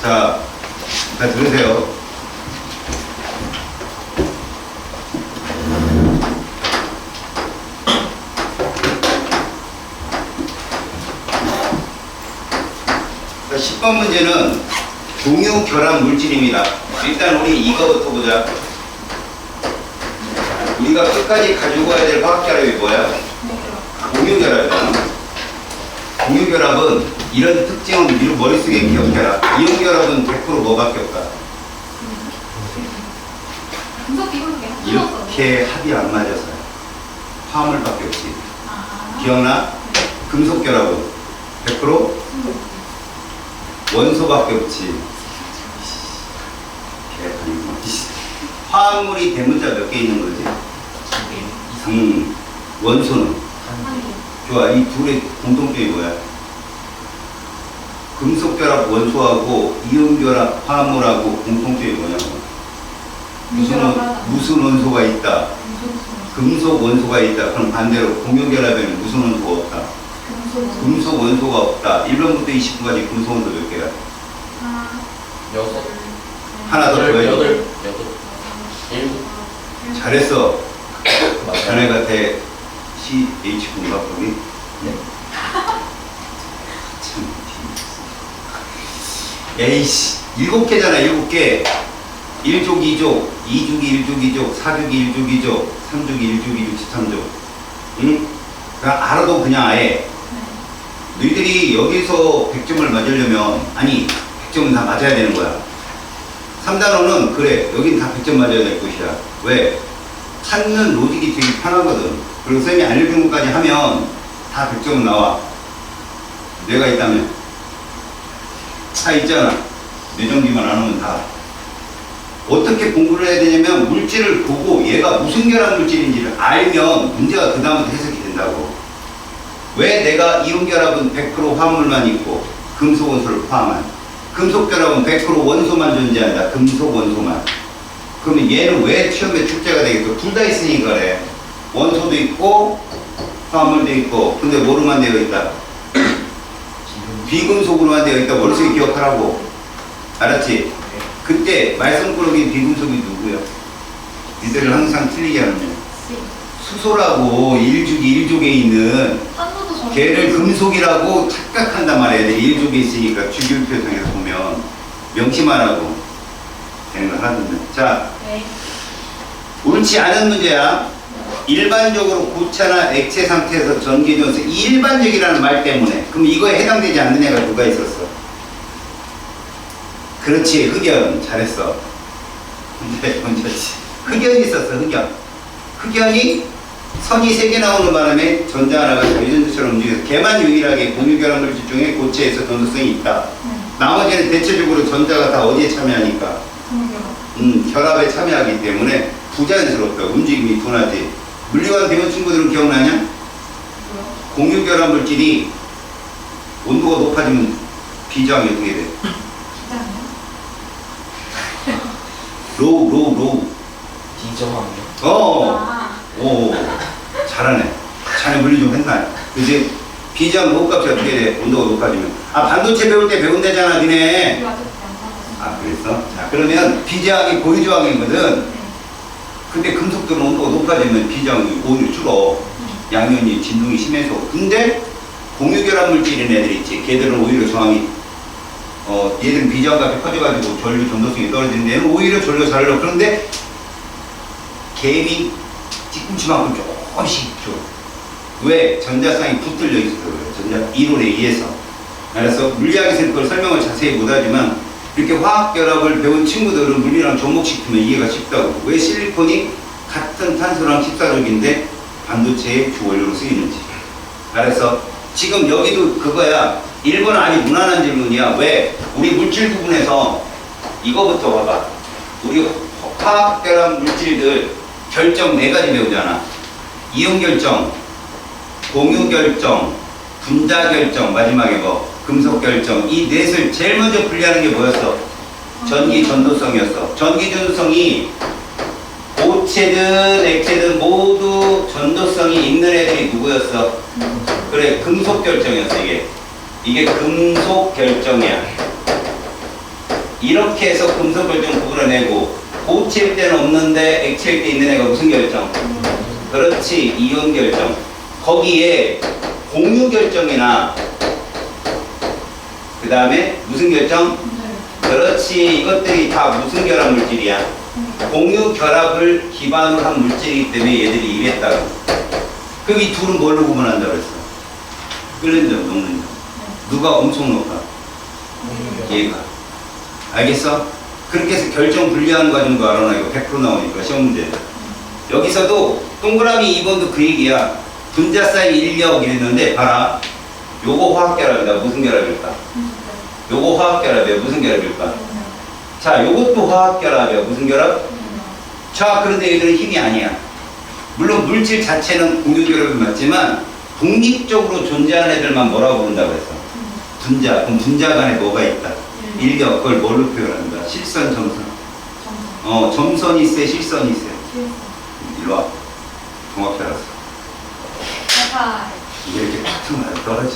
자, 다 들으세요. 자, 10번 문제는 동요 결합 물질입니다. 일단 우리 이거부터 보자. 우리가 끝까지 가지고 가야 될 화학 결합이 뭐야? 동요 결합이잖아. 동요 결합은 이런 특징은 미루 머릿속에 기억해라. 이온 결합은 100% 뭐밖에 없다. 이렇게 합이 안 맞아서요. 화합물밖에 없지. 기억나? 금속 결합은 100% 원소밖에 없지. 화합물이 대문자 몇 개 있는 거지? 원소는? 좋아. 이 둘의 공통점이 뭐야? 금속 결합 원소하고 이온 결합 화합물하고 공통점이 뭐냐고? 무슨 원소가 있다? 금속 원소가 있다. 그럼 반대로 공유 결합에는 무슨 원소가 없다? 금속 원소가 없다. 1번부터 20번까지 금속 원소 몇 개야? 6. 하나 더 더해. 8. 7. 잘했어. 자네 같아. CH 공학국이. 네. 참. 에이씨. 7개잖아, 7개. 1족 2족, 2주기 1족 2족, 4주기 1족 2족, 3주기 1족 2족, 13족. 응? 그냥 알아도 그냥 아예. 너희들이 여기서 100점을 맞으려면, 아니, 100점은 다 맞아야 되는 거야. 3단원은 그래, 여긴 다 100점 맞아야 될 것이야. 왜? 찾는 로직이 되게 편하거든. 그리고 쌤이 알려준 것까지 하면 다 100점은 나와. 뇌가 있다면. 다 있잖아. 뇌정비만 안 하면 다. 어떻게 공부를 해야 되냐면 물질을 보고 얘가 무슨 결합 물질인지를 알면 문제가 그 다음부터 해석이 된다고. 왜 내가 이온 결합은 100% 화합물만 있고 금속 원소를 포함한, 금속 결합은 100% 원소만 존재한다. 금속 원소만. 그러면 얘는 왜 시험에 출제가 되겠어? 둘 다 있으니까 그래. 원소도 있고 화합물도 있고. 근데 뭐로만 되어 있다? 비금속으로만 되어 있다. 머릿속에 기억하라고. 알았지? 그때 말썽꾸러기 비금속이 누구야? 니들을 항상 틀리게 하는 거야. 수소라고 1족에 있는 걔를 금속이라고 착각한단 말이야. 1족에 있으니까 주기율표상에서 보면 명심하라고 되는 거 하던데. 자, 네. 옳지 않은 문제야. 일반적으로 고차나 액체 상태에서 전기 전수 일반적이라는 말 때문에. 그럼 이거에 해당되지 않는 애가 누가 있었어? 그렇지, 흑연. 잘했어. 근데 문제지. 흑연이 있었어, 흑연. 흑연이 선이 3개 나오는 바람에 전자 하나가 전전처럼 움직여서 걔만 유일하게 공유결합 물질 중에 고체에서 전도성이 있다. 나머지는 대체적으로 전자가 다 어디에 참여하니까? 결합에 참여하기 때문에 부자연스럽다. 움직임이 둔하지. 물리관 배운 친구들은 기억나냐? 공유결합 물질이 온도가 높아지면 비저항이 어떻게 돼? 로우. 비저항이요? 오, 잘하네. 자네 물리 좀 했나? 그지? 비저항 호흡값이 어떻게 돼? 온도가 높아지면. 아, 반도체 배울 때 배운다잖아, 니네. 아, 그랬어? 자, 그러면 비저항이 고유저항이거든. 근데 금속들은 온도가 높아지면 비저항이 오히려 줄어. 양면이 진동이 심해서. 근데 공유결합 물질인 애들 있지. 걔들은 오히려 저항이 얘들은 비저항값이 커져가지고 전류 전도성이 떨어지는데 얘는 오히려 전류 잘 흘러. 그런데 갭이 뒤꿈치만큼 조금씩 줘. 왜? 전자쌍이 붙들려 있어서 그래요. 전자 이론에 의해서. 그래서 물리학에서는 그걸 설명을 자세히 못하지만 이렇게 화학결합을 배운 친구들은 물리랑 접목시키면 이해가 쉽다고. 왜 실리콘이 같은 탄소랑 14족인데 반도체의 주원료로 쓰이는지. 그래서 지금 여기도 그거야. 1번은 아주 무난한 질문이야. 왜? 우리 물질 부분에서 이거부터 봐봐. 우리 화학결합 물질들 결정 4가지 배우잖아. 이온 결정, 공유 결정, 분자 결정, 마지막에 뭐 금속 결정. 이 넷을 제일 먼저 분리하는 게 뭐였어? 전기 전도성이었어. 전기 전도성이 고체든 액체든 모두 전도성이 있는 애들이 누구였어? 그래, 금속 결정이었어. 이게 금속 결정이야. 이렇게 해서 금속 결정 구분해내고 고체일 때는 없는데 액체일 때 있는 애가 무슨 결정? 그렇지, 이온 결정. 거기에 공유 결정이나 그 다음에 무슨 결정? 그렇지, 이것들이 다 무슨 결합 물질이야? 공유 결합을 기반으로 한 물질이기 때문에 얘들이 이랬다고. 그럼 이 둘은 뭘로 구분한다고 했어? 끓는 점, 녹는 점. 누가 엄청 높아? 얘가. 알겠어? 그렇게 해서 결정 분리하는 과정도 알아놔. 이거 100% 나오니까 시험 문제. 여기서도 동그라미 2번도 그 얘기야. 분자 사이 인력 이랬는데 봐라. 요거 화학 결합이다. 무슨 결합일까? 요거 화학 결합이야. 무슨 결합일까? 자, 요것도 화학 결합이야. 무슨 결합? 자, 그런데 얘들은 힘이 아니야. 물론 물질 자체는 공유 결합이 맞지만 독립적으로 존재하는 애들만 뭐라고 부른다고 했어? 분자. 그럼 분자 간에 뭐가 있다? 인력. 그걸 뭘로 표현한다? 실선, 점선. 점선이 세, 실선이 세. 이리 와. 정확히 알았어. 이게 이렇게 탁 맞아 떨어져.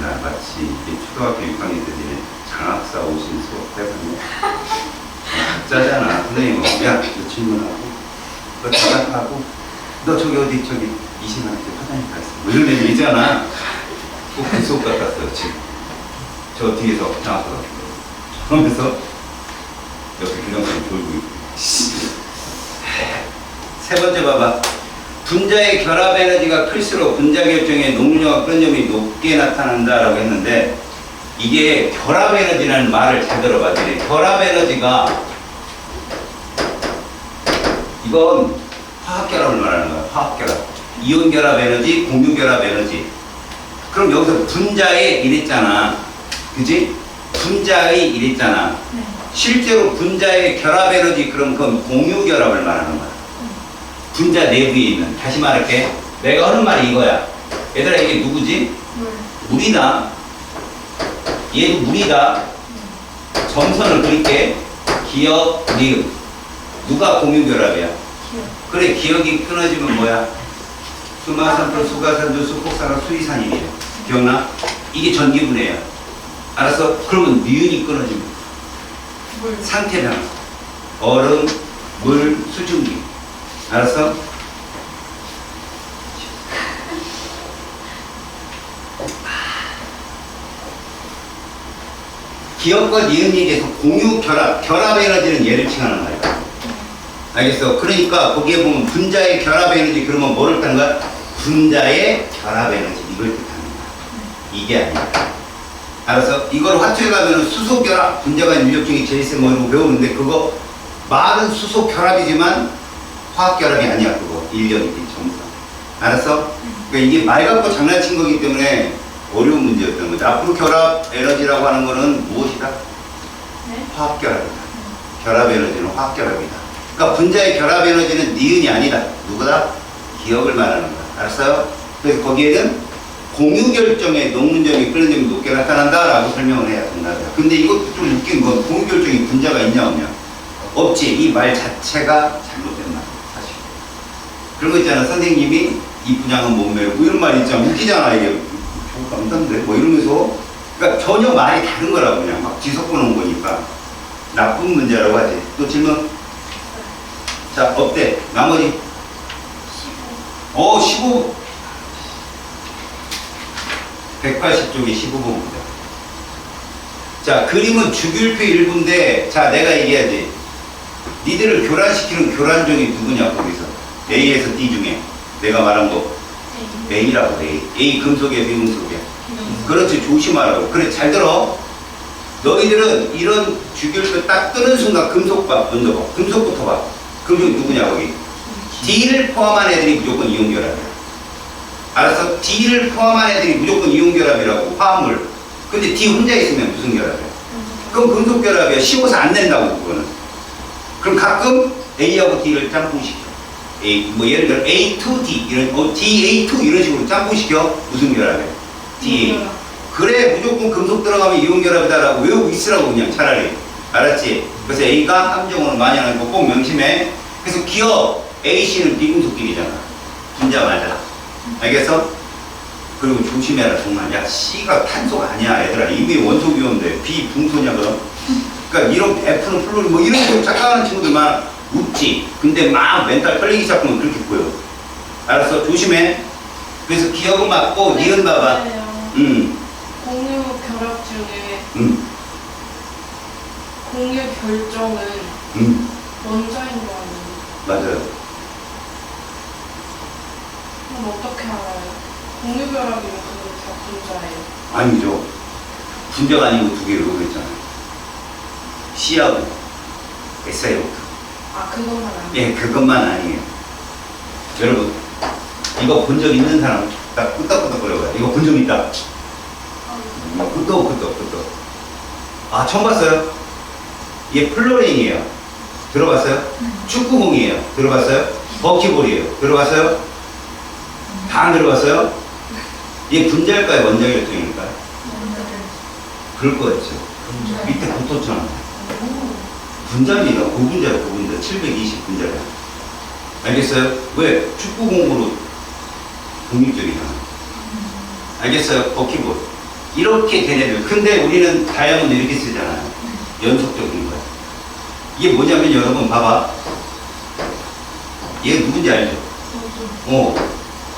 나 마치 이게 초등학교 6학년 때들이 장학사 오신 수업 때문에 각자잖아. 선생님, 야, 너 질문하고, 너 대답하고, 너 저기 어디 저기 20만원대 화장실 갔어. 뭐 이런 애들 있잖아. 꼭 그 수업 같았어 지금. 저 뒤에서 장학사 그러면서 옆에 교장선생님 돌고 있고. 세 번째 봐봐. 분자의 결합 에너지가 클수록 분자 결정의 녹률과 끓는 점이 높게 나타난다라고 했는데 이게 결합 에너지라는 말을 잘 들어봐. 결합 에너지가 이건 화학 결합을 말하는 거야. 화학 결합. 이온 결합 에너지, 공유 결합 에너지. 그럼 여기서 분자의 이랬잖아. 그지? 분자의 이랬잖아. 실제로 분자의 결합 에너지 그럼 그건 공유 결합을 말하는 거야. 분자 내부에 있는. 다시 말할게. 내가 하는 말이 이거야. 얘들아 이게 누구지? 물이다. 얘도 물이다. 점선을 그릴게. 기억, 리음. 누가 공유 결합이야? 그래, 기억이 끊어지면 뭐야? 수마산도, 수가산도, 수폭산도, 수이산이에요. 기억나? 이게 전기분해야. 알았어? 그러면 니은이 끊어지면 상태 변화. 얼음, 물, 수증기. 알았어? 기억과 니은에 대해서 공유 결합, 결합 에너지는 얘를 칭하는 말이야. 알겠어? 그러니까 거기에 보면 분자의 결합 에너지 그러면 뭐를 뜻하는 거야? 분자의 결합 에너지 이걸 뜻하는 거야. 이게 아니야. 알았어? 이걸 화투에 가면 수소 결합, 분자가 인력 중에 제일 센 뭐 이런 거 배우는데 그거 말은 수소 결합이지만 화학 결합이 아니야. 그거 인력이지 점선. 알았어? 그러니까 이게 말 갖고 장난친 거기 때문에 어려운 문제였던 거죠. 앞으로 결합 에너지라고 하는 거는 무엇이다? 네? 화학 결합이다. 결합 에너지는 화학 결합이다. 그러니까 분자의 결합 에너지는 니은이 아니다. 누구다? 기억을 말하는 거야. 알았어요? 그래서 거기에는 공유 결정의 녹는 점이 끓는 점이 높게 나타난다라고 설명을 해야 된다고요. 근데 이것도 좀 웃긴 건 공유 결정이 분자가 있냐 없냐? 없지. 이 말 자체가 잘못된 말이야. 사실. 그런 거 있잖아. 선생님이 이 분양은 못 메우고 이런 말이 있잖아. 웃기잖아. 이게 깜깜데 뭐 이러면서 그러니까 전혀 말이 다른 거라고 그냥 막 뒤섞어 놓은 거니까 나쁜 문제라고 하지. 또 질문? 자, 어때? 나머지? 15. 180쪽이 15번입니다. 자, 그림은 주기율표 일부인데, 자, 내가 얘기하지. 니들을 교란시키는 교란종이 누구냐, 거기서. A에서 D 중에. 내가 말한 거. A라고, A. A 금속이야, 비금속이야. 그렇지, 조심하라고. 그래, 잘 들어. 너희들은 이런 주기율표 딱 뜨는 순간 금속 봐, 먼저 봐. 금속부터 봐. 금속이 누구냐, 거기. D를 포함한 애들이 무조건 이온결합이야. 알았어? D를 포함한 애들이 무조건 이온결합이라고, 화합물. 근데 D 혼자 있으면 무슨 결합이야? 그럼 금속결합이야. 씌워서 안 낸다고, 그거는. 그럼 가끔 A하고 D를 짬뽕시켜. A, 뭐 예를 들어 A2D, 이런, DA2 이런 식으로 짬뽕시켜. 무슨 결합이야? DA. 그래, 무조건 금속 들어가면 이온결합이다라고 외우고 있으라고 그냥 차라리. 알았지? 그래서 A가 함정으로 많이 하는 거 꼭 명심해. 그래서 기억, AC는 비금속끼리잖아. 분자 맞아. 알겠어? 그리고 조심해라 정말. 야 C가 탄소가 아니야 얘들아. 이미 원소 기호인데 B 붕소냐 그럼. 그러니까 이런 F는 플로린 뭐 이런 식으로 착각하는 친구들만 웃지. 근데 막 멘탈 끌리기 시작하면 그렇게 보여. 알았어? 조심해. 그래서 기억은 맞고 니은 봐봐. 공유 결합 중에 응. 공유 결정은 원자인 거 아니에요? 맞아요. 그럼 어떻게 알아요? 공유 결합이면 그게 다 분자예요. 아니죠. 분자가 아니고 두 개로 그랬잖아요. C하고 S하고. 아 그것만 아니에요? 예, 그것만 아니에요. 여러분, 이거 본 적 있는 사람 딱 끄덕끄덕 거려봐요. 이거 본 적 있다. 끄덕끄덕. 아, 처음 봤어요? 얘 플로린이에요. 들어봤어요? 축구공이에요. 들어봤어요? 버키볼이에요. 들어봤어요? 다 안 들어봤어요? 얘 분자일까요? 원자 결정일까요? 그럴 거였죠. 밑에 붙었잖아. 분자입니다. 고분자예요, 고분자. 720 분자예요. 알겠어요? 왜? 축구공으로 독립적이잖아. 알겠어요? 버키볼. 이렇게 된 애들. 근데 우리는 다이아몬드 이렇게 쓰잖아요. 연속적인 거야. 이게 뭐냐면 여러분 봐봐. 얘 누군지 알죠?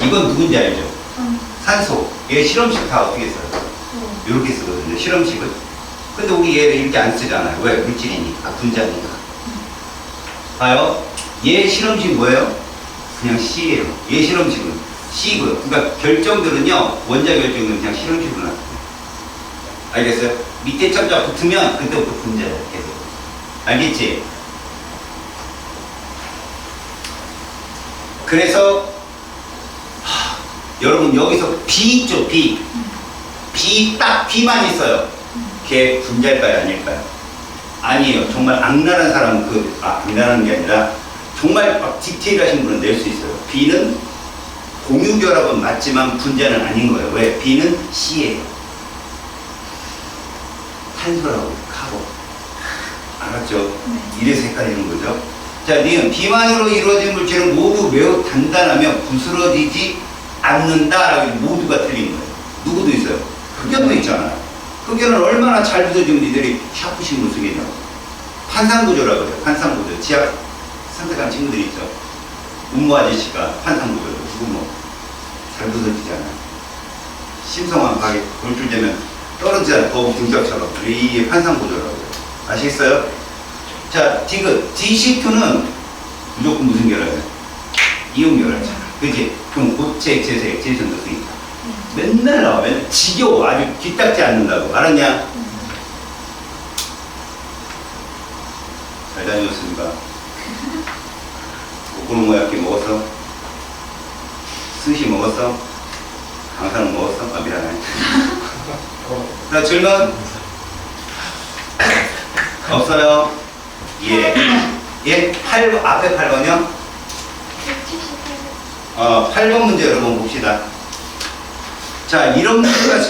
이건 누군지 알죠? 산소. 얘 실험식 다 어떻게 써요? 이렇게 쓰거든요. 실험식을. 근데 우리 얘를 이렇게 안 쓰잖아요. 왜? 물질이니까. 분자니까. 봐요. 얘 실험식 뭐예요? 그냥 C예요. 얘 실험식은 C고요. 그러니까 결정들은요. 원자 결정은 그냥 실험식으로 나타나요. 알겠어요? 밑에 점자 붙으면 그때부터 분자예요. 계속. 알겠지? 그래서 여러분 여기서 B 있죠? B. B 딱 B만 있어요. 걔 분자일까요? 아닐까요? 아니에요. 정말 악랄한 사람은 악랄한 게 아니라 정말 막 디테일하신 분은 낼 수 있어요. B는 공유결합은 맞지만 분자는 아닌 거예요. 왜? B는 C예요. 탄소라고 카본. 알았죠? 이래서 헷갈리는 거죠. 자, 니은 비만으로 이루어진 물질은 모두 매우 단단하며 부스러지지 않는다라고 모두가 틀린 거예요. 누구도 있어요. 흑연도 있잖아요. 흑연은 얼마나 잘 부서지면 니들이 샤프식으로 쓰겠냐고. 판상구조라고 그래요. 판상구조. 지하 선택한 친구들이 있죠. 운모 아저씨가 판상구조로 그거 뭐 잘 부서지잖아요. 심성한 가게 돌출되면 떨어지잖아요. 거북 등짝처럼. 이게 판상구조라고 그래요. 아시겠어요? 자, 디귿. DC2는 무조건 무슨 결합이에요? 이온 결합이잖아. 그치? 그럼 고체, 액체에서 액체에서 넣으니까. 맨날 나와. 맨날 지겨워. 아주 귀딱지 않는다고. 알았냐? 잘 다녀왔습니까? 오코노모야끼 먹었어? 스시 먹었어? 강사는 먹었어? 아, 미안해. 자, 질문? 없어요? 예. 예? 앞에 8번이요? 8번 문제 여러분 봅시다. 자, 이런 문제가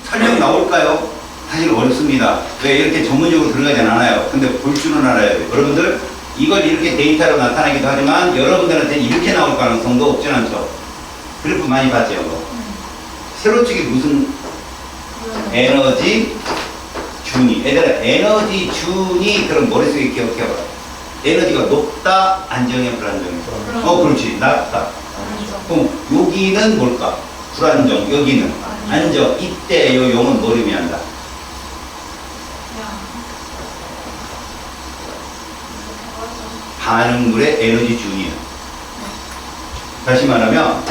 설령 나올까요? 사실 어렵습니다. 왜? 이렇게 전문적으로 들어가진 않아요. 근데 볼 줄은 알아야 돼요. 여러분들, 이걸 이렇게 데이터로 나타나기도 하지만 여러분들한테는 이렇게 나올 가능성도 없진 않죠. 그래프 많이 봤죠, 이거? 세로축이 무슨 에너지 준이. 얘들아, 에너지 준이 그럼 머릿속에 기억해봐. 에너지가 높다, 안정해, 불안정해. 그렇지. 낮다. 그럼 여기는 뭘까? 불안정. 여기는 안정. 이때 요 용은 뭘 의미한다? 반응물의 에너지 준이에요. 다시 말하면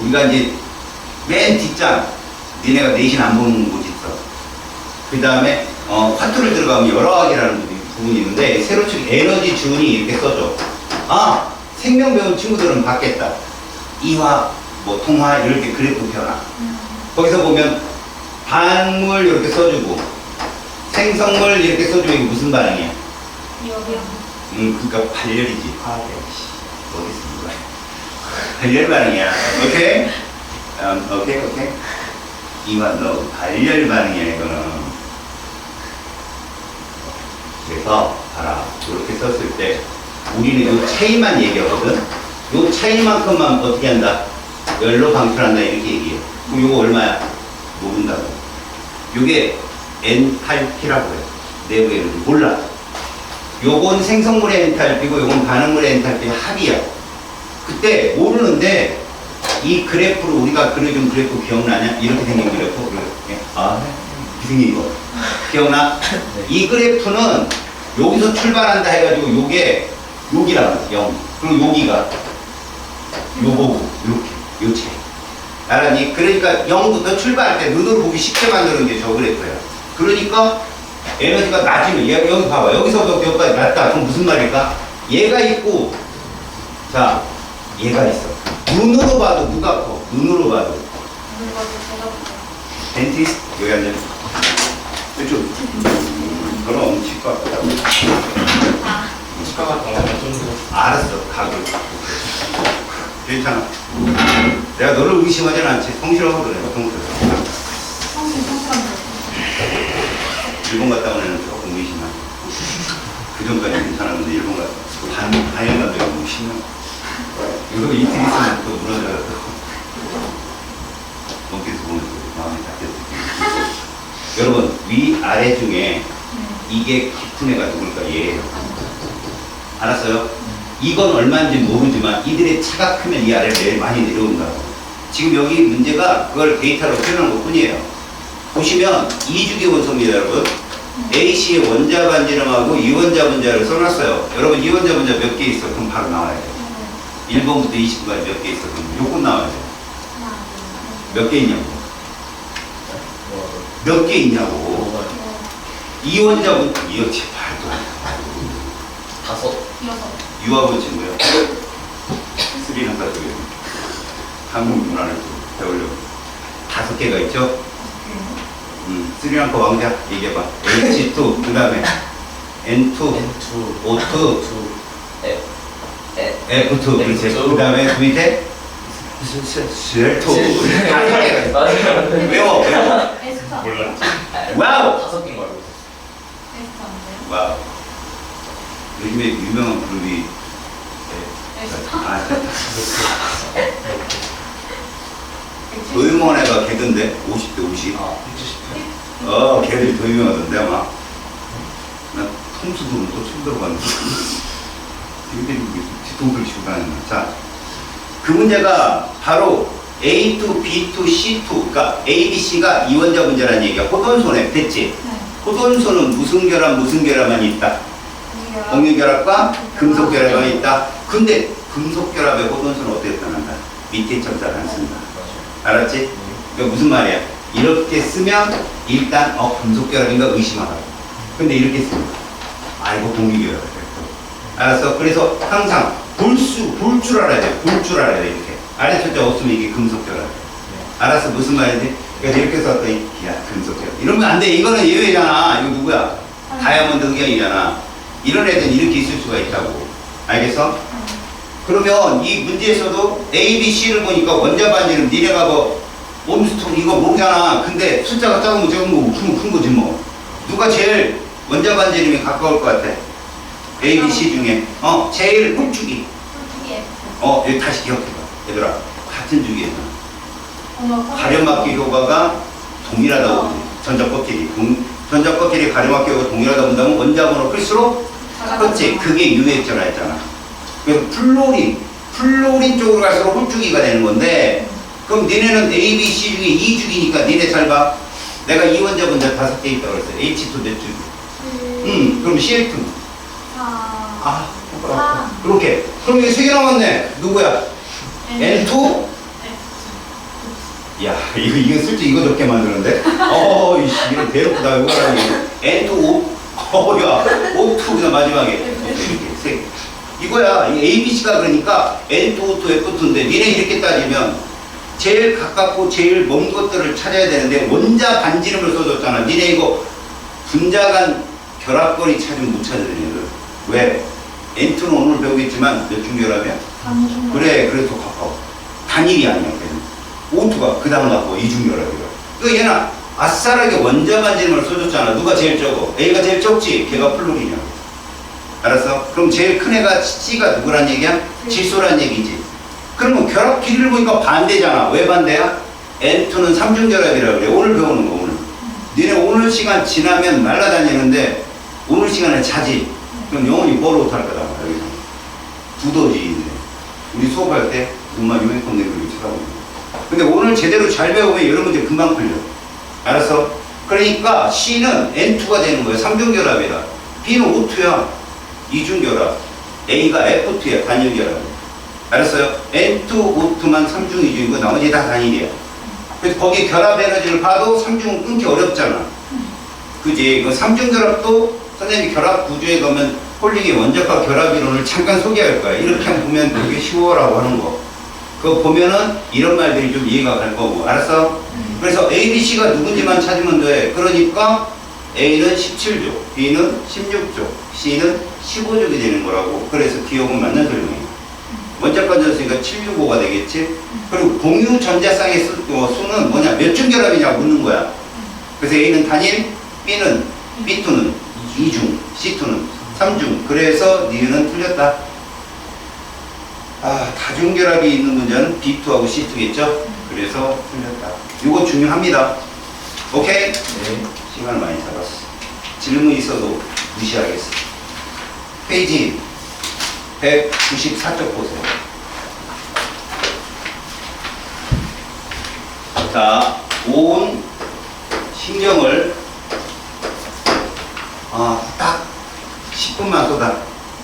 우리가 이제 맨 뒷장 니네가 내신 안 보는 곳이 있어. 그 다음에 화투를 들어가면 열화학이라는 부분이 있는데 세로축 에너지 준이 이렇게 써줘. 아, 생명 배운 친구들은 받겠다. 이화, 뭐 통화 이렇게 그래프 펴놔. 거기서 보면 반응물 이렇게 써주고 생성물 이렇게 써주고 이게 무슨 반응이야? 그러니까 발열이지. 화학이 어디 있는 거야? 발열 반응이야. 오케이? 오케이. 이화 너 발열 반응이야 이거는. 그래서 봐라. 이렇게 썼을 때 우리는 이 차이만 얘기하거든. 이 차이만큼만 어떻게 한다? 열로 방출한다 이렇게 얘기해요. 그럼 요거 얼마야? 모른다고. 요게 엔탈피라고 해요. 내부의 에너지 몰라. 요건 생성물의 엔탈피고 요건 반응물의 엔탈피의 합이야. 그때 모르는데 이 그래프를 우리가 그려준 그래프 기억나냐? 이렇게 생긴 그래프. 아, 이렇게 생긴 거. 기억나? 이 그래프는 여기서 출발한다 해가지고 요게 여기라고 0. 그리고 여기가 요거고 이렇게 요 차이. 알았니? 그러니까 0부터 출발할 때 눈으로 보기 쉽게 만드는 게 저 그래프야. 그러니까 에너지가 낮으면 얘 여기 봐봐. 여기서부터 여기까지 낮다. 그럼 무슨 말일까? 얘가 있고 자 얘가 있어. 눈으로 봐도 누가 커? 눈으로 봐도 덴티스트 여기 앉아. 이쪽. 그럼 치과 같다고. 치과 같은 거는 좀 알았어. 각을. 괜찮아. 내가 너를 의심하진 않지. 성실하고 그래. 성실하고. 일본 갔다 온 애는 조금 의심하지. 그 전까지 괜찮았는데 일본 갔다 반일 간도 너무 심해. 이거 이틀 있으면 또 무너져요. 먹기서 보면 또 마음이 닫혔을 여러분 위아래 중에 이게 깊은 애가 누굴까? 얘예요. 알았어요? 이건 얼마인지 모르지만 이들의 차가 크면 이 아래로 내일 많이 내려온다고. 지금 여기 문제가 그걸 데이터로 표현한 것 뿐이에요. 보시면 2주기 원소입니다, 여러분. A씨의 원자 반지름하고 이원자 분자를 써놨어요. 여러분 이원자 분자 몇 개 있어? 그럼 바로 나와야 돼요. 1번부터 20번까지 몇 개 있어? 그럼 요건 나와야 돼요. 몇 개 있냐고. 몇 개 있냐고. 이원자 분자, 이거 제 말도 안 돼. 5. 유아분 친구요. 스리랑카 쪽에 한국 문화를 배우려고 5개가 있죠. 스리랑카 왕자 얘기해봐. H2 그 다음에 N2, O2, F2 그렇지. 그 다음에 그 밑에 Cl2 5개가 있어. 맞아요. 외워. 몰랐지. 와우. 5개인 거 알고 있어. 와우. 요즘에 유명한 그룹이 조용한 애가 걔던데 50대 50. 걔들이 더 유명하던데 아마. 나 통수들은 또 처음 들어봤는데. 걔들이 뒤통수를 치고 다니는. 자, 그 문제가 바로 A2, B2, C2, 그러니까 A, B, C가 이원자 분자라는 얘기야. 호돈손에 됐지? 호돈손은 무슨 결합만 있다. 공유결합과 금속결합이 있다. 근데 금속결합의 호돈손은 어떻게 나타난다? 밑에 점자를 안 쓴다. 알았지? 그러니까 무슨 말이야? 이렇게 쓰면 일단 금속결합인가 의심하라. 근데 이렇게 쓰면 이거 공유결합이야. 알았어? 그래서 항상 볼 줄 알아야 돼. 볼 줄 알아야 돼. 이렇게. 아래 철자 없으면 이게 금속결합이야. 알았어? 무슨 말인지? 그래서 이렇게 썼더니 금속결합. 이러면 안 돼. 이거는 예외잖아. 이거 누구야? 다이아몬드 흑연이잖아. 이런 애들은 이렇게 있을 수가 있다고. 알겠어? 그러면 이 문제에서도 A, B, C를 보니까 원자 반지름 니네가 옴스톤 이거 모르잖아. 근데 숫자가 작으면 작은 거고 크면 큰 거지 뭐. 누가 제일 원자 반지름이 가까울 것 같아? A, B, C 중에 제일 홀쭉이. 여기 다시 기억해봐. 얘들아 같은 주기에서 가려막기 효과가 동일하다고 보지. 전자 껍질이 가려막기 효과가 동일하다 본다면 원자번호 클수록 그렇지. 그게 유해점이라 했잖아. 그래서 플로린 쪽으로 갈수록 홀쭉이가 되는 건데, 그럼 니네는 A, B, C 중에 2주기니까 니네 잘 봐. 내가 이원자 분자 5개 있다고 그랬어. H2 몇 주기? 그럼 Cl2. 그렇게. 그럼 이게 3개 남았네. 누구야? N2? 야, 이거 솔직히 이거 적게 만드는데? 이런 대놓고 나 이거 하라니. N2, O? O2 그냥 마지막에. 이렇게, 3개. 이거야. A, B, C가 그러니까 N2, O2, F2인데 니네 이렇게 따지면 제일 가깝고 제일 먼 것들을 찾아야 되는데 원자 반지름을 써줬잖아. 니네 이거 분자 간 결합거리 찾으면 못 찾아내는 거야. 왜? N2는 오늘 배우겠지만 몇 중 결합이야? 그래, 그래서 가까워. 단일이 아니야. O2가 그 다음 가까워. 2중 결합이야. 그 얘는 아싸하게 원자 반지름을 써줬잖아. 누가 제일 적어? A가 제일 적지? 걔가 플로린이야. 알았어? 그럼 제일 큰 애가 C가 누구란 얘기야? 질소란 얘기지. 그러면 결합 길이를 보니까 반대잖아. 왜 반대야? N2는 삼중결합이라고 그래. 오늘 배우는 거, 오늘. 니네 오늘 시간 지나면 날아다니는데 오늘 시간에 자지. 그럼 영원히 뭘 못할 거다. 여기서. 두더지. 우리 수업할 때 정말 유행권 내용을 쳐다보는 거야. 근데 오늘 제대로 잘 배우면 이런 문제 금방 풀려. 알았어? 그러니까 C는 N2가 되는 거야. 삼중결합이라. B는 O2야. 이중결합. A가 F2야. 단일결합. 알았어요? N2, O2만 3중, 2중이고 나머지 다 단일이야. 그래서 거기 결합 에너지를 봐도 3중은 끊기 어렵잖아. 그지? 그 3중 결합도 선생님이 결합 구조에 넣으면 홀링의 원적과 결합 이론을 잠깐 소개할 거야. 이렇게 보면 되게 쉬워라고 하는 거. 그거 보면은 이런 말들이 좀 이해가 갈 거고. 알았어? 그래서 A, B, C가 누군지만 찾으면 돼. 그러니까 A는 17조, B는 16조, C는 15족이 되는 거라고. 그래서 기억은 맞는 설명이야. 원자 건전수니까 765가 되겠지? 그리고 공유 전자쌍의 수는 뭐냐? 몇 중 결합이냐 묻는 거야. 그래서 A는 단일, B는, B2는 2중, C2는 3중. 그래서 니은은 틀렸다. 아, 다중결합이 있는 문제는 B2하고 C2겠죠? 그래서 틀렸다. 이거 중요합니다. 오케이? 네. 시간을 많이 잡았어. 질문 있어도 무시하겠어. 페이지 194쪽 보세요. 자, 온 신경을 딱 10분만 쏟아.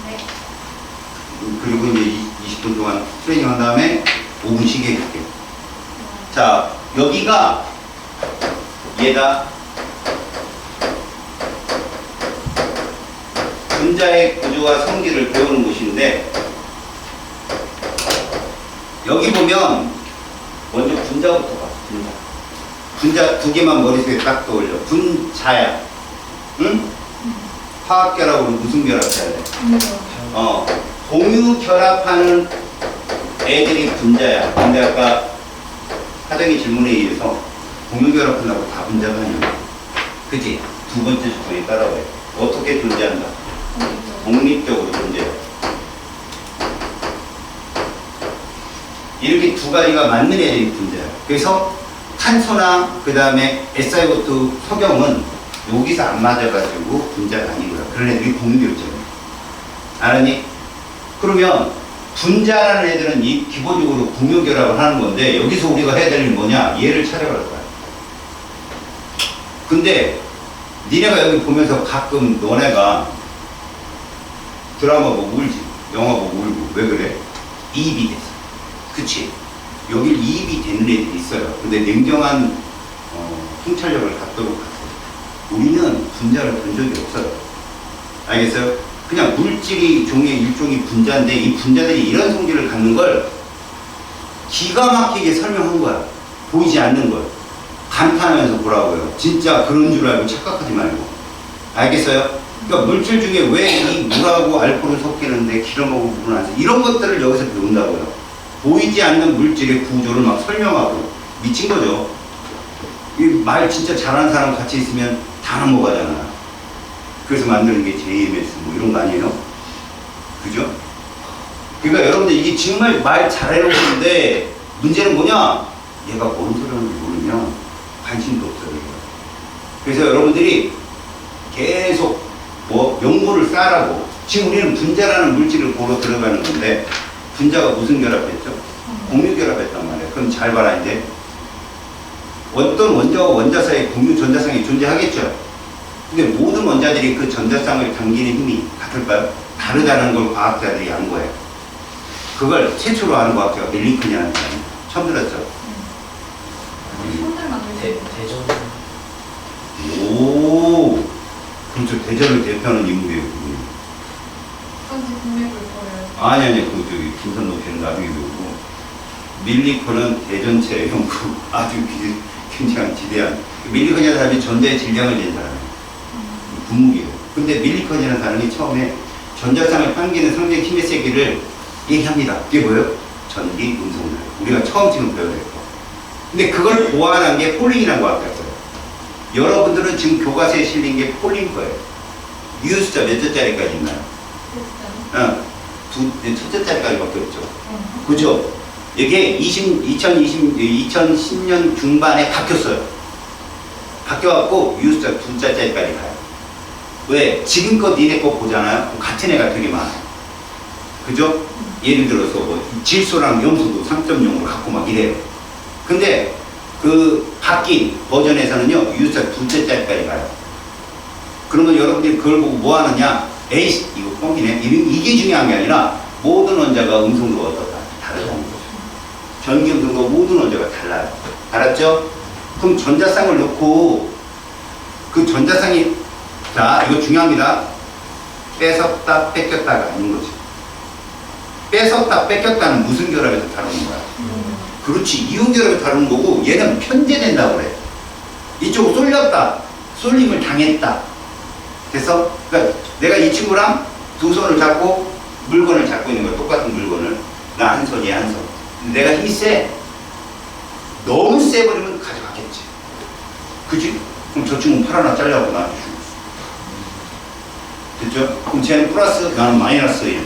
네. 그리고 이제 20분 동안 트레이닝 한 다음에 5분 쉬게 해줄게. 자, 여기가 얘다. 분자의 구조와 성질을 배우는 곳인데, 여기 보면 먼저 분자부터 봐. 분자 두 개만 머릿속에 딱 떠올려. 분자야. 응? 화학결합으로 무슨 결합해야 돼? 공유 결합하는 애들이 분자야. 근데 아까 하정이 질문에 의해서 공유 결합한다고 다 분자가 아니야. 그치? 두 번째 조건이 따라와요. 어떻게 존재한다? 독립적으로 존재해. 이렇게 두 가지가 맞는 애들이 분자야. 그래서 탄소나 그 다음에 SiO2 석영은 여기서 안 맞아가지고 분자가 아니고요. 그런 애들이 공유결합이야. 알았니? 그러면 분자라는 애들은 이 기본적으로 공유결합을 하는 건데, 여기서 우리가 해야 될 일은 뭐냐? 얘를 찾아갈 거야. 근데 니네가 여기 보면서 가끔 너네가 드라마 보고 울지, 영화 보고 울고. 왜 그래? 이입이 됐어. 그치? 여길 이입이 되는 애들이 있어요. 근데 냉정한 통찰력을 갖도록 하세요. 우리는 분자를 본 적이 없어요. 알겠어요? 그냥 물질이 종의 일종의 분자인데, 이 분자들이 이런 성질을 갖는 걸 기가 막히게 설명한 거야. 보이지 않는 걸 감탄하면서 보라고요. 진짜 그런 줄 알고 착각하지 말고. 알겠어요? 그러니까 물질 중에 왜 이 물하고 알코올을 섞이는데 기름하고 물은 안 써? 이런 것들을 여기서 배운다고요. 보이지 않는 물질의 구조를 막 설명하고. 미친 거죠. 이 말 진짜 잘하는 사람 같이 있으면 다 넘어가잖아. 그래서 만드는 게 JMS 뭐 이런 거 아니에요? 그죠? 그러니까 여러분들 이게 정말 말 잘해놓는데 문제는 뭐냐? 얘가 뭔 소리 하는지 모르면 관심도 없어요. 그래서 여러분들이 계속 뭐 연구를 쌓으라고. 지금 우리는 분자라는 물질을 보러 들어가는 건데, 분자가 무슨 결합했죠? 공유 결합했단 말이에요. 그럼 잘 봐라. 이제 어떤 원자와 원자 사이에 공유 전자쌍이 존재하겠죠. 근데 모든 원자들이 그 전자쌍을 당기는 힘이 같을까요? 다르다는 걸 과학자들이 안 거예요. 그걸 최초로 아는 과학자가 밀리컨이라는 사람이에요. 처음 들었죠? 대전. 오, 그렇죠. 대전을 대표하는 인물이에요. 국내를 보여요. 아니, 그 저기 김선노 씨는 나중에 배우고, 밀리컨은 대전체 연구 아주 굉장한 지대한. 밀리컨이라는 사람이 전자의 질량을 낸 사람이에요. 분무기로. 근데 밀리컨이라는 사람이 처음에 전자쌍을 당기는 상대 힘의 세기를 얘기합니다. 그게 뭐예요? 전기, 음성을. 우리가 처음 지금 배워야 될 거. 근데 그걸 보완한 게 폴링이라는 과학자였어요. 여러분들은 지금 교과서에 실린 게 폴링 거예요. 유효 숫자 몇 자짜리까지 있나요? 첫째 자리까지밖에 없죠. 그죠? 이게 2010년 중반에 바뀌었어요. 바뀌어갖고 유효수자 두 자짜리까지 가요. 왜? 지금껏 니네 거 보잖아요. 그럼 같은 애가 되게 많아요. 그죠? 예를 들어서 뭐 질소랑 염소도 3.0으로 갖고 막 이래요. 근데 그 바뀐 버전에서는요, 유효수자 두 자짜리까지 가요. 그러면 여러분들이 그걸 보고 뭐 하느냐? 에이씨, 이거 뻥이네. 이게 중요한 게 아니라 모든 원자가 음성도가 어떻다? 다르다는 거죠. 전기 음성도 모든 원자가 달라요. 알았죠? 그럼 전자쌍을 넣고 그 전자쌍이, 자, 이거 중요합니다. 뺏었다 뺏겼다가 아닌 거지. 뺏었다 뺏겼다는 무슨 결합에서 다루는 거야? 그렇지, 이온 결합에서 다루는 거고, 얘는 편제된다고 그래. 이쪽으로 쏠렸다, 쏠림을 당했다. 그래서 그러니까 내가 이 친구랑 두 손을 잡고 물건을 잡고 있는 거야. 똑같은 물건을. 나 한 손이 한 손. 근데 내가 힘이 세. 너무 세버리면 가져가겠지. 그지? 그럼 저 친구는 팔 하나 잘려갖고 나한테 주고. 됐죠? 그럼 쟤는 플러스, 나는 마이너스 1.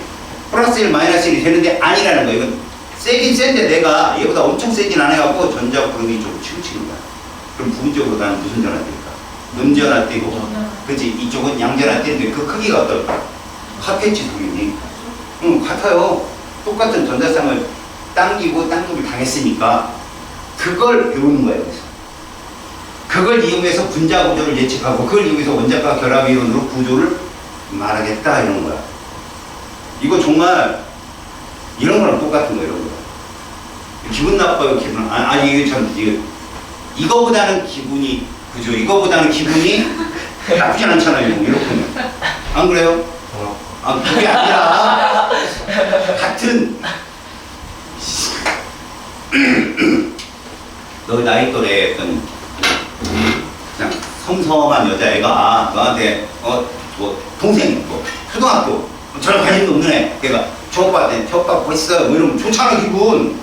플러스 1, 마이너스 1이 되는데 아니라는 거야. 이건 세긴 센데 내가 얘보다 엄청 세진 않아갖고 전자 구름이 좀 치우치는 거야. 그럼 부분적으로 나는 무슨 전화 뜰까? 음전화 띄고. 그치? 이쪽은 양전화 띄는데 그 크기가 어떨까? 같겠지, 당연히. 응, 같아요. 똑같은 전자쌍을 당기고 당김을 당했으니까 그걸 배우는 거예요. 그래서 그걸 이용해서 분자 구조를 예측하고 그걸 이용해서 원자과 결합 이론으로 구조를 말하겠다 이런 거야. 이거 정말 이런 거랑 똑같은 거예요. 이런 거. 기분 나빠요, 기분. 아니 이게 참 이거보다는 기분이, 그죠? 이거보다는 기분이 나쁘지 않잖아요. 이렇게 하면. 안 그래요? 아, 그게 아니라 같은 너 나이 또래 어떤 그냥 섬섬한 여자애가 너한테 뭐 동생 뭐 초등학교 저런 관심도 없는 애 걔가 저 오빠한테 저 오빠 멋있어요 뭐 이러면 좋잖아 기분.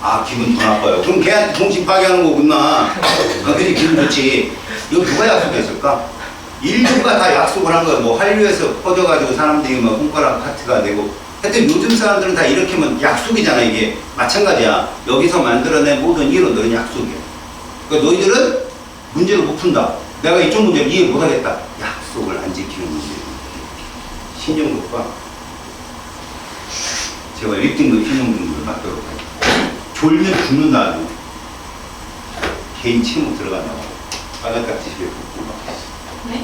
아 기분 더 나빠요. 그럼 걔한테 동심 파괴하는 거구나. 그게 기분 좋지. 이거 누가 약속했을까? 인류가 다 약속을 한 거야. 뭐 한류에서 퍼져가지고 사람들이 막 손가락 하트가 되고. 하여튼 요즘 사람들은 다 이렇게 하면 약속이잖아. 이게 마찬가지야. 여기서 만들어낸 모든 이론들은 약속이야. 그러니까 너희들은 문제를 못 푼다. 내가 이쪽 문제를 이해 못하겠다. 약속을 안 지키는 문제. 신용도과 제가 립딩도 신용등급을 맡도록 할게요. 졸면 죽는다. 개인 침묵 들어간다고. 바닥같이 집에 붙고 막. 네?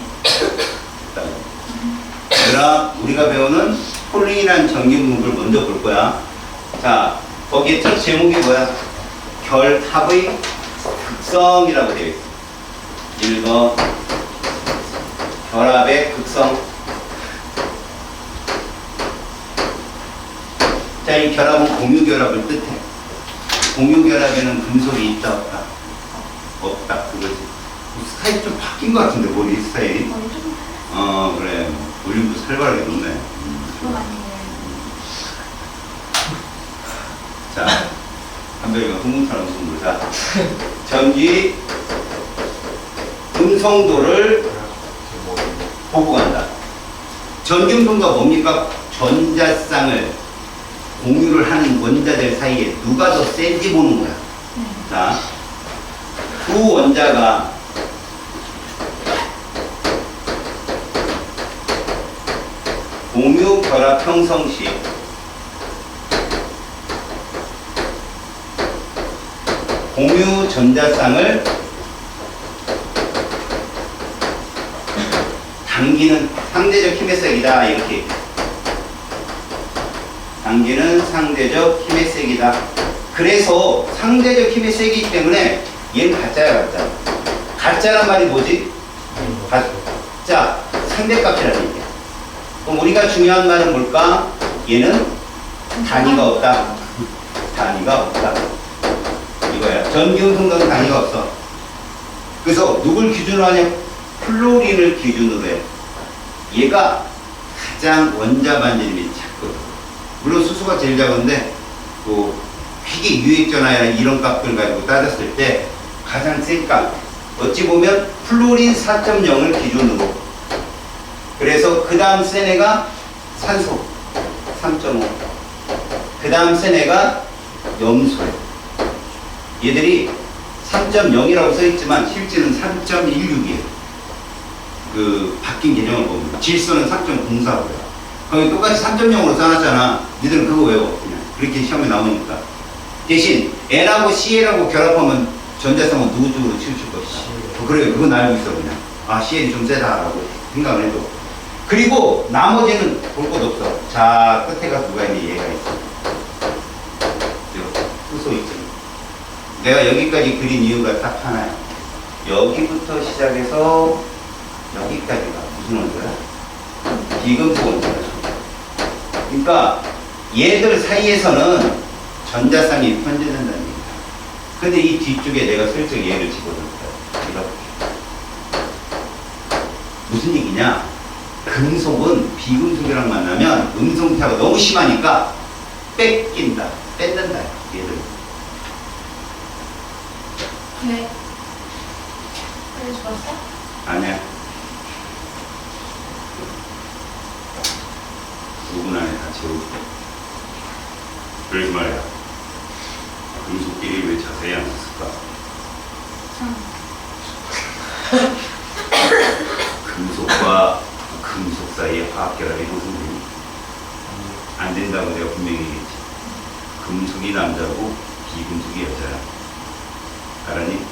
얘들아, 우리가 배우는 폴링이라는 전기분급을 먼저 볼 거야. 자, 거기에 첫 제목이 뭐야? 결합의 극성이라고 되어 있어. 읽어. 결합의 극성. 자, 이 결합은 공유결합을 뜻해. 공유결합에는 금속이 있다, 없다? 없다, 그거지. 스타일이 좀 바뀐 것 같은데, 머리 스타일이? 그래. 볼륨도 살벌하게 높네. 그건 아니에요. 자, 한별이가 흥분처럼 웃음을. 자, 전기 음성도를 보고 간다. 전기음성도가 뭡니까? 전자쌍을 공유를 하는 원자들 사이에 누가 더 센지 보는 거야. 자, 두 원자가 공유 결합 형성 시 공유 전자쌍을 당기는 상대적 힘의 세기다. 이렇게 당기는 상대적 힘의 세기다. 그래서 상대적 힘의 세기이기 때문에 얘는 가짜야. 가짜. 가짜란 말이 뭐지? 가짜 상대값이라는 얘기야. 그럼 우리가 중요한 말은 뭘까? 얘는 단위가 없다. 단위가 없다. 이거야. 전기음성도는 단위가 없어. 그래서 누굴 기준으로 하냐? 플로린을 기준으로 해. 얘가 가장 원자 반지름이 작거든. 물론 수소가 제일 작은데 그 회계 유액전하나 이런 값들 가지고 따졌을 때 가장 센 값. 어찌 보면 플로린 4.0을 기준으로. 그래서 그 다음 센 애가 산소 3.5. 그 다음 센 애가 염소예요. 얘들이 3.0이라고 써있지만 실제는 3.16이에요. 그 바뀐 개념을 보면 질소는 3.04고요. 거기 똑같이 3.0으로 써놨잖아. 니들은 그거 외워. 그냥 그렇게 시험에 나오니까. 대신 N하고 CL하고 결합하면 전자성은 누구 쪽으로 치우칠 것이다. 그래요. 그건 알고 있어 그냥. 아 CL이 좀 세다라고 생각을 해도. 그리고 나머지는 볼 것 없어. 자 끝에 가서 누가 있니? 얘가 있어. 수소 있죠. 내가 여기까지 그린 이유가 딱 하나야. 여기부터 시작해서 여기까지가 무슨 원소야? 비금속 원소야. 그러니까 얘들 사이에서는 전자쌍이 편제된다는 얘기야. 근데 이 뒤쪽에 내가 슬쩍 얘를 집어넣었어요. 이렇게. 무슨 얘기냐? 금속은 비금속이랑 만나면 음성차가 너무 심하니까 뺏긴다. 뺏는다. 얘들. 네. 빨리 죽었어? 아니야. 5분 안에 다 채우고. 그러지 말이야. 금속끼리 왜 자세히 안 썼을까? 참. 금속과 금속 사이의 화학 결합이 무슨 일이 안 된다고 내가 분명히 얘기했지. 금속이 남자고 비금속이 여자야. 알았니?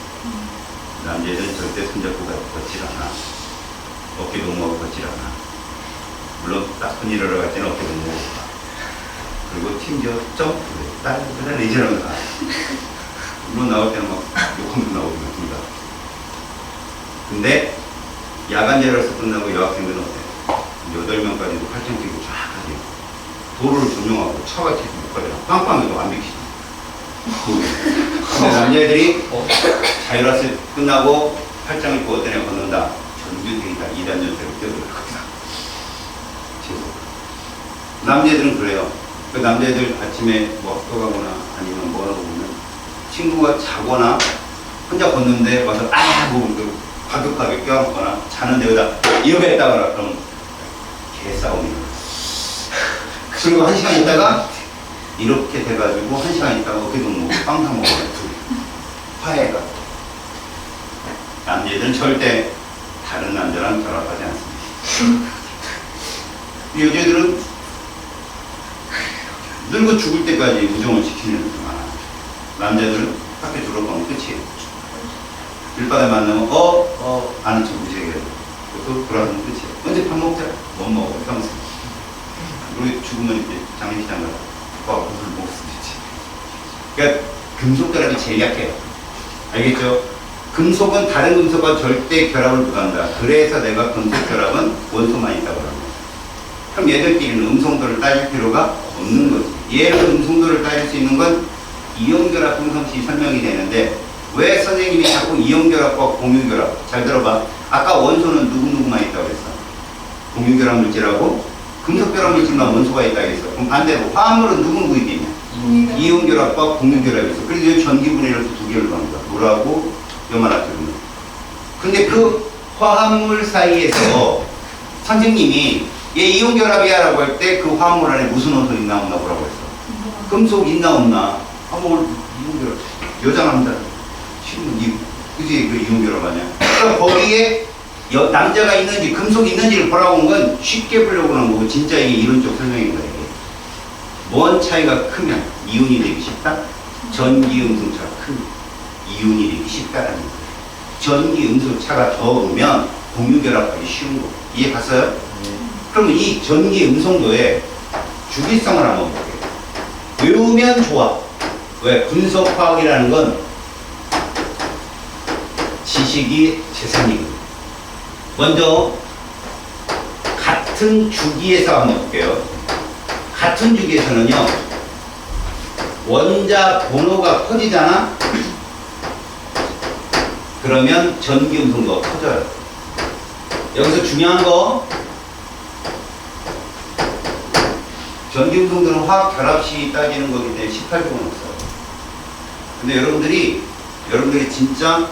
남자애들은 절대 손잡고 걷질 않아. 어깨 동무하고 걷질 않아. 물론 나쁜 일 하러 갈 때는 어깨 동무하고 가. 그리고 팀저 점프해. 딸 내지라면 가. 물론 나올 때는 막 욕함도 나오지만 둘 다. 근데 야간 제라서 끝나고 여학생들은 어때? 8명까지도 팔짱 끼고 쫙 가세요. 도로를 조명하고 차가 계속 못 가잖아. 빵빵해도 안 비키지. 근데 남자애들이 자율학습 끝나고 팔짱 입고 어떤 애 걷는다. 전교생이다. 2단 전세로 뛰어들어 거기다. 남자애들은 그래요. 그 남자애들 아침에 뭐 학교 가거나 아니면 뭐 하고 보면 친구가 자거나 혼자 걷는데 와서 뭐 과격하게 껴안거나 자는 데에다 이렇게 했다거나 그럼 개싸움이에요. 그리고 1시간 있다가 이렇게 돼가지고 1시간 있다가 어깨 동무고 빵 사 먹어요. 화해가. 남자애들은 절대 다른 남자랑 결합하지 않습니다. 여자애들은 늙어 죽을 때까지 우정을 지키는 게 많아요. 남자애들은 학교 졸업하면 끝이에요. 길바닥에 만나면 아는 척 무시하게 해요. 그것도 돌아가면 끝이에요. 언제 밥 먹자? 못 먹어. 평생. 우리 죽으면 이제 장례식장 가서 국밥을 먹을 수 있지. 그러니까 금속 결합이 제일 약해요. 알겠죠? 금속은 다른 금속과 절대 결합을 못한다. 그래서 내가 금속 결합은 원소만 있다고 합니다. 그럼 얘들끼리는 음성도를 따질 필요가 없는 거지. 얘를 음성도를 따질 수 있는 건 이온결합 분성시 설명이 되는데 왜 선생님이 자꾸 이온결합과 공유결합? 잘 들어봐. 아까 원소는 누구누구만 있다고 했어? 공유결합 물질하고 금속결합 물질만 원소가 있다고 했어. 그럼 반대로 화합물은 누구누구 있겠냐? 이온결합과 공유결합이 있어. 그래서 여기 전기분해 이렇게 두 개를 합니다. 물하고 염화나트륨. 근데 그 화합물 사이에서 선생님이 얘 이온결합이야 라고 할 때 그 화합물 안에 무슨 원소 있나 없나 보라고 했어? 금속 있나 없나? 뭘 이온결합. 여자 남자. 그지? 그 이온결합 아니야? 그러니까 거기에 남자가 있는지 금속이 있는지를 보라고 온 건 쉽게 보려고 하는 거고 진짜 이게 이론적 설명인 거예요. 뭔 차이가 크면 이온이 되기 쉽다? 전기 음성 차가 크면 이온이 되기 쉽다라는 거예요. 전기 음성 차가 적으면 공유결합하기 쉬운 거. 이해 갔어요? 그러면 이 전기 음성도의 주기성을 한번 볼게요. 외우면 좋아. 왜? 분석화학이라는 건 지식이 재산이거든요. 먼저 같은 주기에서 한번 볼게요. 같은 주기에서는요. 원자 번호가 커지잖아. 그러면 전기 음성도가 커져요. 여기서 중요한 거 전기 음성도는 화학 결합 시 따지는 거기 때문에 18조는 없어요. 근데 여러분들이 진짜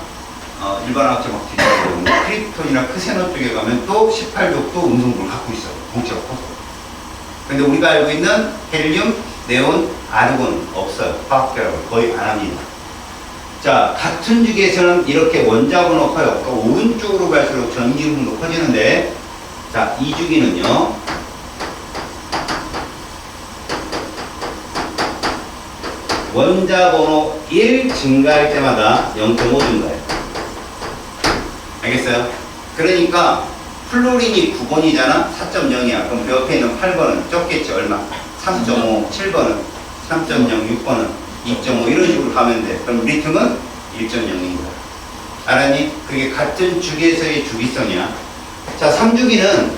일반 학자 막 뒤져보면 크립톤이나 크세논 쪽에 가면 또 18족도 음성도를 갖고 있어요. 덩치가 커서. 근데 우리가 알고 있는 헬륨, 네온, 아르곤 없어요. 화학결합을 거의 안 합니다. 자, 같은 주기에서는 이렇게 원자 번호 커요. 그러니까 오른쪽으로 갈수록 전기 분도 커지는데, 자, 이 주기는요. 원자 번호 1 증가할 때마다 0.5 증가해요. 알겠어요? 그러니까 플로린이 9번이잖아? 4.0이야. 그럼 그 옆에 있는 8번은 적겠지. 얼마? 3.5, 7번은 3.0, 6번은 2.5 이런 식으로 가면 돼. 그럼 리튬은 1.0인 거야. 알았니? 그게 같은 주기에서의 주기성이야. 자, 3주기는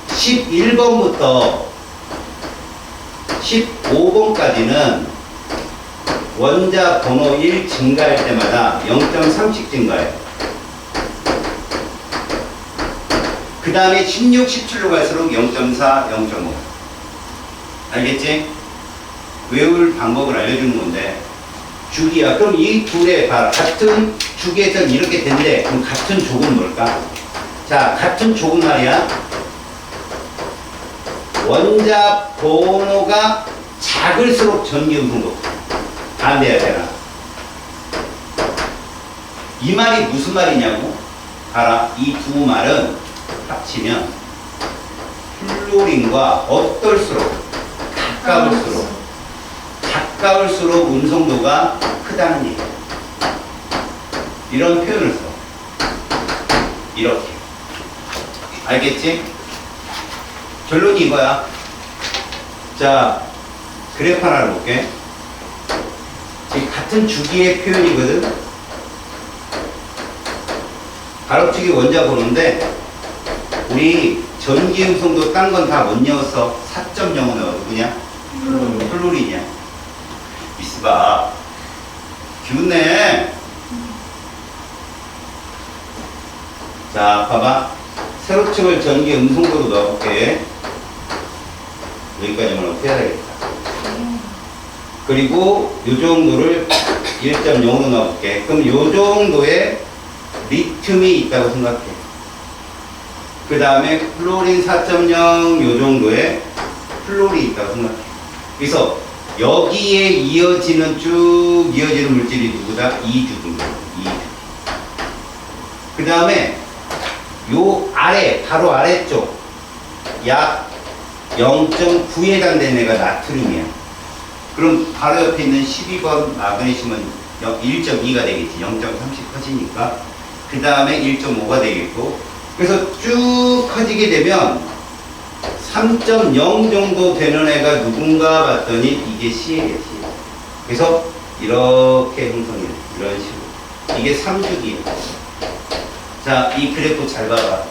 11번부터 15번까지는 원자 번호 1 증가할 때마다 0.3씩 증가해요. 그 다음에 16, 17로 갈수록 0.4, 0.5. 알겠지? 외울 방법을 알려주는 건데, 주기야. 그럼 이 둘의 같은 주기에서는 이렇게 된대. 그럼 같은 족은 뭘까? 자, 같은 족은 말이야. 원자 번호가 작을수록 전기 음성도 반대해야 되나? 이 말이 무슨 말이냐고? 알아. 이 두 말은 합치면 플로린과 어떨수록 가까울수록 음성도가 크다는 얘기야. 이런 표현을 써. 이렇게. 알겠지? 결론이 이거야. 자, 그래프 하나를 볼게. 지금 같은 주기의 표현이거든. 가로축이 원자 번호인데 우리 전기 음성도 딴 건 다 못 넣었어. 4.0은 누구냐? 플로린이야. 있어봐. 기운내. 자, 봐봐. 세로축을 전기 음성도로 넣어볼게. 여기까지만 어떻게 해야 되겠다. 그리고 이 정도를 1.0으로 넣어볼게. 그럼 이 정도의 리튬이 있다고 생각해. 그 다음에 플로린 4.0 이 정도의 플로린이 있다고 생각해. 그래서 여기에 이어지는 쭉 이어지는 물질이 누구다? 2주입니다. 2주. 그 다음에 요 아래, 바로 아래쪽 약 0.9에 해당되는 애가 나트륨이야. 그럼 바로 옆에 있는 12번 마그네슘은 1.2가 되겠지. 0.3씩 커지니까. 그 다음에 1.5가 되겠고. 그래서 쭉 커지게 되면 3.0 정도 되는 애가 누군가 봤더니 이게 C예요. C. 그래서 이렇게 형성해요. 이런 식으로. 이게 3주기예요. 자, 이 그래프 잘 봐봐.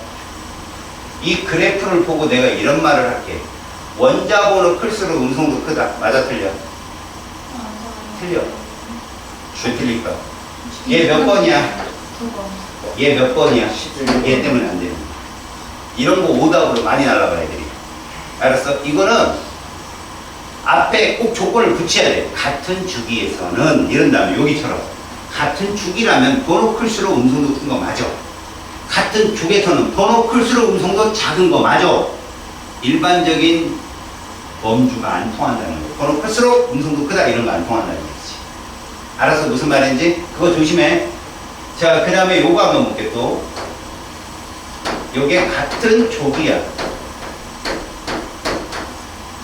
이 그래프를 보고 내가 이런 말을 할게. 원자 번호 클수록 음성도 크다. 맞아, 틀려? 틀려. 왜 틀릴까? 얘 몇 번이야? 2번. 얘 몇 번이야? 얘 때문에 안 되는 거야. 이런 거 오답으로 많이 날라가 애들이. 알았어? 이거는 앞에 꼭 조건을 붙여야 돼. 같은 주기에서는 이런 다음에 여기처럼 같은 주기라면 번호 클수록 음성도 큰 거 맞아. 같은 쪽에서는 번호 클수록 음성도 작은 거 맞아. 일반적인 범주가 안 통한다는 거. 번호 클수록 음성도 크다 이런 거 안 통한다는 거지. 알아서 무슨 말인지 그거 조심해. 자, 그 다음에 요거 한번 볼게 또. 요게 같은 족이야.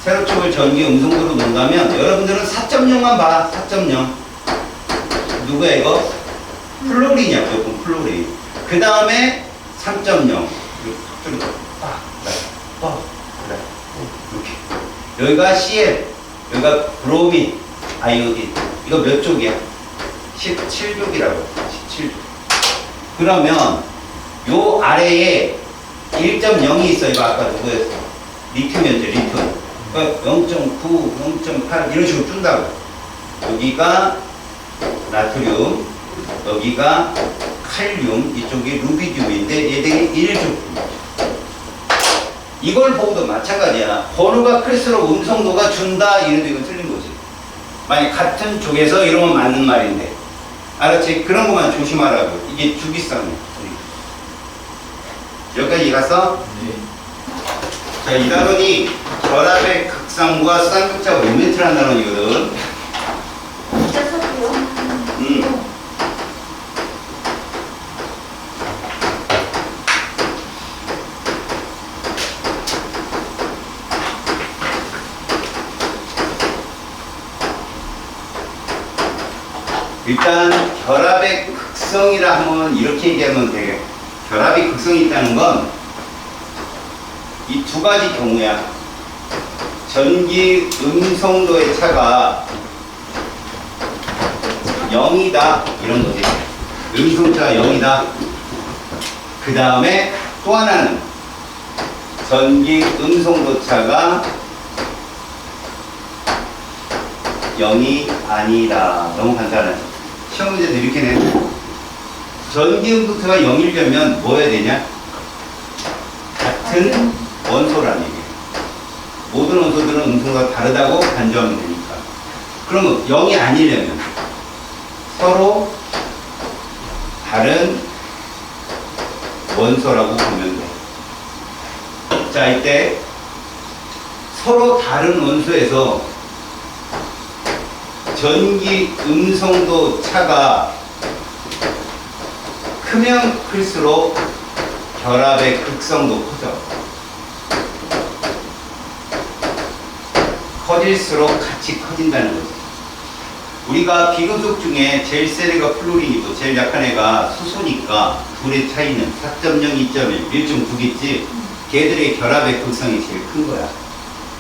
세로축을 전기 음성도로 논다면 여러분들은 4.0만 봐. 4.0. 누구야 이거? 플로린이야. 무조건 플로린. 그 다음에 3.0. 이렇게 이렇게. 여기가 CL, 여기가 브로민, 아이오딘. 이거 몇 쪽이야? 17쪽이라고. 17쪽. 그러면 요 아래에 1.0이 있어. 이거 아까 누구였어? 리튬이었죠, 리튬. 그러니까 0.9, 0.8 이런 식으로 준다고. 여기가 나트륨, 여기가 칼륨, 이쪽이 루비듐인데 얘들이 1조. 이걸 보고도 마찬가지야. 번호가 클수록 음성도가 준다 이런데 이건 틀린 거지. 만약 같은 쪽에서 이러면 맞는 말인데. 알았지? 그런 것만 조심하라고. 이게 주기성이야. 여기까지 갔어? 네. 자, 이 단원이 결합의 극성과 쌍극자 모멘트를 한다는 이거든. 진짜 소리요? 일단 결합의 극성이라 하면 이렇게 얘기하면 되게 결합이 극성이 있다는 건 이 두 가지 경우야. 전기 음성도의 차가 0이다 이런 거지. 음성차가 0이다. 그 다음에 또 하나는 전기 음성도 차가 0이 아니다. 너무 간단해. 시험 문제도 이렇게 내. 전기 음성차가 0이려면 뭐 해야 되냐? 같은 원소라는 얘기예요. 모든 원소들은 음성도가 다르다고 간주하면 되니까. 그러면 0이 아니려면 서로 다른 원소라고 보면 돼. 자, 이때 서로 다른 원소에서 전기 음성도 차가 크면 클수록 결합의 극성도 커져. 커질수록 같이 커진다는 거지. 우리가 비금속 중에 제일 센 애가 플루린이고 제일 약한 애가 수소니까 둘의 차이는 4.0, 2.1, 1.9겠지. 걔들의 결합의 극성이 제일 큰 거야.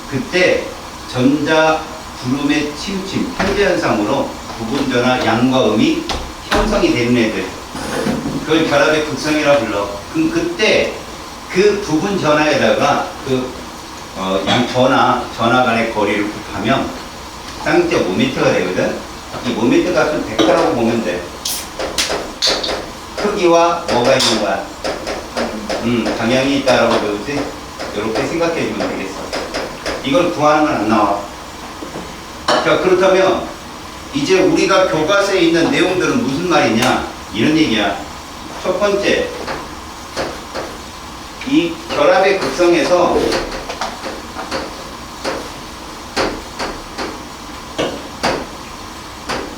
그때 전자 구름의 치우침, 현재현상으로 부분전화 양과 음이 형성이 되는 애들, 그걸 결합의 극성이라 불러. 그럼 그때 그 부분 전화에다가 양 전화 간의 거리를 곱하면 쌍극자 모멘트가 되거든. 이 모멘트 값은 벡터라고 보면 돼. 크기와 뭐가 있는 거야? 방향이 있다라고 배우지? 이렇게 생각해 주면 되겠어. 이걸 구하는 건 안 나와. 자, 그렇다면 이제 우리가 교과서에 있는 내용들은 무슨 말이냐? 이런 얘기야. 첫 번째, 이 결합의 극성에서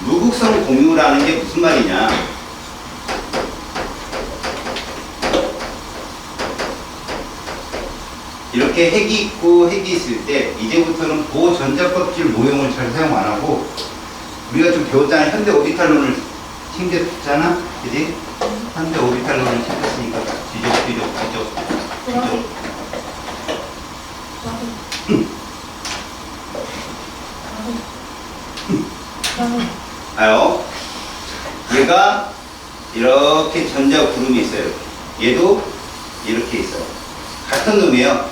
무극성 공유라는 게 무슨 말이냐? 이렇게 핵이 있고 핵이 있을 때 이제부터는 보전자껍질 모형을 잘 사용 안 하고, 우리가 좀 배웠잖아. 현대 오비탈론을 챙겼잖아, 그지? 현대 오비탈론을 챙겼으니까 뒤져. 아요. 얘가 이렇게 전자 구름이 있어요. 얘도 이렇게 있어요. 같은 놈이에요.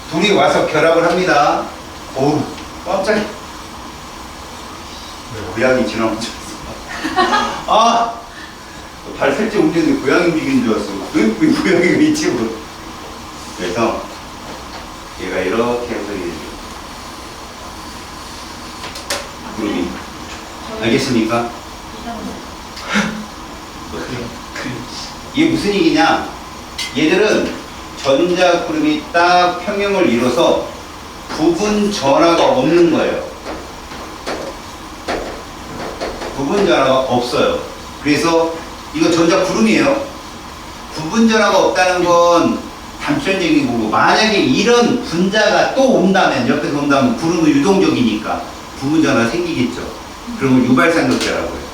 둘이 와서 결합을 합니다. 어우, 깜짝이야. 고양이 지나온 줄 알았어. 아! 발 살짝 움직였는데 고양이 움직이는 줄 알았어. 왜 고양이가 있지? 뭐. 그래서 얘가 이렇게 해서 구름이. 알겠습니까? 이게 무슨 얘기냐? 얘들은 전자 구름이 딱 평형을 이뤄서 부분 전화가 없는 거예요. 부분 전화가 없어요. 그래서 이거 전자 구름이에요. 부분 전화가 없다는 건 단편적인 거고, 만약에 이런 분자가 또 온다면, 옆에서 온다면 구름은 유동적이니까 부분 전화가 생기겠죠. 그러면 유발쌍극자라고 해요.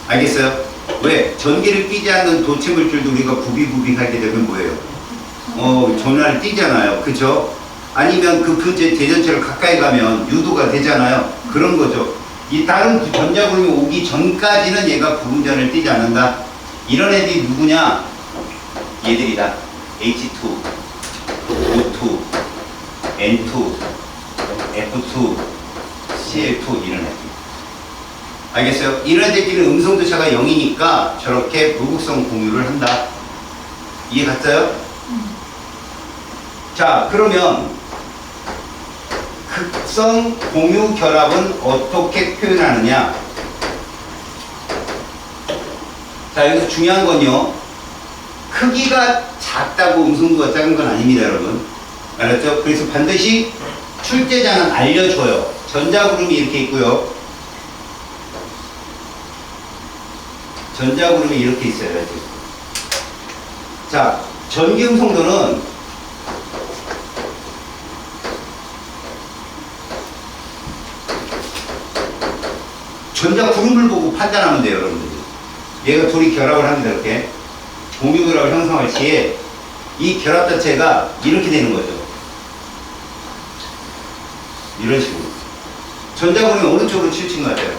알겠어요? 왜? 전기를 띠지 않는 도체 물질도 우리가 부비부비하게 되면 뭐예요? 전화를 띠잖아요. 그죠? 아니면 그 대전체를 가까이 가면 유도가 되잖아요. 그런 거죠. 이 다른 전자구름이 오기 전까지는 얘가 부분전을 띠지 않는다. 이런 애들이 누구냐? 얘들이다. H2, O2, N2, F2, Cl2 이런 애들. 알겠어요? 이런 애들끼리 음성도차가 0이니까 저렇게 무극성 공유를 한다. 이해 갔어요? 자, 그러면 극성 공유 결합은 어떻게 표현하느냐? 자, 여기서 중요한 건요, 크기가 작다고 음성도가 작은 건 아닙니다, 여러분. 알았죠? 그래서 반드시 출제자는 알려줘요. 전자구름이 이렇게 있고요. 전자구름이 이렇게 있어요. 이렇게. 자, 전기음성도는 전자구름을 보고 판단하면 돼요, 여러분들이. 얘가 둘이 결합을 합니다, 이렇게. 공유결합을 형성할 시에 이 결합 자체가 이렇게 되는 거죠. 이런 식으로. 전자구름이 어느 쪽으로 치우친 것 같아요?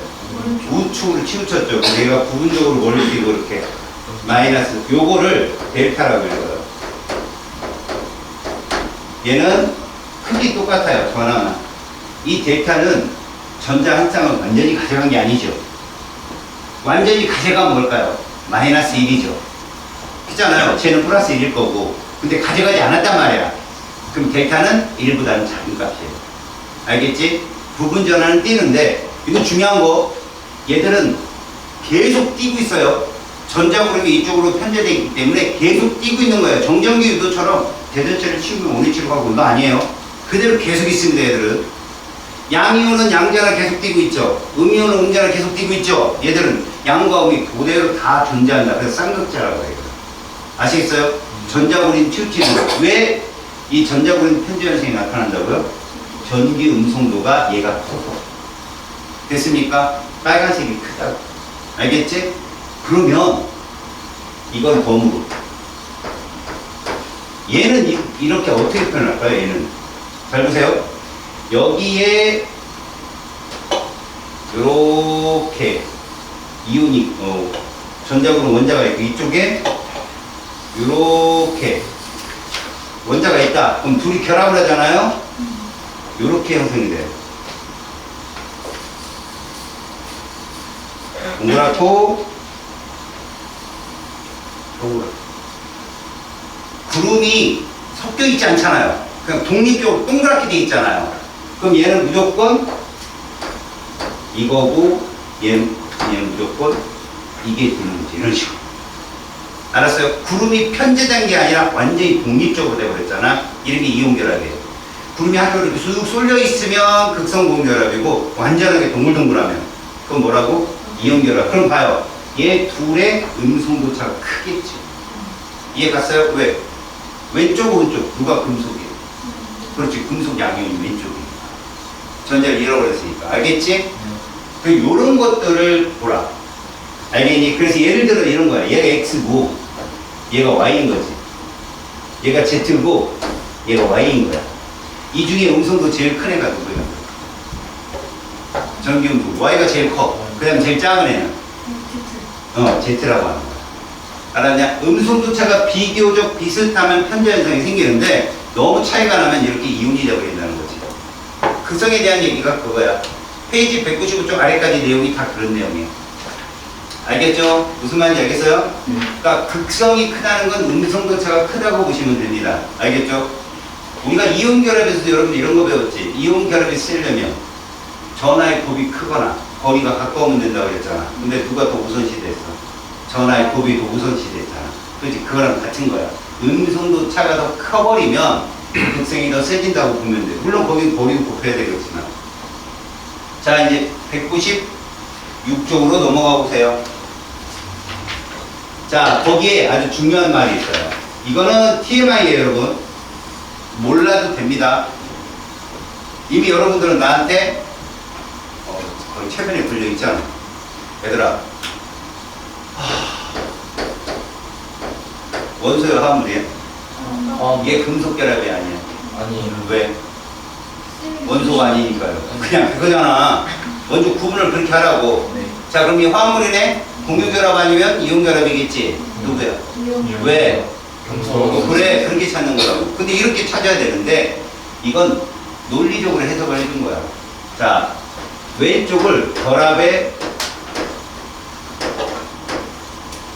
우측으로 치우쳤죠. 그래서 얘가 부분적으로 멀리 뛰고 이렇게. 마이너스. 요거를 델타라고 읽어요. 얘는 크기 똑같아요. 전하나. 이 델타는 전자 한 쌍을 완전히 가져간 게 아니죠. 완전히 가져가면 뭘까요? 마이너스 1이죠. 그잖아요. 쟤는 플러스 1일 거고. 근데 가져가지 않았단 말이야. 그럼 델타는 1보다는 작은 값이에요. 알겠지? 부분 전환은 뛰는데, 이거 중요한 거, 얘들은 계속 뛰고 있어요. 전자구름이 이쪽으로 편제되어 있기 때문에 계속 뛰고 있는 거예요. 정전기 유도처럼 대전체를 치우면 원위치로 가고 이거 아니에요. 그대로 계속 있습니다, 얘들은. 양이온은 양전화 계속 뛰고 있죠. 음이온은 음전화 계속 뛰고 있죠. 얘들은 양과 음이 그대로 다 존재한다. 그래서 쌍극자라고 해요. 아시겠어요? 전자구림 치우치는 왜 이 전자구림 편제 현상이 나타난다고요? 전기 음성도가 얘가 커서. 됐습니까? 빨간색이 크다고. 알겠지? 그러면 이건 덤으로. 얘는 이렇게 어떻게 표현할까요? 얘는. 잘 보세요. 여기에 요렇게 이온이 전자구름 원자가 있고 이쪽에 요렇게 원자가 있다. 그럼 둘이 결합을 하잖아요. 요렇게 형성이 돼요. 동그랗고 동그랗고 구름이 섞여 있지 않잖아요. 그냥 독립적으로 동그랗게 돼 있잖아요. 그럼 얘는 무조건 이거고 얘는 무조건 이게 되는 거지. 이런 식으로. 알았어요? 구름이 편제된 게 아니라 완전히 독립적으로 되어버렸잖아. 이런 게 이온결합이에요. 구름이 한쪽으로 이렇게 쑥 쏠려 있으면 극성고온결합이고 완전하게 동글동글하면 그건 뭐라고? 이온결합. 그럼 봐요. 얘 둘의 음성도 차가 크겠지. 이해 갔어요? 왜? 왼쪽 오른쪽 누가 금속이에요? 그렇지. 금속 양이온이 왼쪽이에요. 전자를 잃어버렸으니까. 알겠지? 요런 것들을 보라. 알겠니? 그래서 예를 들어 이런 거야. 얘가 X고 얘가 Y인 거지. 얘가 Z고 얘가 Y인 거야. 이 중에 음성도 제일 큰 애가 누구야? 전기음성. Y가 제일 커. 그 다음에 제일 작은 애는? Z라고 하는 거야. 알았냐? 음성도차가 비교적 비슷하면 편제 현상이 생기는데 너무 차이가 나면 이렇게 이온이 되어버린다는 거지. 극성에 대한 얘기가 그거야. 페이지 195쪽 아래까지 내용이 다 그런 내용이에요. 알겠죠? 무슨 말인지 알겠어요? 그러니까 극성이 크다는 건 음성도차가 크다고 보시면 됩니다. 알겠죠? 우리가 이온결합에서도 여러분 이런 거 배웠지. 이온결합이 쓰려면 전하의 곱이 크거나 거리가 가까우면 된다고 그랬잖아. 근데 누가 더 우선시됐어? 전하의 곱이 더 우선시됐잖아. 그렇지? 그거랑 같은 거야. 음성도 차가 더 커버리면 극성이 더 세진다고 보면 돼. 물론 거긴 거리도 곱해야 되겠지만. 자, 이제 196쪽으로 넘어가 보세요. 자, 거기에 아주 중요한 말이 있어요. 이거는 TMI예요, 여러분. 몰라도 됩니다. 이미 여러분들은 나한테 거의 최근에 불려있잖아. 얘들아, 원소야 화물이야? 이게 금속결합이 아니야. 아니에요. 왜? 원소가 아니니까요. 그냥 그거잖아. 먼저 구분을 그렇게 하라고. 네. 자, 그럼 이 화물이네? 공유결합 아니면 이온결합이겠지? 누구야? 왜? 금속. 그래, 그렇게 찾는 거라고. 근데 이렇게 찾아야 되는데 이건 논리적으로 해석을 해준 거야. 자, 왼쪽을 결합의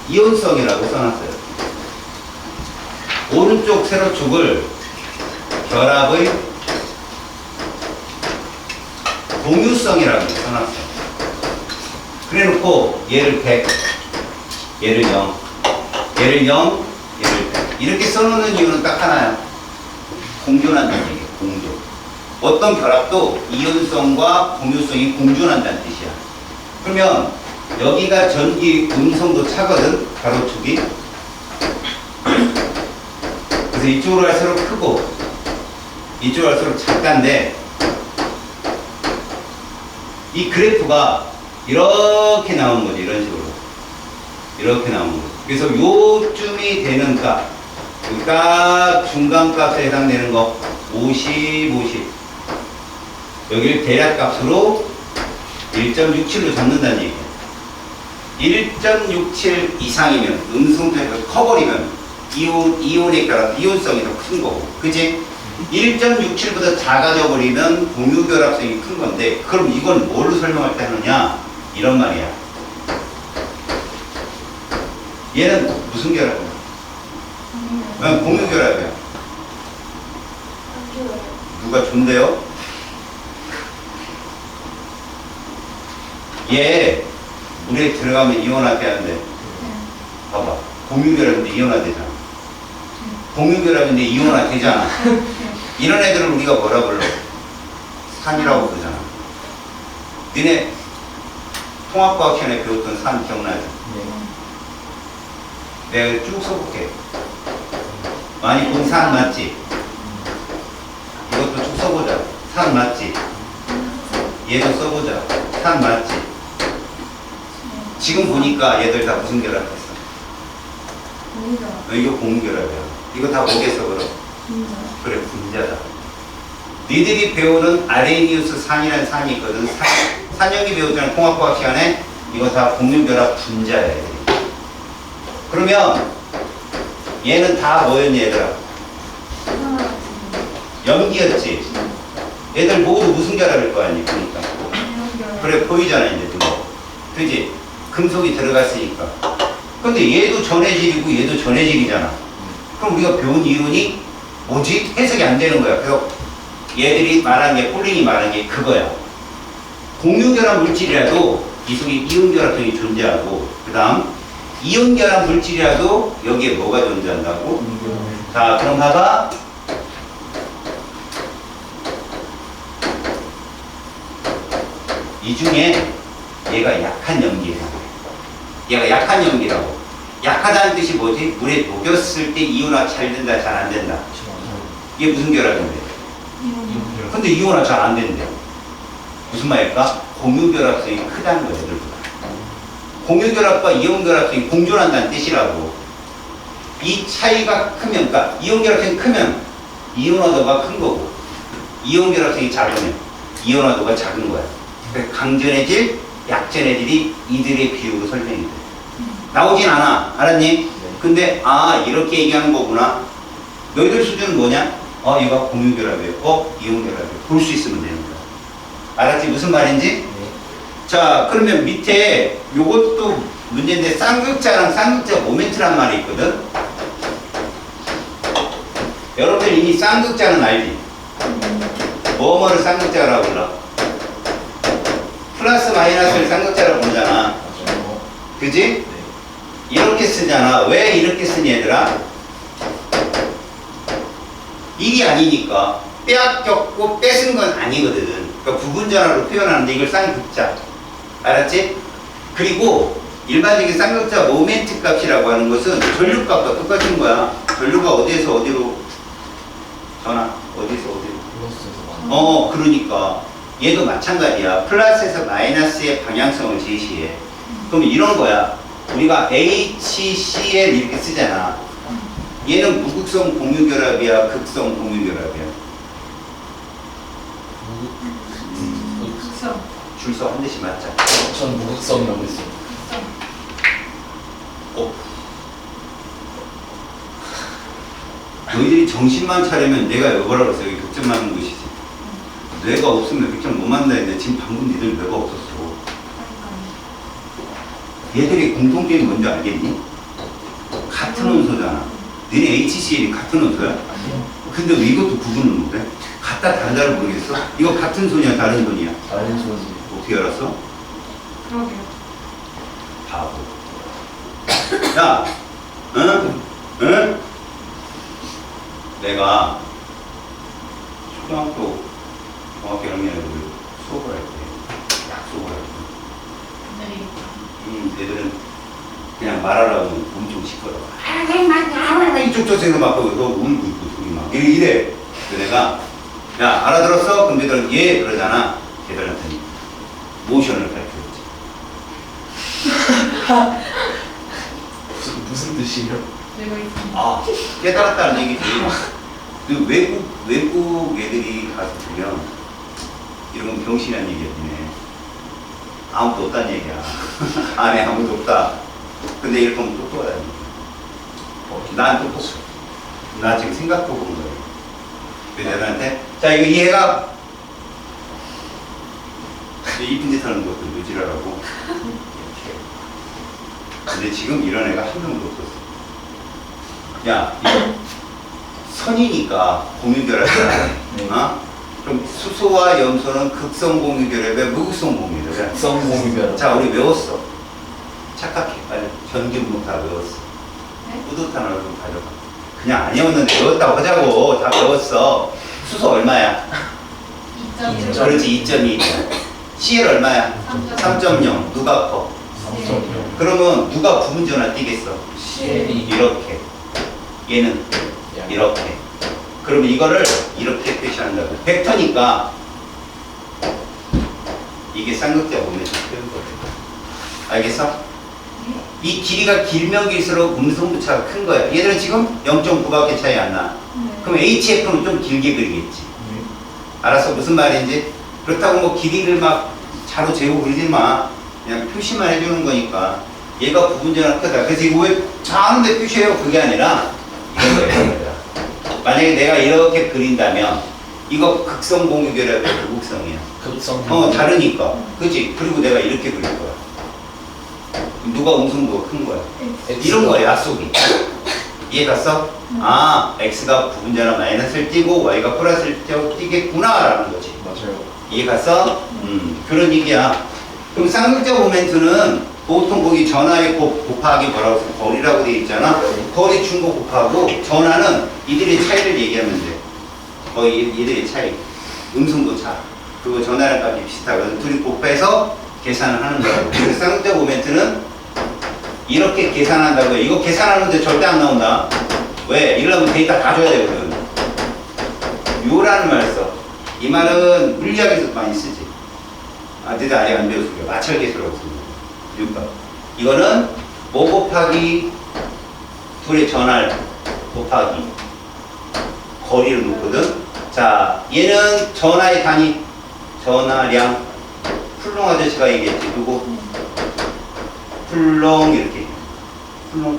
이온성이라고 써놨어요. 오른쪽 세로축을 결합의 동유성이라고 써놨어요. 그래 놓고 얘를 100, 얘를 0, 얘를 0, 얘를 100 이렇게 써놓는 이유는 딱 하나야. 공존한다는 얘기예요. 공존. 어떤 결합도 이온성과 공유성이 공존한다는 뜻이야. 그러면 여기가 전기 음성도 차거든, 가로축이. 그래서 이쪽으로 갈수록 크고 이쪽으로 갈수록 작다인데 이 그래프가 이렇게 나오는 거지. 이런 식으로 이렇게 나오는 거지. 그래서 요쯤이 되는 값, 딱 중간값에 해당되는 거 50, 50 여기를 대략값으로 1.67로 잡는다는 얘기야. 1.67 이상이면 음성자가 커버리면 이온에 따라 이온성이 더 큰 거고, 그치? 1.67보다 작아져 버리면 공유결합성이 큰 건데, 그럼 이건 뭘로 설명할 때 하느냐? 이런 말이야. 얘는 무슨 결합이야? 공유결합이야. 누가 존대요? 얘 물에 들어가면 이온화돼 하는데, 봐봐. 공유결합인데 이온화되잖아. 공유결합인데 이온화되잖아. 이런 애들을 우리가 뭐라 불러? 산이라고 부르잖아. 너네 통합과학 시간에 배웠던 산 기억나지? 내가 쭉 써볼게. 많이 본 산 맞지? 이것도 쭉 써보자. 산 맞지? 얘도 써보자. 산 맞지? 지금 보니까 얘들 다 무슨 결합했어? 이거 공유결합이야. 이거 다 뭐겠어 그럼? 그래, 분자다. 니들이 배우는 아레니우스 산이라는 산이 있거든. 산영이 배우잖아, 통합과학 시간에. 이거 다 공유결합 분자야. 얘들이. 그러면 얘는 다 뭐였니 얘들아? 염기였지? 얘들 모두 무슨 결합일 거 아니야? 그러니까. 그래, 보이잖아 이제 뭐. 그지? 금속이 들어갔으니까. 근데 얘도 전해질이고 얘도 전해질이잖아. 그럼 우리가 배운 이론이 뭐지? 해석이 안 되는 거야. 그래서 얘들이 말한 게, 폴링이 말한 게 그거야. 공유결합 물질이라도 이 속에 이온결합성이 존재하고, 그 다음 이온결합 물질이라도 여기에 뭐가 존재한다고? 자, 그럼 봐봐. 이 중에 얘가 약한 염기야. 얘가 약한 염기라고. 약하다는 뜻이 뭐지? 물에 녹였을 때 이온화 잘 된다, 잘 안 된다. 이게 무슨 결합인데? 근데 이온화 잘 안 된대. 무슨 말일까? 공유결합성이 크다는 거야, 얘들보다. 공유결합과 이온결합성이 공존한다는 뜻이라고. 이 차이가 크면, 그러니까 이온결합성이 크면 이온화도가 큰 거고, 이온결합성이 작으면 이온화도가 작은 거야. 그러니까 강전의 질, 약전의 질이 이들의 비율로 설명이 돼. 나오진 않아. 알았니? 근데 이렇게 얘기하는 거구나. 너희들 수준은 뭐냐? 이거 공유결합이에요. 이온결합이에요. 볼 수 있으면 되는 거야. 알았지? 무슨 말인지? 자, 그러면 밑에 요것도 문제인데, 쌍극자랑 쌍극자 모멘트란 말이 있거든? 여러분들 이미 쌍극자는 알지? 뭐뭐를 쌍극자라고 불러? 플러스 마이너스를 쌍극자라고 부르잖아. 그지? 이렇게 쓰잖아. 왜 이렇게 쓰니 얘들아? 일이 아니니까. 빼앗겼고 뺏은 건 아니거든. 그러니까 부분전화로 표현하는데 이걸 쌍극자. 알았지? 그리고 일반적인 쌍극자 모멘트 값이라고 하는 것은 전류값과 똑같은 거야. 전류가 어디에서 어디로 전화, 어디서 어디로. 그러니까 얘도 마찬가지야. 플러스에서 마이너스의 방향성을 제시해. 그럼 이런 거야. 우리가 HCl 이렇게 쓰잖아. 얘는 무극성 공유결합이야, 극성 공유결합이야? 극성. 줄서 한 대씩 맞자. 전 무극성이라고 했어요. 너희들이 정신만 차리면 내가 뭐라고 했어? 여기 극점 맞는 곳이지. 뇌가 없으면 극점 못 만나 했는데 지금 방금 니들 뇌가 없었어. 얘들이 공통점이 뭔지 알겠니? 같은 원소잖아. 너네 HCl이 같은 원소야? 근데 왜 이것도 구분을 못해? 같다 다르다를 모르겠어? 이거 같은 손이야 다른 손이야? 다른 소지. 어떻게 알았어? 그러게요. 바보. 야, 응? 응? 내가 초등학교 정확히 하면 수업을 할 때, 약속을 할 때. 애들은 그냥 말하라고 하면 엄청 시끄러워. 이쪽 저쪽에서 막 울고 있고 둘이 막 이래. 그래서 내가 야 알아들었어? 그럼 얘들은 예 그러잖아. 걔들한테는 모션을 가르쳐줬지. 무슨 뜻이에요? 내가 있습니다. 아 깨달았다는 얘기지. 그 외국 애들이 가서 보면 이런 건 병신이라는 얘기야. 니네 아무도 없다는 얘기야. 안에 아무도 없다. 근데 이렇게 하면 똑똑하다는 얘기야. 난 똑똑해. 나 지금 생각보고 온 거예요. 그래서 애들한테 자 이거 이해가 이쁜 짓 하는 것도 무지라라고 이렇게. 근데 지금 이런 애가 한 명도 없었어. 야 이거 선이니까 공유결합이야. 네. 어? 그럼 수소와 염소는 극성 공유결합에 무극성 공유결합이야. 극성공유결합. 자 우리 외웠어. 착각해 빨리. 전기분목 다 외웠어. 네? 뿌듯한 얼굴 가져가. 그냥 안 외웠는데 외웠다고 하자고. 다 외웠어. 수소 얼마야? 2.1. 그렇지 2.2. CL 얼마야? 3.0. 누가 커? 3.0. 그러면 누가 부분전화 띄겠어? CL이 이렇게. 얘는 이렇게. 그러면 이거를 이렇게 표시한다고. 벡터니까 이게 쌍극자 보면 표현 거예요. 알겠어? 이 길이가 길면 길수록 음성부차가 큰 거야. 얘들은 지금 0.9밖에 차이 안 나. 그럼 HF는 좀 길게 그리겠지. 알았어? 무슨 말인지? 그렇다고 뭐 길이를 막 자로 재고 그리지 마. 그냥 표시만 해주는 거니까. 얘가 부분전화 크다. 그래서 이거 왜 자는데 표시해요? 그게 아니라 이런 거예요. 만약에 내가 이렇게 그린다면 이거 극성 공유결합의 극성이야. 극성. 다르니까. 그치? 그리고 내가 이렇게 그릴 거야. 누가 음성도가 큰 거야? 이런 거야, 약속이. 이해 갔어? 아, x가 부분전화 마이너스를 띄고 y가 플러스를 띄겠구나 라는 거지. 맞아요. 이해 갔어? 그런 얘기야. 그럼 쌍극자 모멘트는 보통 거기 전하의 곱하기 뭐라고 해서 거리라고 돼 있잖아. 거리 준 거 곱하고 전하는 이들의 차이를 얘기하면 돼. 이들의 차이. 음성도 차. 그리고 전하랑 값이 비슷하거든. 둘이 곱해서 계산을 하는 거라고. 그래서 쌍극자 모멘트는 이렇게 계산한다고요. 이거 계산하는데 절대 안 나온다. 왜? 이러려면 데이터 다 줘야 되거든. 요라는 말을 써. 이 말은 물리학에서 많이 쓰지. 너희들 아직 안 배웠으니까 마찰계수라고 씁니다. 요가. 이거는 뭐 곱하기 둘의 전할 곱하기 거리를 놓거든. 자, 얘는 전하의 단위, 전하량. 풀롱 아저씨가 얘기했지. 누구? 풀롱 이렇게. 풀롱.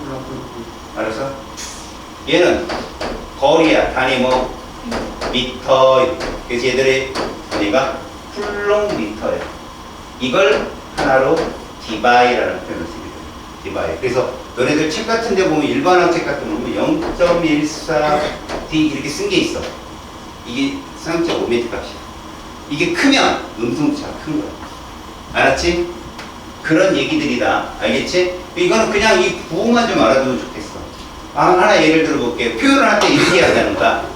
알았어? 얘는 거리야. 단위 뭐 미터 이렇게. 그래서 얘들의 단위가 풀롱 미터야. 이걸 하나로 디바이라는 표현을 쓰게 돼요. 디바이. 그래서 너네들 책 같은 데 보면 일반학 책 같은 데 보면 0.14D 이렇게 쓴 게 있어. 이게 쌍극자 오메트 값이야. 이게 크면 음성차가 큰 거야. 알았지? 그런 얘기들이다. 알겠지? 이거는 그냥 이 부호만 좀 알아두면 좋겠어. 하나 예를 들어볼게. 표현을 할 때 이렇게 해야 되는 거야.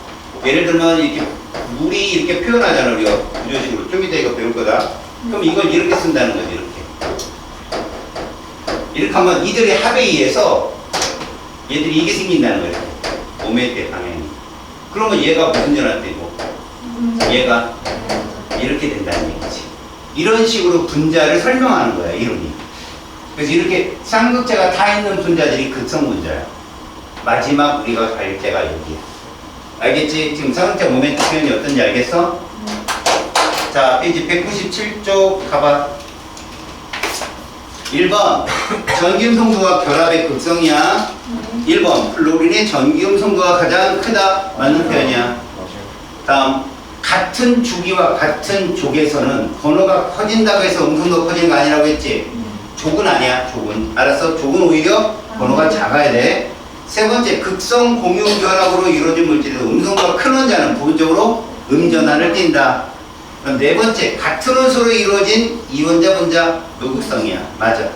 예를 들면 이렇게 물이 이렇게 표현하잖아. 우리가 구조식으로. 좀 이따 이거 배울 거다. 그럼 이걸 이렇게 쓴다는 거지. 이렇게 하면 이들의 합에 의해서 얘들이 이게 생긴다는 거예요. 오메테 방향이. 그러면 얘가 무슨 전환되고 얘가 이렇게 된다는 얘기지. 이런 식으로 분자를 설명하는 거야, 이론이. 그래서 이렇게 쌍극자가 다 있는 분자들이 극성 분자야. 마지막 우리가 갈 때가 여기야. 알겠지? 지금 쌍극자 모멘트 표현이 어떤지 알겠어? 자, 페이지 197쪽 가봐. 1번 전기음성도가 결합의 극성이야. 1번 플로린의 전기음성도가 가장 크다. 맞는 표현이야. 맞아요. 다음 같은 주기와 같은 족에서는 번호가 커진다고 해서 음성도가 커지는 거 아니라고 했지? 족은 아니야. 족은. 알았어? 족은 오히려 번호가 작아야 돼. 세 번째 극성 공유 결합으로 이루어진 물질에서 음성도가 큰 원자는 부분적으로 음전환을 띈다. 그럼 네 번째, 같은 원소로 이루어진 이원자 분자 노극성이야. 맞아.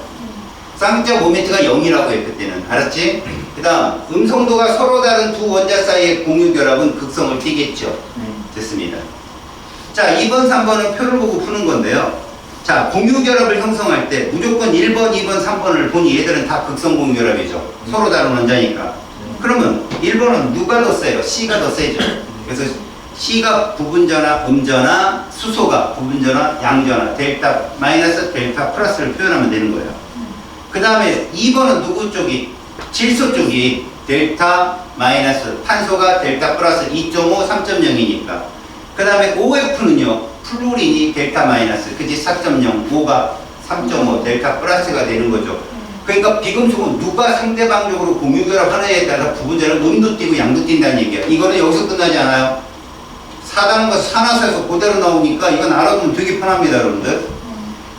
쌍극자 모멘트가 0이라고 해 그때는. 알았지? 그 다음 음성도가 서로 다른 두 원자 사이의 공유 결합은 극성을 띠겠죠. 됐습니다. 자, 2번, 3번은 표를 보고 푸는 건데요. 자, 공유결합을 형성할 때 무조건 1번, 2번, 3번을 보니 얘들은 다 극성 공유결합이죠. 서로 다른 원자니까. 그러면 1번은 누가 더 세요? C가 더 세죠. 그래서 C가 부분전화, 음전화, 수소가 부분전화, 양전화, 델타 마이너스 델타 플러스를 표현하면 되는 거예요. 그 다음에 2번은 누구 쪽이? 질소 쪽이 델타 마이너스, 탄소가 델타 플러스 2.5, 3.0이니까. 그 다음에 OF는요, 플로린이 델타 마이너스, 그지? 4.0, 5가 3.5, 델타 플러스가 되는 거죠. 그러니까 비금속은 누가 상대방적으로 공유결합 하느냐에 따라 부분전화 음도 띄고 양도 띈다는 얘기야. 이거는 여기서 끝나지 않아요. 4다는 거 산화수에서 그대로 나오니까 이건 알아두면 되게 편합니다, 여러분들.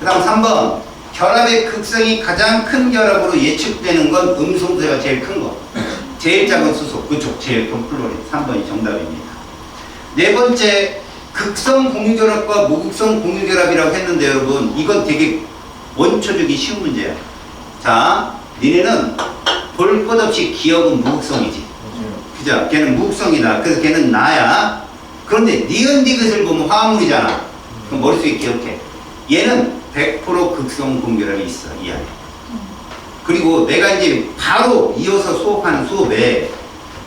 그 다음 3번. 결합의 극성이 가장 큰 결합으로 예측되는 건 음성소가 제일 큰 거. 제일 작은 수소, 그쪽 제일 큰 플로린. 3번이 정답입니다. 네 번째, 극성 공유결합과 무극성 공유결합이라고 했는데 여러분, 이건 되게 원초적이 쉬운 문제야. 자, 니네는 볼 것 없이 기억은 무극성이지. 그죠? 걔는 무극성이다. 그래서 걔는 나야. 그런데 니은디귿을 보면 화합물이잖아. 그럼 머릿속에 기억해. 얘는 100% 극성 공유결합이 있어, 이 안에. 그리고 내가 이제 바로 이어서 수업하는 수업에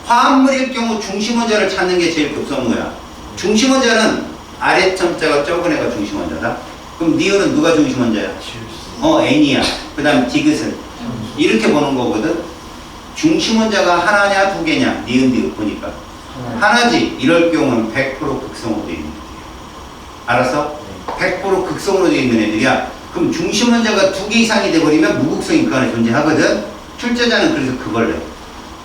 화합물일 경우 중심원자를 찾는 게 제일 급선무야. 중심원자는 아래점자가 적은 애가 중심원자다. 그럼 니은은 누가 중심원자야? N이야. 그 다음 디귿은 이렇게 보는 거거든. 중심원자가 하나냐 두 개냐? 니은 디귿 보니까 하나지. 이럴 경우는 100% 극성으로 되어 있는 애들이야. 알았어? 100% 극성으로 되어 있는 애들이야. 그럼 중심원자가 두 개 이상이 돼버리면 무극성이 그 안에 존재하거든. 출제자는 그래서 그걸 내.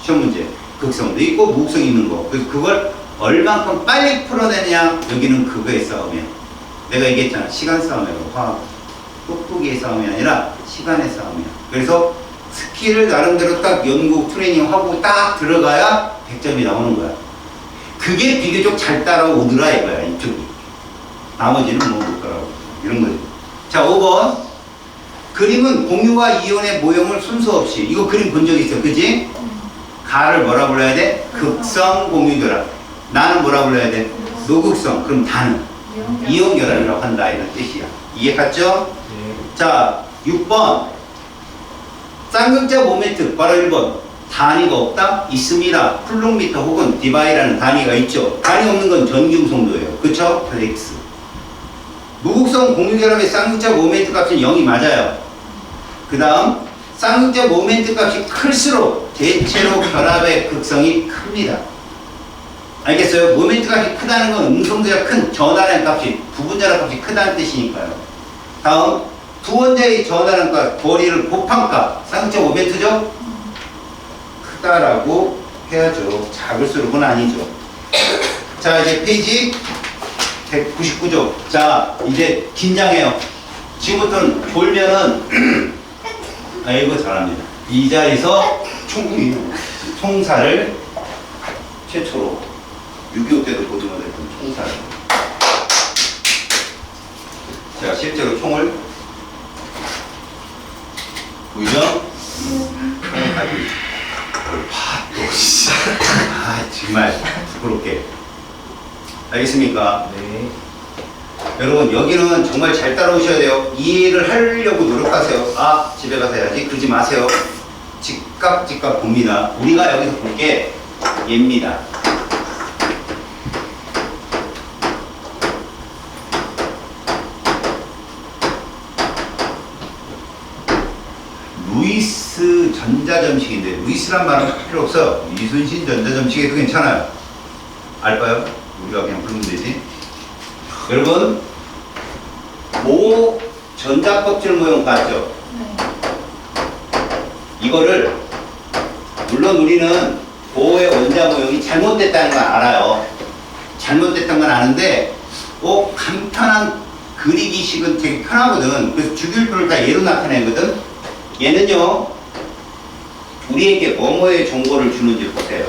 시험 문제. 극성도 있고 무극성이 있는 거. 그래서 그걸 얼만큼 빨리 풀어내냐. 여기는 그거의 싸움이야. 내가 얘기했잖아. 시간 싸움이라고. 화학 똑똑이의 싸움이 아니라 시간의 싸움이야. 그래서 스킬을 나름대로 딱 연구 트레이닝하고 딱 들어가야 100점이 나오는 거야. 그게 비교적 잘 따라오더라 이거야. 이쪽이. 나머지는 못 거라고. 이런 거지. 자, 5번. 그림은 공유와 이온의 모형을 순서 없이. 이거 그림 본 적 있어. 그지? 가를 뭐라 불러야 돼? 극성 공유결합. 나는 뭐라 불러야 돼? 노극성. 그럼 다는 이온결합이라고 한다. 이런 뜻이야. 이해 갔죠? 네. 자, 6번. 쌍극자 모멘트. 바로 1번. 단위가 없다? 있습니다. 쿨롱미터 혹은 디바이라는 단위가 있죠. 단위 없는 건 전기음성도예요. 그쵸? X. 무극성 공유결합의 쌍극자 모멘트 값은 0이 맞아요. 그 다음 쌍극자 모멘트 값이 클수록 대체로 결합의 극성이 큽니다. 알겠어요? 모멘트 값이 크다는 건 음성도가 큰 전하는 값이 부분자량 값이 크다는 뜻이니까요. 다음 두 원자의 전하는 값, 거리를 곱한 값, 쌍극자 모멘트죠? 크다라고 해야죠. 작을수록은 아니죠. 자, 이제 페이지 199조. 자, 이제 긴장해요. 지금부터는 졸면은 아이고 잘합니다. 이 자리에서 총사를 최초로 6.25 때도 보지 못했던 총사를 제가 실제로 총을 보이죠? 총을 가지고 아 정말 부끄럽게. 알겠습니까? 네. 여러분 여기는 정말 잘 따라오셔야 돼요. 이해를 하려고 노력하세요. 아 집에 가서 해야지 그러지 마세요. 즉각 봅니다. 우리가 여기서 볼 게 얘입니다. 루이스 전자점식인데 루이스란 말은 필요 없어요. 이순신 전자점식에도 괜찮아요. 알까요? 우리가 그냥 부르면 되지. 여러분 모 전자껍질 모형 봤죠? 이거를 물론 우리는 고의 원자 모형이 잘못됐다는 건 알아요. 잘못됐다는 건 아는데 간편한 그리기식은 되게 편하거든. 그래서 주기율표를 다 얘로 나타내거든. 얘는요 우리에게 뭐뭐의 정보를 주는지 보세요.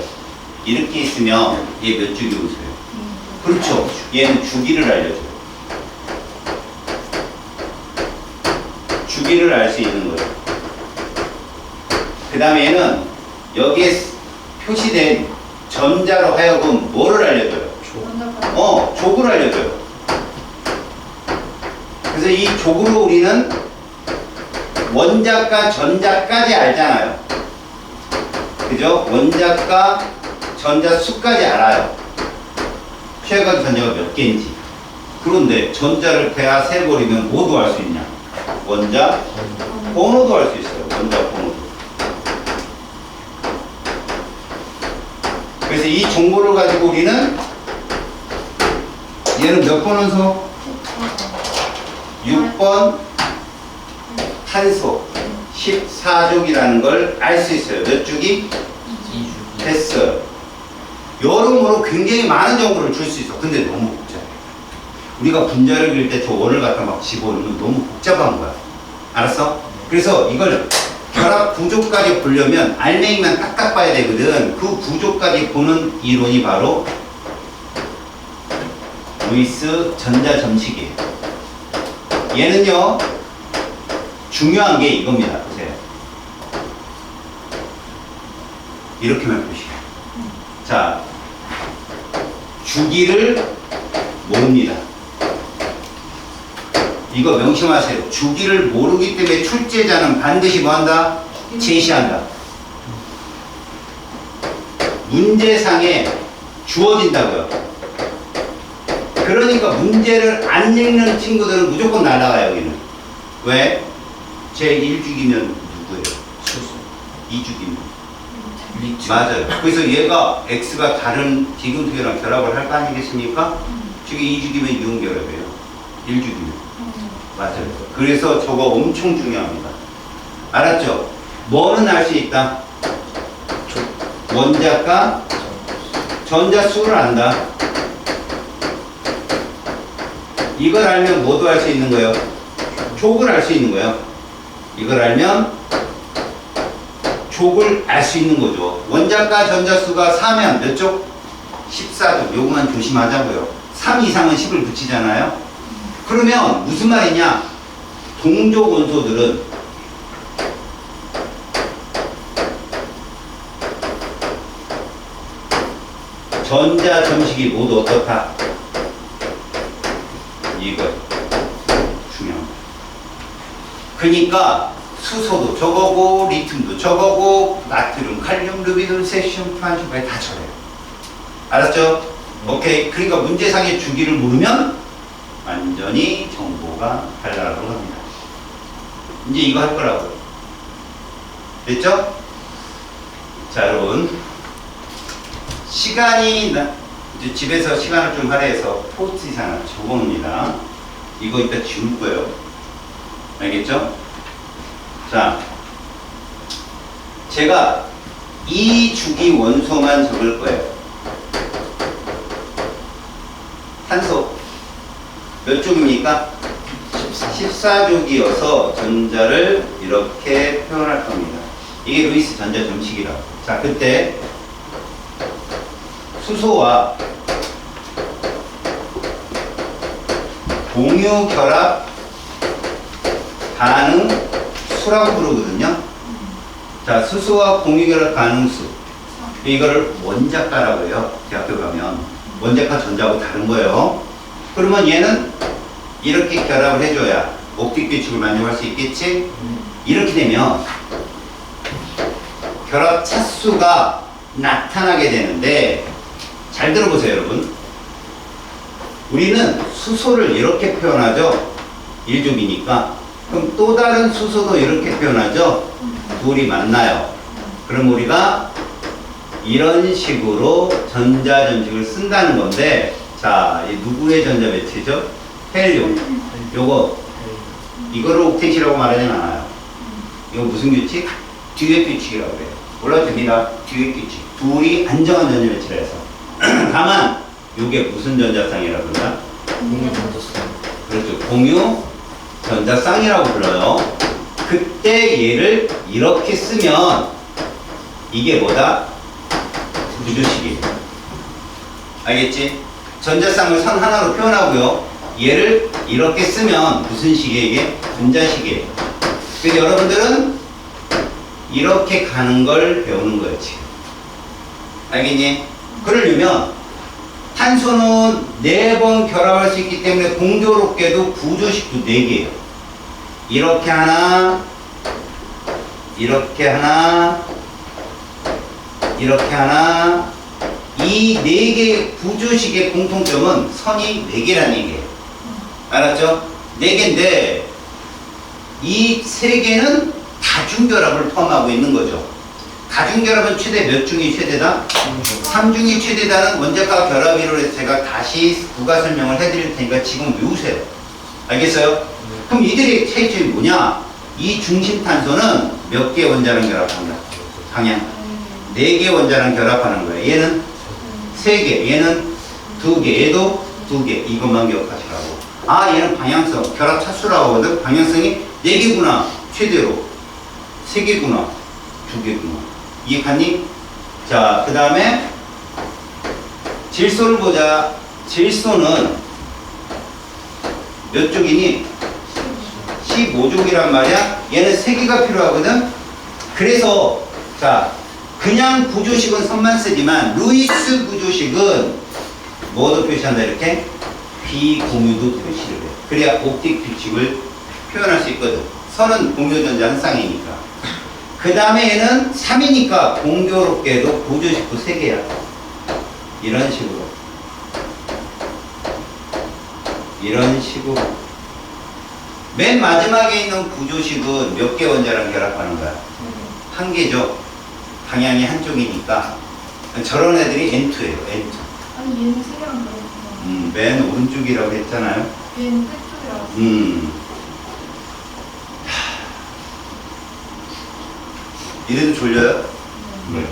이렇게 있으면 얘 몇 주기 오세요? 그렇죠. 얘는 주기를 알려줘요. 주기를 알 수 있는 거예요. 그 다음에 얘는 여기에 표시된 전자로 하여금 뭐를 알려줘요? 족을 알려줘요. 그래서 이 족으로 우리는 원자과 전자까지 알잖아요. 그죠? 원자과 전자 수까지 알아요. 최고의 전자가 몇 개인지. 그런데 전자를 대하 세버리면 뭐도 알 수 있냐? 원자 번호도 알 수 있어요. 원자 번호도. 그래서 이 정보를 가지고 우리는 얘는 몇 번 원소? 6번 탄소 14족이라는 걸 알 수 있어요. 몇 주기? 2주. 됐어요. 여러모로 굉장히 많은 정보를 줄 수 있어. 근데 너무 복잡해. 우리가 분자를 그릴 때 저 원을 갖다 막 집어넣으면 너무 복잡한 거야. 알았어? 그래서 이걸 결합 구조까지 보려면 알맹이만 딱딱 봐야 되거든. 그 구조까지 보는 이론이 바로 루이스 전자점식이에요. 얘는요, 중요한 게 이겁니다. 보세요. 이렇게만 보시고. 자, 주기를 모릅니다. 이거 명심하세요. 주기를 모르기 때문에 출제자는 반드시 뭐 한다? 제시한다. 문제상에 주어진다고요. 그러니까 문제를 안 읽는 친구들은 무조건 날아가요, 여기는. 왜? 제 1주기면 누구예요? 수소. 2주기면. 리튬. 맞아요. 그래서 얘가 X가 다른 디귿계랑 결합을 할 거 아니겠습니까? 지금 2주기면 이온결합이에요. 1주기면. 맞아요. 그래서 저거 엄청 중요합니다. 알았죠? 뭐는 알 수 있다? 원자과 전자수를 안다. 이걸 알면 뭐도 알 수 있는 거예요? 족을 알 수 있는 거예요. 이걸 알면 족을 알 수 있는 거죠. 원자과 전자수가 4면 몇 족? 14족. 요거만 조심하자고요. 3 이상은 10을 붙이잖아요. 그러면 무슨 말이냐? 동족 원소들은 전자 점식이 모두 어떻다? 이거 중요합니다. 그러니까 수소도 저거고 리튬도 저거고 나트륨, 칼륨, 루비늄, 세슘, 프란циum 다 저래요. 알았죠? 오케이. 그러니까 문제상의 주기를 모르면 완전히 정보가 달라고 합니다. 이제 이거 할 거라고요. 됐죠? 자, 여러분. 시간이 이제 집에서 시간을 좀 할애해서 포스트잇 하나 적어놓습니다. 이거 이따 지울 거예요. 알겠죠? 자, 제가 이 주기 원소만 적을 거예요. 탄소 몇 족입니까? 14족이어서 전자를 이렇게 표현할 겁니다. 이게 루이스 전자 점식이라고. 자, 그때 수소와 공유 결합 반응 수라고 부르거든요. 자, 수소와 공유 결합 반응수. 이거를 원자과라고 해요. 대학교 가면. 원자과 전자하고 다른 거예요. 그러면 얘는 이렇게 결합을 해줘야 옵틱 규칙을 만족할 수 있겠지? 이렇게 되면 결합 차수가 나타나게 되는데, 잘 들어보세요, 여러분. 우리는 수소를 이렇게 표현하죠. 1족이니까. 그럼 또 다른 수소도 이렇게 표현하죠. 둘이 만나요. 그럼 우리가 이런 식으로 전자점식을 쓴다는 건데, 자, 이 누구의 전자 매체죠? 헬륨. 요거, 이거를 옥텟이라고 말하진 않아요. 이거 무슨 규칙? 듀엣 규칙이라고 해요. 올라줍니다. 듀엣 규칙. 둘이 안정한 전자 매체라 해서. 다만 이게 무슨 전자쌍이라고 그러나? 공유 전자쌍. 그렇죠. 공유 전자쌍이라고 불러요. 그때 얘를 이렇게 쓰면 이게 뭐다? 구조식이에요. 알겠지? 전자쌍을 선 하나로 표현하고요. 얘를 이렇게 쓰면 무슨 식이에요? 이게 분자식이에요. 그래서 여러분들은 이렇게 가는 걸 배우는 거예요, 지금. 알겠니? 그러려면 산소는 4번 결합할 수 있기 때문에 공교롭게도 부조식도 4개예요. 이렇게 하나, 이렇게 하나, 이렇게 하나. 이 4개 부조식의 공통점은 선이 4개라는 얘기예요. 알았죠? 4개인데 이 3개는 다중결합을 포함하고 있는 거죠. 다중결합은 최대 몇 중이 최대다? 3중이 최대다는 원자과 결합 이론에서 제가 다시 부가 설명을 해드릴 테니까 지금 외우세요. 알겠어요? 그럼 이들의 차이점이 뭐냐? 이 중심탄소는 몇 개 원자랑 결합한다? 방향 4개 원자랑 결합하는 거예요. 얘는 3개, 얘는 2개, 얘도 2개. 이것만 기억하시라고. 아, 얘는 방향성, 결합 차수라고 하거든. 방향성이 4개구나, 최대로. 3개구나, 2개구나. 이해갔니? 자, 그 다음에 질소를 보자. 질소는 몇 쪽이니? 15쪽이란 말이야. 얘는 3개가 필요하거든. 그래서 자, 그냥 부조식은 선만 쓰지만 루이스 부조식은 뭐도 표시한다? 이렇게 비공유도 표시를 해. 그래야 옵틱 규칙을 표현할 수 있거든. 선은 공유전자 한 쌍이니까. 그 다음에 얘는 3이니까 공교롭게도 부조식도 3개야. 이런 식으로. 이런 식으로. 맨 마지막에 있는 부조식은 몇 개 원자랑 결합하는 거야? 1개죠. 방향이 한쪽이니까. 저런 애들이 N2예요. N2. 아니 얘는 3개랑 그렇구나. 맨 오른쪽이라고 했잖아요. 얘는 끝쪽이라고. 이래도 졸려요? 네.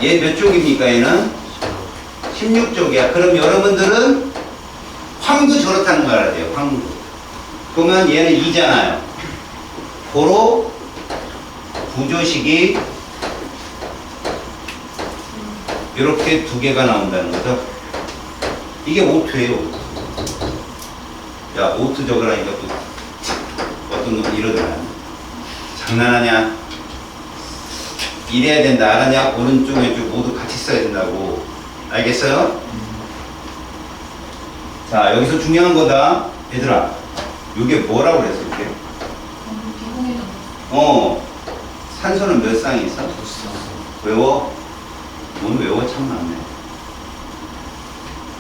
얘 몇 쪽입니까? 얘는 16쪽이야. 그럼 여러분들은 황도 저렇다는 걸 알아야 돼요. 황도. 그러면 얘는 2잖아요. 고로 부조식이 이렇게 2개가 나온다는 거죠. 이게 O2예요. 야, O2 적으라니까 또 어떤 놈이 이러더라. 장난하냐? 이래야 된다. 알았냐? 오른쪽 왼쪽 모두 같이 써야 된다고. 알겠어요? 자, 여기서 중요한 거다. 얘들아, 이게 뭐라고 그랬어? 이게? 산소는 몇 쌍이 있어? 외워? 오늘 외워 참 많네.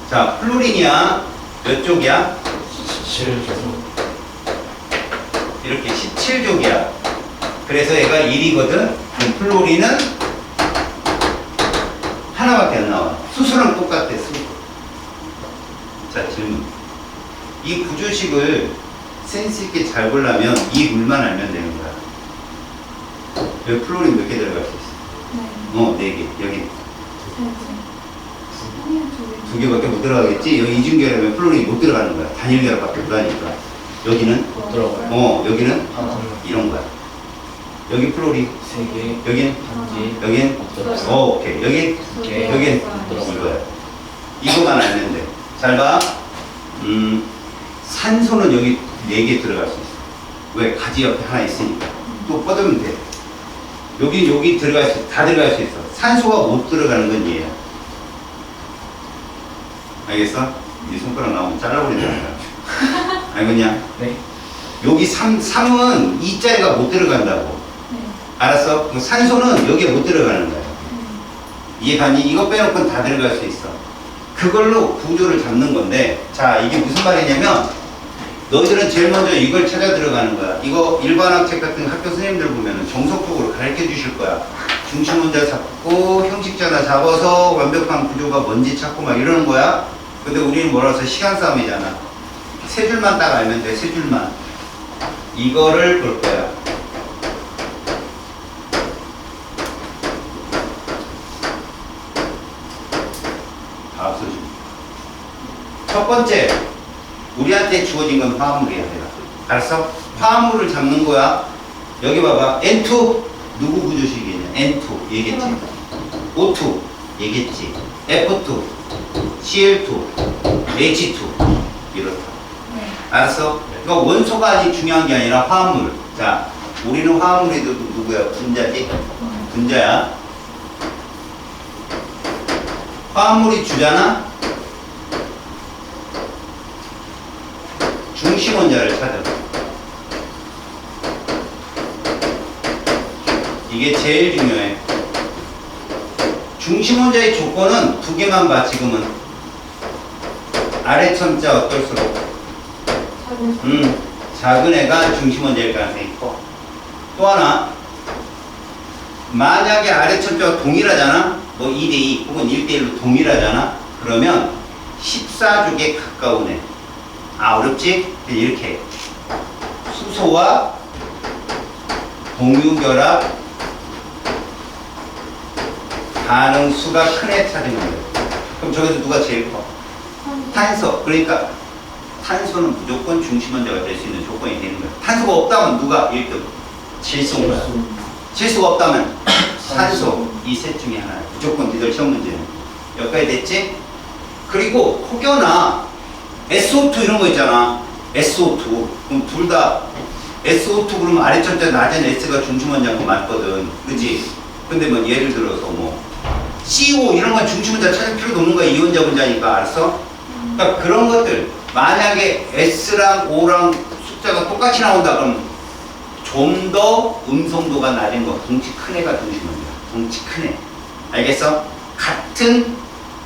자, 플로린이야. 몇 쪽이야? 17조. 이렇게 17족이야. 그래서 얘가 1이거든. 그럼 플로린은 하나밖에 안 나와. 수소랑 똑같아. 수소. 자, 질문. 이 부조식을 센스 있게 잘 보려면 이 물만 알면 되는 거야. 여기 플로린 몇 개 들어갈 수 있어? 4개. 여기 2개밖에 못 들어가겠지? 여기 이중결합이면 플로린이 못 들어가는 거야. 단일결합밖에 못 하니까. 여기는? 못 들어가요. 여기는? 하나. 이런 거야. 여기 플로린. 3개. 여긴? 한개. 여긴? 못 들어가요. 오케이. 여긴? 2개. 여긴? 못 들어가요. 이거야. 이거만 알면 돼. 잘 봐. 산소는 여기 4개 들어갈 수 있어. 왜? 가지 옆에 하나 있으니까. 또 뻗으면 돼. 여기 들어갈 수 있어. 다 들어갈 수 있어. 산소가 못 들어가는 건 얘야. 알겠어? 네 손가락 나오면 잘라버린다. 알겠냐? 네. 여기 3은 2자리가 못 들어간다고. 알았어? 그럼 산소는 여기에 못 들어가는 거야. 이해가니? 이거 빼놓고는 다 들어갈 수 있어. 그걸로 구조를 잡는 건데, 자, 이게 무슨 말이냐면, 너희들은 제일 먼저 이걸 찾아 들어가는 거야. 이거 일반학책 같은 학교 선생님들 보면은 정석적으로 가르쳐 주실 거야. 중심 원자 잡고, 형식자나 잡아서 완벽한 구조가 뭔지 찾고 막 이러는 거야. 근데 우리는 뭐라서 시간 싸움이잖아. 3줄만 딱 알면 돼, 3줄만. 이거를 볼 거야. 다 없어지고. 첫 번째, 우리한테 주어진 건 화합물이야, 내가. 알았어? 화합물을 잡는 거야. 여기 봐봐. N2, 누구 구조식이냐? N2, 얘겠지. O2, 얘겠지. F2, Cl2, H2, 이렇다. 알았어? 그러니까 원소가 아직 중요한 게 아니라 화합물. 자, 우리는 화합물이 누구야? 분자지? 분자야. 화합물이 주잖아? 중심 원자를 찾아. 이게 제일 중요해. 중심 원자의 조건은 두 개만 봐, 지금은. 아래 첨자 어떨수록. 작은 애가 중심 원자일 가능성이 있고. 또 하나, 만약에 아래 첨자가 동일하잖아? 뭐 2대2 혹은 1대1로 동일하잖아? 그러면 14족에 가까운 애. 아, 어렵지? 이렇게. 수소와 동유결합 반응수가 큰 애 찾으면 돼. 그럼 저기서 누가 제일 커? 탄소. 그러니까 탄소는 무조건 중심 원자가 될 수 있는 조건이 되는 거야. 탄소가 없다면 누가 1등? 질소인 거야. 질소가 없다면 산소. 이 셋 중에 하나야. 무조건 니들 시험 문제는. 여기까지 됐지? 그리고 혹여나 SO2 이런 거 있잖아. SO2. 그럼 둘 다 SO2 그러면 아래 첨자 낮은 S가 중심 원자고 맞거든. 그지? 근데 뭐 예를 들어서 뭐 CO 이런 건 중심 원자 찾을 필요도 없는 거야. 이원자 분자니까. 알았어? 그러니까 그런 것들. 만약에 S랑 O랑 숫자가 똑같이 나온다 그러면 좀 더 음성도가 낮은 거. 덩치 큰 애가 중심 원자야. 덩치 큰 애. 알겠어? 같은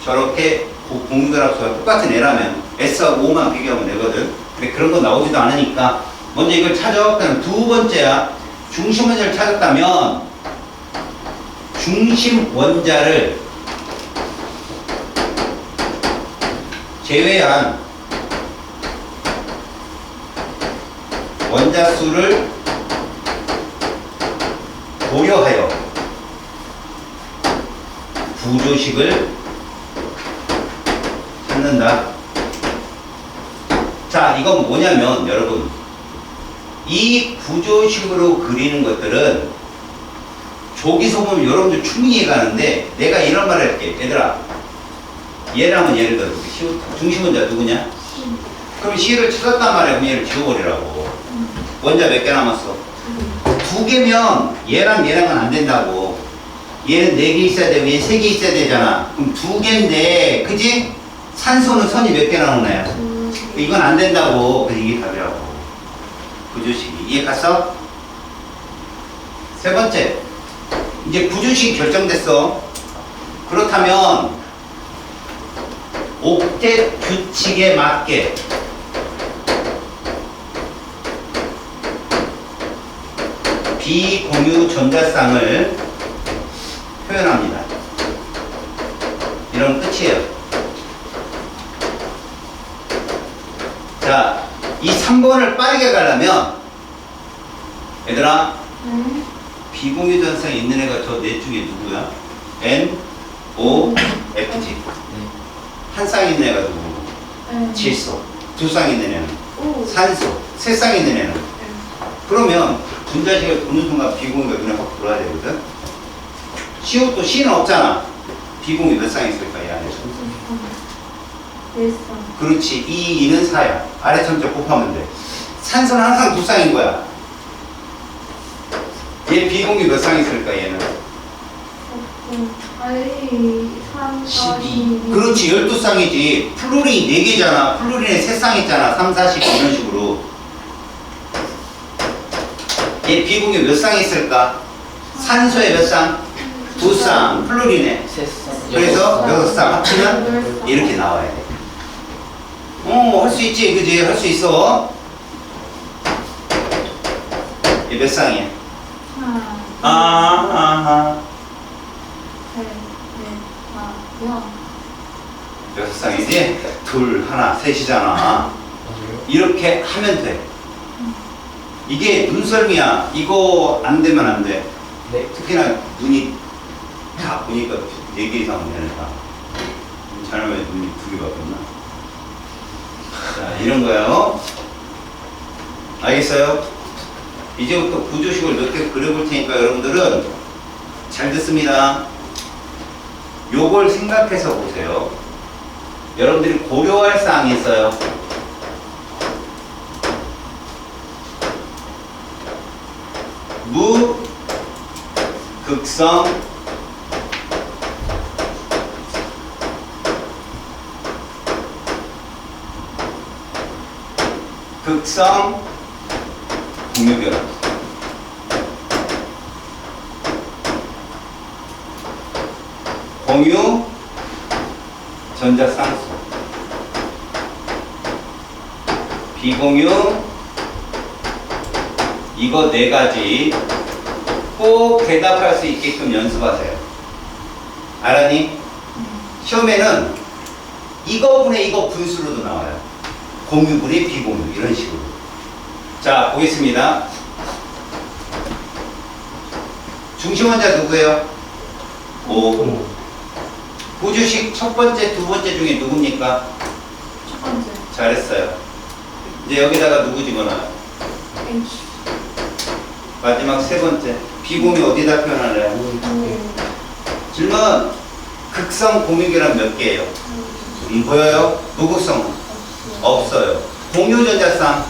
저렇게 공유결합수가 똑같은 애라면 S하고 O만 비교하면 되거든. 근데 그런 거 나오지도 않으니까 먼저 이걸 찾아. 그다음 두 번째야. 중심 원자를 찾았다면 중심 원자를 제외한 원자 수를 고려하여 구조식을 찾는다. 자, 이건 뭐냐면 여러분, 이 구조식으로 그리는 것들은 저기서 보면 여러분들 충분히 이해가는데 내가 이런 말을 할게. 얘들아, 얘를 하면 예를 들어 중심 원자 누구냐? 그럼 C를 찾았단 말이야. 그럼 얘를 지워버리라고. 원자 몇 개 남았어? 두 개면 얘랑 얘랑은 안 된다고. 얘는 4개 있어야 되고 얘는 3개 있어야 되잖아. 그럼 두 개인데, 그지? 산소는 선이 몇 개 나오는 애야? 이건 안 된다고. 그래서 이게 답이라고. 구조식이. 이해 갔어? 세 번째. 이제 구조식이 결정됐어. 그렇다면 옥텟 규칙에 맞게 비공유 전자쌍을 표현합니다. 이러면 끝이에요. 자, 이 3번을 빠르게 가려면 얘들아, 비공유 전자쌍이 있는 애가 저 넷 중에 누구야? N, O, F, G. 한 쌍 있는 애가 누구? 질소. 두 쌍 있는 애는 산소. 세 쌍 있는 애는. 그러면 분자식을 보는 순간 비공유가 눈에 확 들어와야 되거든. CO2 C는 없잖아. 비공유 몇 쌍 있을까 이 안에서? 그렇지. 2, 2는 4야. 아래 첨자 곱하면 돼. 산소는 항상 두 쌍인 거야. 얘 비공유 몇 쌍 있을까 얘는? 12. 그렇지. 12쌍이지. 플루린 4개잖아. 플루린에 3쌍 있잖아. 3, 4, 10 이런 식으로. 얘 비공유 몇 쌍 있을까? 산소에 몇 쌍? 2쌍. 플루린에. 그래서 6쌍 합치면 이렇게 나와야 돼. 할 수 있지. 그지? 할 수 있어. 얘 몇 쌍이야? 아하하. 6쌍이지? 둘, 하나, 셋이잖아. 이렇게 하면 돼. 이게 눈썰미야. 이거 안 되면 안 돼. 네. 특히나 눈이 다 보니까 4개 이상은 되니까. 잘하면 눈이 2개밖에 없나? 자, 이런 거요. 알겠어요? 이제부터 구조식을 몇 개 그려볼 테니까 여러분들은 잘 듣습니다. 요걸 생각해서 보세요. 여러분들이 고려할 사항이 있어요. 무극성 극성 공유결합. 공유 전자쌍수. 비공유. 이거 네 가지 꼭 대답할 수 있게끔 연습하세요. 알았니? 시험에는 이거분의 이거 분수로도 나와요. 공유분의 비공유 이런 식으로. 자, 보겠습니다. 중심원자 누구예요? 오. 구주식 첫 번째, 두 번째 중에 누굽니까? 첫 번째. 잘했어요. 이제 여기다가 누구 집어넣어요? H. 마지막 세 번째. 비공유 어디다 표현하나요? 질문. 극성 공유결합 몇 개예요? 보여요? 무극성? 없어요. 공유전자쌍?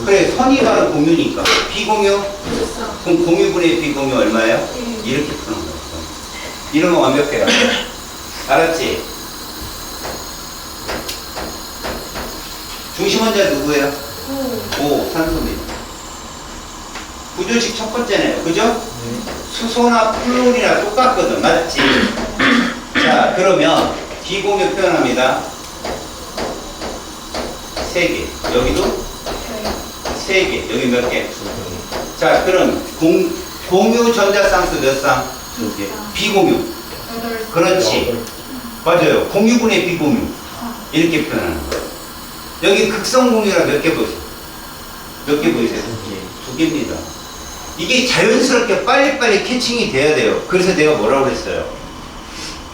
그래, 선이 바로 공유니까. 비공유? 그럼 공유분의 비공유 얼마예요? 이렇게 푸는 거예요. 이런 거 완벽해요. 알았지? 중심원자 누구예요? 오, 산소입니다. 구조식 첫 번째네요. 그죠? 수소나 플로리나 똑같거든. 맞지? 자, 그러면 비공유 표현합니다. 3개. 여기도 3개. 여기 몇 개? 자, 그럼 공유 전자쌍수 몇 쌍? 2개. 비공유. 그렇지. 맞아요. 공유분의 비공유. 이렇게 표현하는 거예요. 여기 극성 공유라 몇 개 보세요? 몇 개 보이세요? 2개입니다. 이게 자연스럽게 빨리빨리 캐칭이 돼야 돼요. 그래서 내가 뭐라고 그랬어요?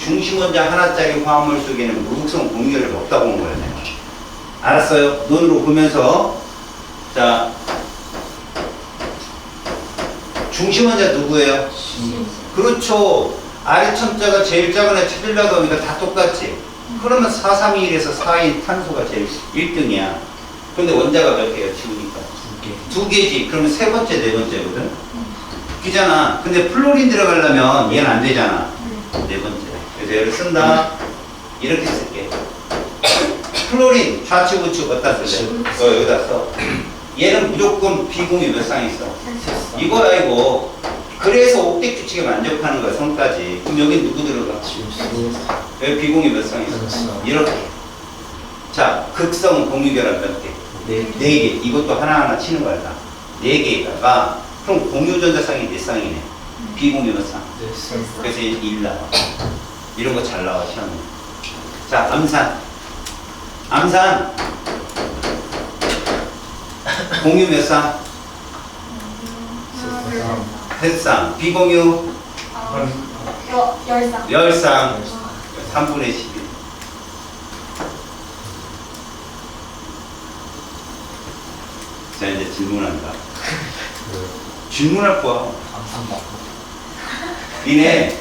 중심원자 하나짜리 화합물 속에는 무극성 공유결합이 없다고 본 거예요. 내가. 알았어요? 눈으로 보면서. 자, 중심원자 누구예요? 그렇죠. 아래 첨자가 제일 작은 애 찾으려고 하니까 다 똑같지. 그러면 4,3,2,1에서 4인 탄소가 제일 1등이야. 근데 원자가 몇 개예요? 지우니까. 2개지. 그러면 세 번째, 네 번째거든. 웃기잖아. 근데 플로린 들어가려면 얘는 안 되잖아. 네 번째. 그래서 얘를 쓴다. 이렇게 쓸게. 플로린 좌측 우측 어디다 쓸래? 여기다 써. 얘는 무조건 비공유 몇 쌍 있어? 이거야 이거. 그래서 옥텟 규칙에 만족하는 거야 성까지. 그럼 여기 누구 들어가? 여기 비공유 몇 쌍 있어? 이렇게. 자, 극성 공유결합 몇 개? 4개. 이것도 하나하나 치는 거야 다. 4개에다가 그럼 공유전자쌍이 4쌍이네. 비공유 몇 쌍? 그래서 1 나와. 이런 거 잘 나와 시험에. 자, 암산. 암산. 공유 몇 쌍? 3쌍. 비공유 10쌍. 10쌍. 3분의 11. 자, 이제 질문한다. 질문할 거야. 니네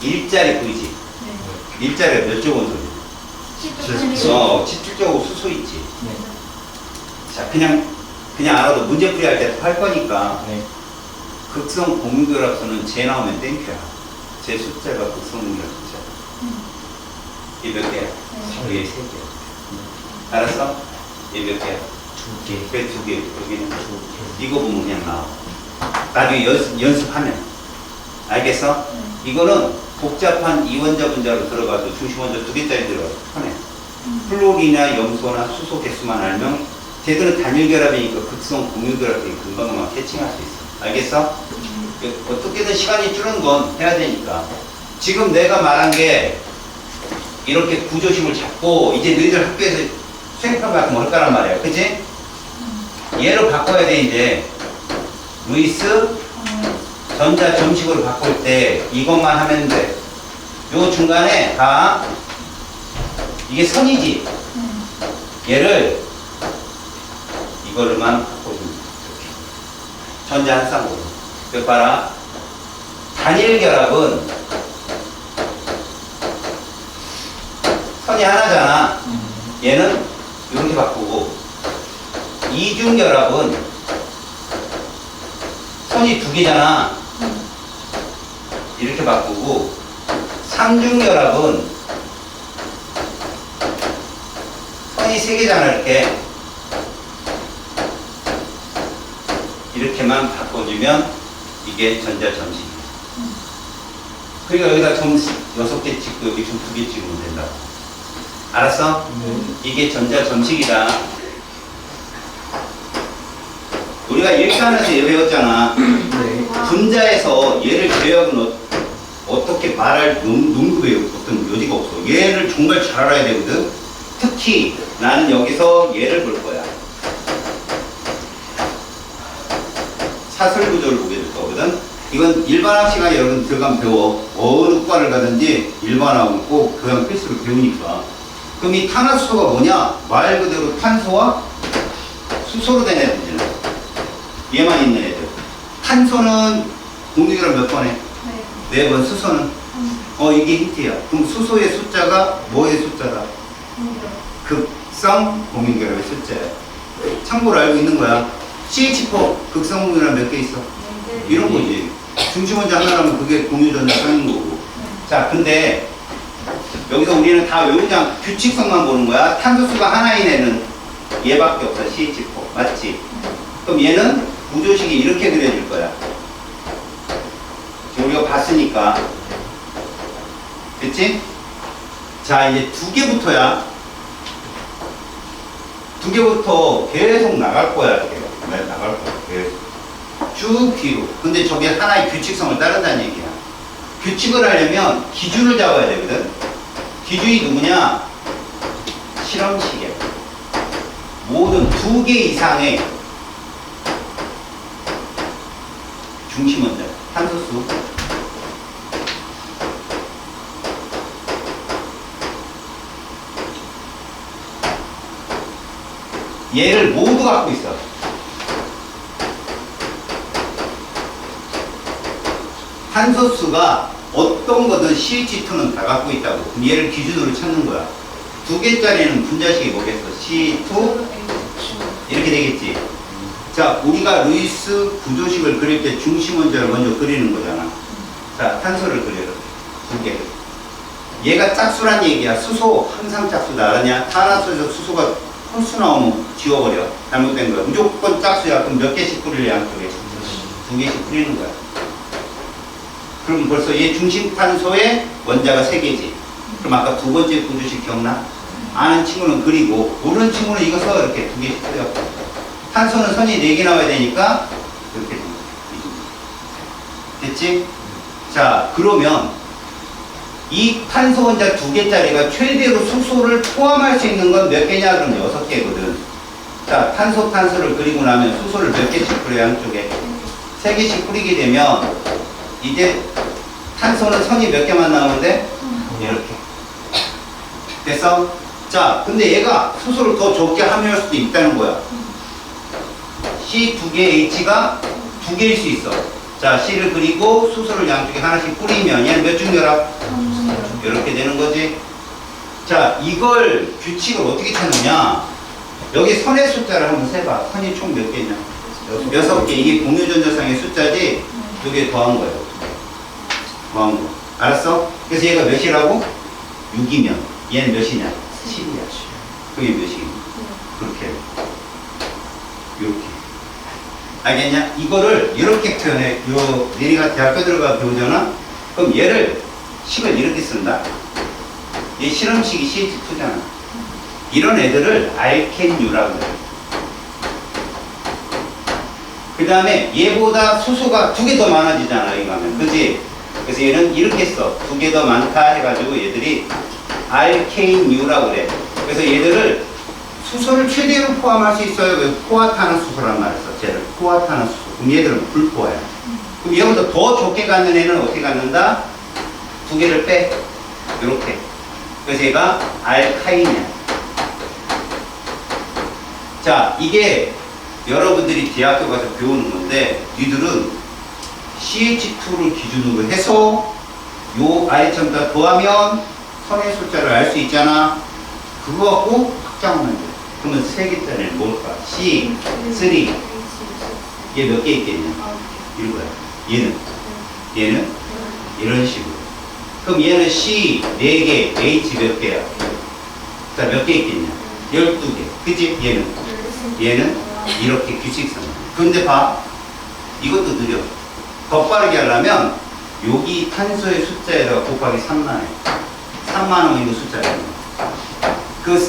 일자리 보이지? 일자리가 몇 조 원소리? 17조고 수소 있지? 자, 그냥 알아도 문제풀이 할 때 할 거니까. 극성 공유결합소는 제 나오면 땡큐야. 제 숫자가 극성 공유결합 숫자. 이게 몇 개야? 이게 3개. 알았어? 이게 몇 개야? 2개. 그래, 2개. 여기는 2개. 이거 보면 그냥 나와. 나중에 연습하면. 알겠어? 이거는 복잡한 이원자 분자로 들어가도 중심원자 2개짜리 들어가도 편해. 플로리나 염소나 수소 개수만 알면 쟤들은 단일결합이니까 극성 공유결합이 금방금방 캐칭할 수 있어. 알겠어? 어떻게든 시간이 줄은 건 해야 되니까. 지금 내가 말한 게 이렇게 구조식을 잡고 이제 너희들 학교에서 수행평가 같은 거 할 거란 말이야. 그치? 얘를 바꿔야 돼. 이제 루이스 전자 점식으로 바꿀 때 이것만 하면 돼. 요 중간에 다 이게 선이지. 얘를 이거를만 바꿔주면 돼. 이렇게 전자 한 쌍으로. 그 봐라. 단일 결합은 선이 하나잖아. 얘는 이렇게 바꾸고, 이중 결합은 선이 2개잖아. 이렇게 바꾸고, 삼중 결합은 선이 3개잖아. 이렇게 이렇게만 바꿔주면 이게 전자점식. 그러니까 여기다 점 6개 찍고 여기 점 2개 찍으면 된다고. 알았어? 이게 전자점식이다. 우리가 일간에서 얘 배웠잖아. 분자에서 얘를 제외하고는 어떻게 말할 농구의 어떤 여지가 없어. 얘를 정말 잘 알아야 되거든. 특히 나는 여기서 얘를 볼 거야. 사설 구조를 보게 될 거거든. 이건 일반학 시간에 여러분 들어가면 배워. 어느 과를 가든지 일반학은 꼭 그냥 필수로 배우니까. 그럼 이 탄화수소가 뭐냐? 말 그대로 탄소와 수소로 된 애들이잖아. 얘만 있는 애들. 탄소는 공유기랑 몇 번에? 네 번. 수소는? 이게 힌트야. 그럼 수소의 숫자가 뭐의 숫자다? 극성 공유결합의 숫자야. 참고로 알고 있는 거야. CH4 극성 공유결합 몇 개 있어? 이런 거지. 중심원자 하나라면 그게 공유전자 쌓이는 거고. 자, 근데 여기서 우리는 다 외우지 않고 규칙성만 보는 거야. 탄소수가 하나인 애는 얘밖에 없어. CH4 맞지? 그럼 얘는 구조식이 이렇게 그려질 거야. 지금 우리가 봤으니까. 됐지? 자, 이제 2개부터야. 2개부터 계속 나갈 거야. 이렇게. 나갈 거야. 계속. 쭉 뒤로. 근데 저게 하나의 규칙성을 따른다는 얘기야. 규칙을 하려면 기준을 잡아야 되거든. 기준이 누구냐? 실험식이야. 모든 2개 이상의 중심원자, 탄소수. 얘를 모두 갖고 있어. 탄소수가 어떤 거든 CH2는 다 갖고 있다고. 그럼 얘를 기준으로 찾는 거야. 2개짜리는 분자식이 뭐겠어? C2 이렇게 되겠지. 자, 우리가 루이스 구조식을 그릴 때 중심원자를 먼저 그리는 거잖아. 자, 탄소를 그려라. 2개. 얘가 짝수란 얘기야. 수소 항상 짝수다. 알았냐? 탄화수에서 수소가 홀수 나오면 지워버려. 잘못된 거야. 무조건 짝수야. 그럼 몇 개씩 뿌릴래? 양쪽에? 2개씩 뿌리는 거야. 그럼 벌써 얘 중심 탄소의 원자가 3개지. 그럼 아까 2번째 구조식 기억나? 아는 친구는 그리고 모르는 친구는 이거 써. 이렇게 2개씩 뿌려. 탄소는 선이 4개 나와야 되니까 이렇게 됐지? 자, 그러면 이 탄소 원자 2개짜리가 최대로 수소를 포함할 수 있는 건 몇 개냐? 그럼 6개거든. 자, 탄소를 그리고 나면 수소를 몇 개씩 뿌려? 양쪽에 3개씩 뿌리게 되면 이제 탄소는 선이 몇 개만 나오는데 이렇게 됐어? 자, 근데 얘가 수소를 더 적게 함유할 수도 있다는 거야. C 2개 H가 2개일 수 있어. 자, C를 그리고 수소를 양쪽에 하나씩 뿌리면 얘는 몇 중 결합? 이렇게 되는 거지. 자, 이걸 규칙을 어떻게 찾느냐? 여기 선의 숫자를 한번 세봐. 선이 총 몇 개냐? 6개. 이게 공유전자상의 숫자지. 2개 더한 거예요. 더한 거. 알았어? 그래서 얘가 몇이라고? 6이면 얘는 몇이냐? 7이야. 그게 몇이냐? 그렇게. 이렇게. 알겠냐? 이거를 이렇게 표현해. 내리가 대학교 들어가 배우잖아? 그럼 얘를 식을 이렇게 쓴다. 얘 실험식이 CH2잖아. 이런 애들을 알켄유라고 해요. 그 다음에 얘보다 수소가 2개 더 많아지잖아. 이거 하면. 그치? 그래서 얘는 이렇게 써. 2개 더 많다 해가지고 얘들이 알케인유라고 그래. 그래서 얘들을 수소를 최대로 포함할 수 있어요. 왜? 포화탄화수소란 말을 써. 쟤를 포화탄화수소. 그럼 얘들은 불포화야. 그럼 얘보다 더 적게 갖는 애는 어떻게 갖는다? 2개를 빼. 이렇게. 그래서 얘가 알카인이야. 자, 이게 여러분들이 대학교 가서 배우는 건데 니들은 CH2를 기준으로 해서 요 아래점다 더하면 선의 숫자를 알 수 있잖아. 그거 갖고 확장하면 돼. 그러면 3개짜리는 뭘까? C, 3. 얘 몇 개 있겠냐? 이거야. 얘는 이런 식으로. 그럼 얘는 C 4개, H 몇 개야? 자, 몇 개 있겠냐? 12개. 그치? 얘는 이렇게 규칙성. 근데 봐. 이것도 느려. 더 빠르게 하려면 여기 탄소의 숫자에다가 곱하기 3만 해. 3만 원이고 숫자예요. 그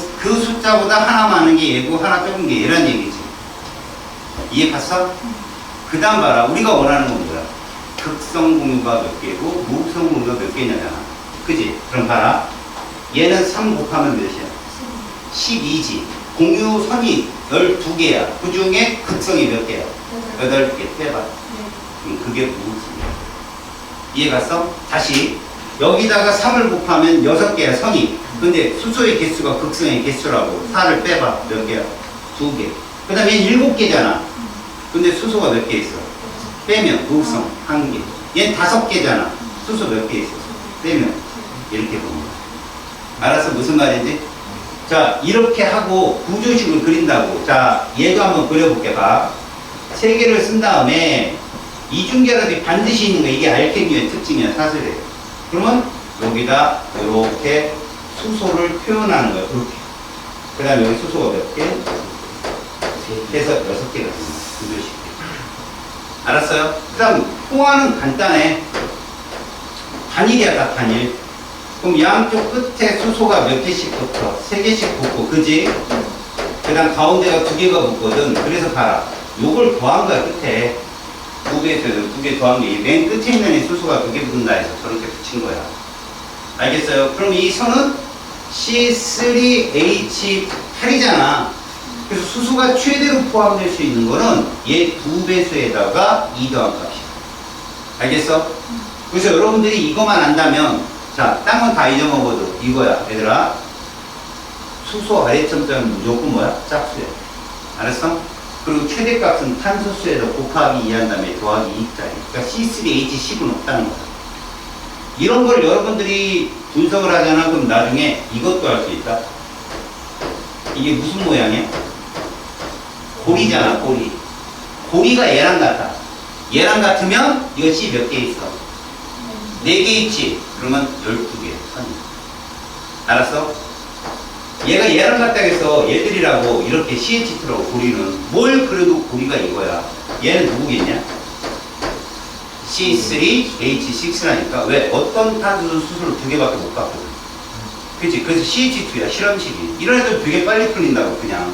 숫자보다 하나 많은 게 얘고 하나 적은 게 얘란 얘기지. 이해 갔어? 그 다음 봐라. 우리가 원하는 건 뭐야? 극성 공유가 몇 개고 무극성 공유가 몇 개냐잖아. 그지? 그럼 봐라. 얘는 3 곱하면 몇이야? 12지. 공유선이 12개야. 그 중에 극성이 몇 개야? 8개. 빼봐. 그게 무극성이야. 이해 갔어? 다시. 여기다가 3을 곱하면 6개야, 선이. 근데 수소의 개수가 극성의 개수라고. 4를 빼봐. 몇 개야? 2개. 그 다음에 7개잖아. 근데 수소가 몇 개 있어? 빼면 무극성 1개. 얘는 5개잖아. 수소 몇 개 있어? 빼면 이렇게 보는 거야. 알았어? 무슨 말인지? 자, 이렇게 하고 구조식을 그린다고. 자, 얘도 한번 그려볼게. 봐. 3개를 쓴 다음에 이중결합이 반드시 있는 거. 이게 알케니의 특징이야, 사실에. 그러면 여기다 이렇게 수소를 표현하는 거야. 이렇게. 그 다음에 여기 수소가 몇 개? 해서 6개가 됩니다. 구조식. 알았어요? 그 다음 포화는 간단해. 단일이야, 다 단일. 그럼 양쪽 끝에 수소가 몇 개씩 붙어? 3개씩 붙고, 그지? 그 다음 가운데가 2개가 붙거든. 그래서 봐라. 요걸 더한 거야, 끝에. 2배에서 2개 더한 게, 맨 끝에 있는 이 수소가 2개 붙는다 해서 저렇게 붙인 거야. 알겠어요? 그럼 이 선은 C3H8이잖아. 그래서 수소가 최대로 포함될 수 있는 거는 얘 2배수에다가 2 더한 값이야. 알겠어? 그래서 여러분들이 이것만 안다면, 자, 딴 건 다 잊어먹어도 이거야, 얘들아. 수소 아래점자는 무조건 뭐야? 짝수야. 알았어? 그리고 최대값은 탄소수에다 곱하기 2 한 다음에 더하기 2짜리. 그러니까 C3H10은 없다는 거야. 이런 걸 여러분들이 분석을 하잖아. 그럼 나중에 이것도 할 수 있다. 이게 무슨 모양이야? 고리잖아, 고리. 고리가 얘랑 같아. 얘랑 같으면 이거 C 몇 개 있어? 4개 있지? 그러면 12개 선이. 알았어? 얘가 얘랑 같다 해서 얘들이라고 이렇게 CH2라고 고리는 뭘 그래도 고리가 이거야. 얘는 누구겠냐? C3H6라니까. 왜? 어떤 탄소 수소를 2개밖에 못 갖거든. 그치? 그래서 CH2야, 실험식이. 이런 애들 되게 빨리 풀린다고, 그냥.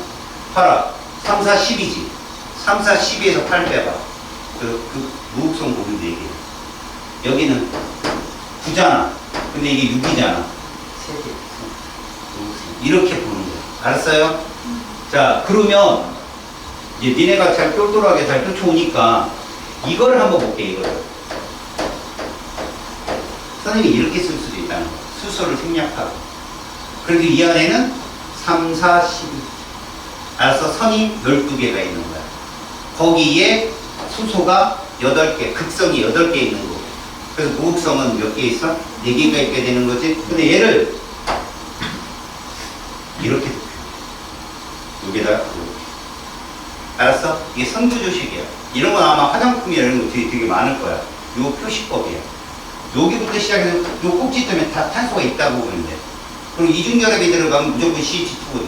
봐라. 3, 4, 10이지. 3, 4, 12에서 8 빼봐. 그 무극성 고리 4개. 여기는 9잖아. 근데 이게 6이잖아. 3개. 이렇게 보는 거야. 알았어요? 자, 그러면, 이제 니네가 잘 똘똘하게 잘 쫓아오니까, 이거를 한번 볼게, 이거를. 선생님이 이렇게 쓸 수도 있다는 거야. 수소를 생략하고. 그래도 이 안에는 3, 4, 12. 알았어? 선이 12개가 있는 거야. 거기에 수소가 8개, 극성이 8개 있는 거고. 그래서 무극성은 몇 개 있어? 4개가 있게 되는 거지. 근데 얘를 이렇게 여기다 이렇게. 알았어? 이게 선구조식이야. 이런 건 아마 화장품이나 이런 거 되게 많을 거야. 요 표시법이야. 여기부터 시작해서 요 꼭지 때문에 다 탄소가 있다고 보면 돼. 그리고 이중결합이 들어가면 무조건 CH2거든.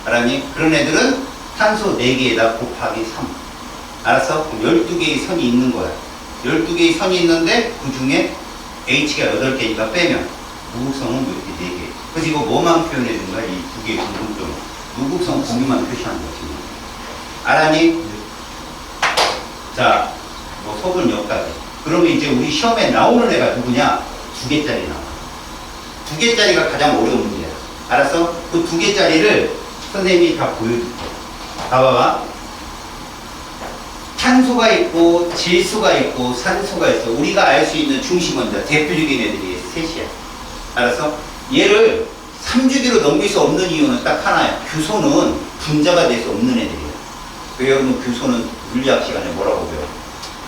알았니? 그런 애들은 탄소 4개에다 곱하기 3. 알았어? 그럼 12개의 선이 있는 거야. 12개의 선이 있는데 그 중에 H가 8개니까 빼면 무극성은 이렇게 4개. 그래서 이거 뭐만 표현해 준 거야? 이 2개의 공통점. 무극성 공유만 표시한 거지. 알았니? 자, 뭐 속은 여기까지. 그러면 이제 우리 시험에 나오는 애가 누구냐? 2개짜리 나와. 2개짜리가 가장 어려운 문제야. 알았어? 그 2개짜리를 선생님이 다 보여줄게. 봐봐봐. 탄소가 있고, 질소가 있고, 산소가 있어. 우리가 알 수 있는 중심원자, 대표적인 애들이 셋이야. 알았어? 얘를 3주기로 넘길 수 없는 이유는 딱 하나야. 규소는 분자가 될 수 없는 애들이야. 그 여러분 규소는 물리학 시간에 뭐라고 배워?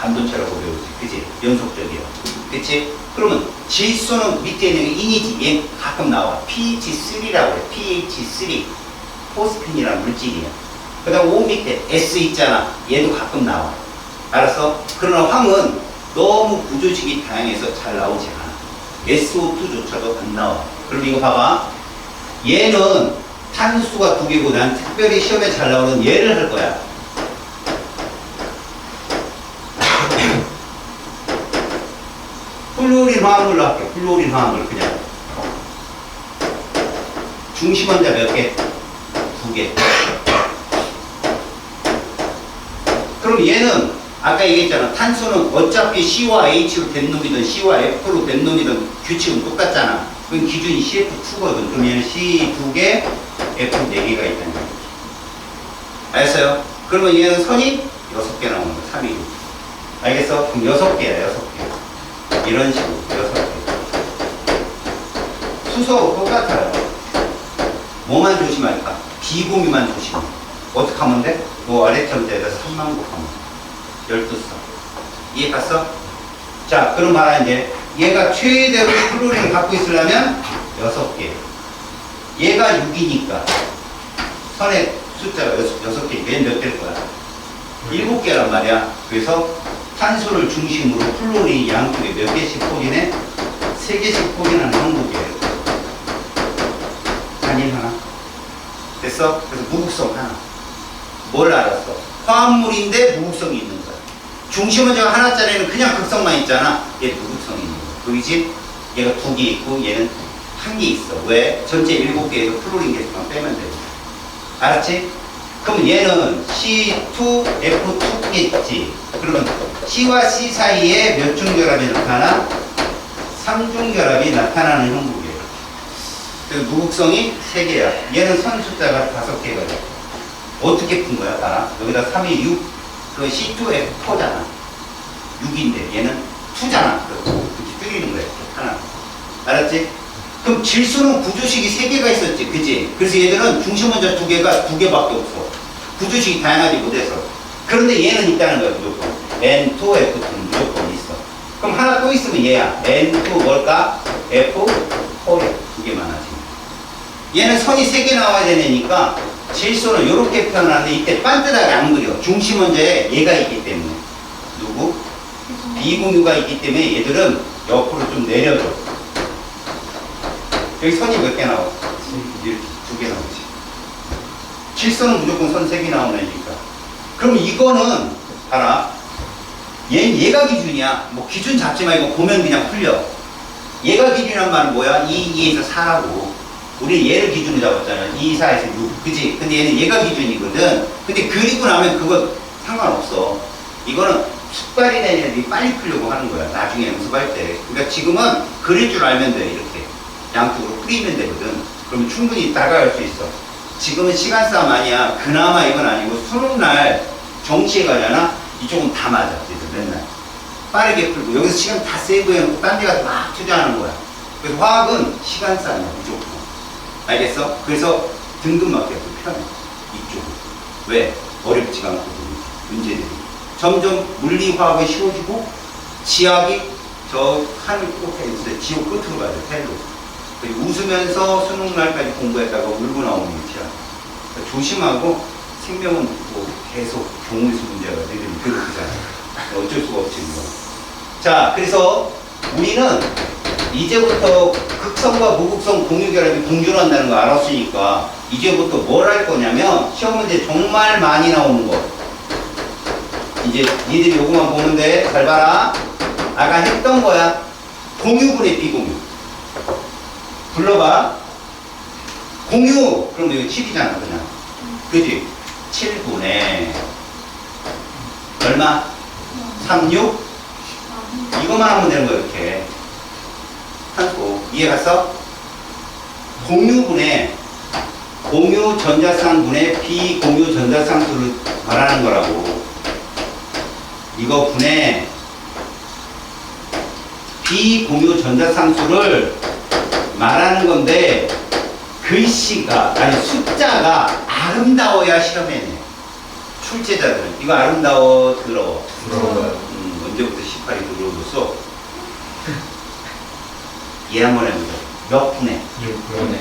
반도체라고 배우지. 그치? 연속적이야. 그치? 그러면 질소는 밑에 있는 게 인이지. 얘 가끔 나와. pH3라고 해. pH3. 포스핀이라는 물질이야. 그 다음 O 밑에 S 있잖아. 얘도 가끔 나와. 알았어? 그러나 황은 너무 구조식이 다양해서 잘 나오지 않아. SO2조차도 안 나와. 그럼 이거 봐봐. 얘는 탄수가 2개고 난 특별히 시험에 잘 나오는 얘를 할 거야. 화학물로 할게. 플루오린 화학물 그냥. 중심 원자 몇 개? 2개. 그럼 얘는 아까 얘기했잖아. 탄소는 어차피 C와 H로 된 놈이든 C와 F로 된 놈이든 규칙은 똑같잖아. 그럼 기준이 CF2거든. 그럼 얘는 C 2개, F 4개가 있다는 거야. 알겠어요? 그러면 얘는 선이 6개 나오는 거야. 3, 2, 6. 알겠어? 그럼 6개야, 6개. 이런 식으로 6개. 수소 똑같아요. 뭐만 조심할까? 비공유만 조심해. 어떻게 하면 돼? 뭐 아래 첨자에다 3만 곱하면 12성. 이해 갔어? 자, 그럼 봐라 이제. 얘가 최대로 플루린을 갖고 있으려면 6개. 얘가 6이니까 선의 숫자가 6개. 얘는 몇 개일 거야? 7개란 말이야. 그래서 탄소를 중심으로 플루린이 양쪽에 몇 개씩 포진해? 3개씩 포진하는 형국이에요. 단일 하나. 됐어? 그래서 무극성 하나. 뭘 알았어? 화합물인데 무극성이 있는 거야. 중심 원자가 하나짜리는 그냥 극성만 있잖아. 얘 무극성이 있는 거야. 보이지? 얘가 2개 있고 얘는 1개 있어. 왜? 전체 7개에서 플루린 개수만 빼면 돼. 알았지? 그럼 얘는 C2F2겠지. 그러면 C와 C 사이에 몇 중결합이 나타나? 3중결합이 나타나는 형국이에요. 그래서 무극성이 3개야. 얘는 선 숫자가 5개가 돼. 어떻게 푼 거야? 봐라. 여기다 3이 6. 그 C2F4잖아. 6인데 얘는 2잖아. 그렇게 줄이는 거야. 하나. 알았지? 그럼 질소는 구조식이 3개가 있었지. 그지? 그래서 얘들은 중심 원자 2개가 2개밖에 없어. 구조식이 다양하지 못해서. 그런데 얘는 있다는 거야. 무조건. N2F2는 무조건 있어. 그럼 하나 또 있으면 얘야. N2 뭘까? F4야. 2개만 하지. 얘는 선이 3개 나와야 되니까 질소는 이렇게 표현하는데 이때 반듯하게 안 그려. 중심 원자에 얘가 있기 때문에. 누구? 비공유가 있기 때문에 얘들은 옆으로 좀 내려줘. 여기 선이 몇 개 나와? 이렇게 2개 나오지. 질소는 무조건 선 3개 나오니까. 그럼 이거는 봐라. 얘가 기준이야. 뭐 기준 잡지 말고 보면 그냥 풀려. 얘가 기준이란 말은 뭐야? 2, 2에서 4라고. 우리 얘를 기준으로 잡았잖아. 2, 4에서 6. 그지? 근데 얘는 얘가 기준이거든. 근데 그리고 나면 그거 상관없어. 이거는 숙달이 된 애들이 빨리 풀려고 하는 거야. 나중에 연습할 때. 그러니까 지금은 그릴 줄 알면 돼. 이렇게. 양쪽으로 뿌리면 되거든. 그러면 충분히 다가갈 수 있어. 지금은 시간 싸움 아니야. 그나마 이건 아니고 수능날 정시에 가잖아. 이쪽은 다 맞아. 그래서 맨날. 빠르게 풀고. 여기서 시간 다 세이브해놓고 딴 데 가서 막 투자하는 거야. 그래서 화학은 시간 싸움이야. 무조건. 알겠어? 그래서 등급맞게 편해. 이쪽은. 왜? 어렵지가 않거든. 문제들이. 점점 물리화학이 쉬워지고 지학이 저 하늘 끝에 있어요. 지옥 끝으로 가죠. 텔로. 웃으면서 수능날까지 공부했다가 울고 나오는 위치야. 그러니까 조심하고 생명은 뭐 계속 경우수 문제가 너희들이 그렇잖아. 어쩔 수가 없지 뭐. 자, 그래서 우리는 이제부터 극성과 무극성 공유결합이 공존한다는 거 알았으니까 이제부터 뭘 할 거냐면 시험 문제 정말 많이 나오는 거. 이제 니들이 요거만 보면 돼. 잘 봐라. 아까 했던 거야. 공유분의 비공유. 불러봐. 공유. 그럼 이거 7이잖아, 그냥. 그지? 7분의 얼마? 36? 이것만 하면 되는 거야, 이렇게. 한고 이해 갔어? 공유분의 공유 전자쌍분의 비공유 전자쌍수를 말하는 거라고. 이거 분의 비공유 전자쌍수를 말하는 건데 글씨가 아니 숫자가 아름다워야 시험에 내. 출제자들은 이거 아름다워 더러워? 부러워요. 언제부터 18이 들어오셨어? 얘 한번 해보자. 몇 분의? 6분의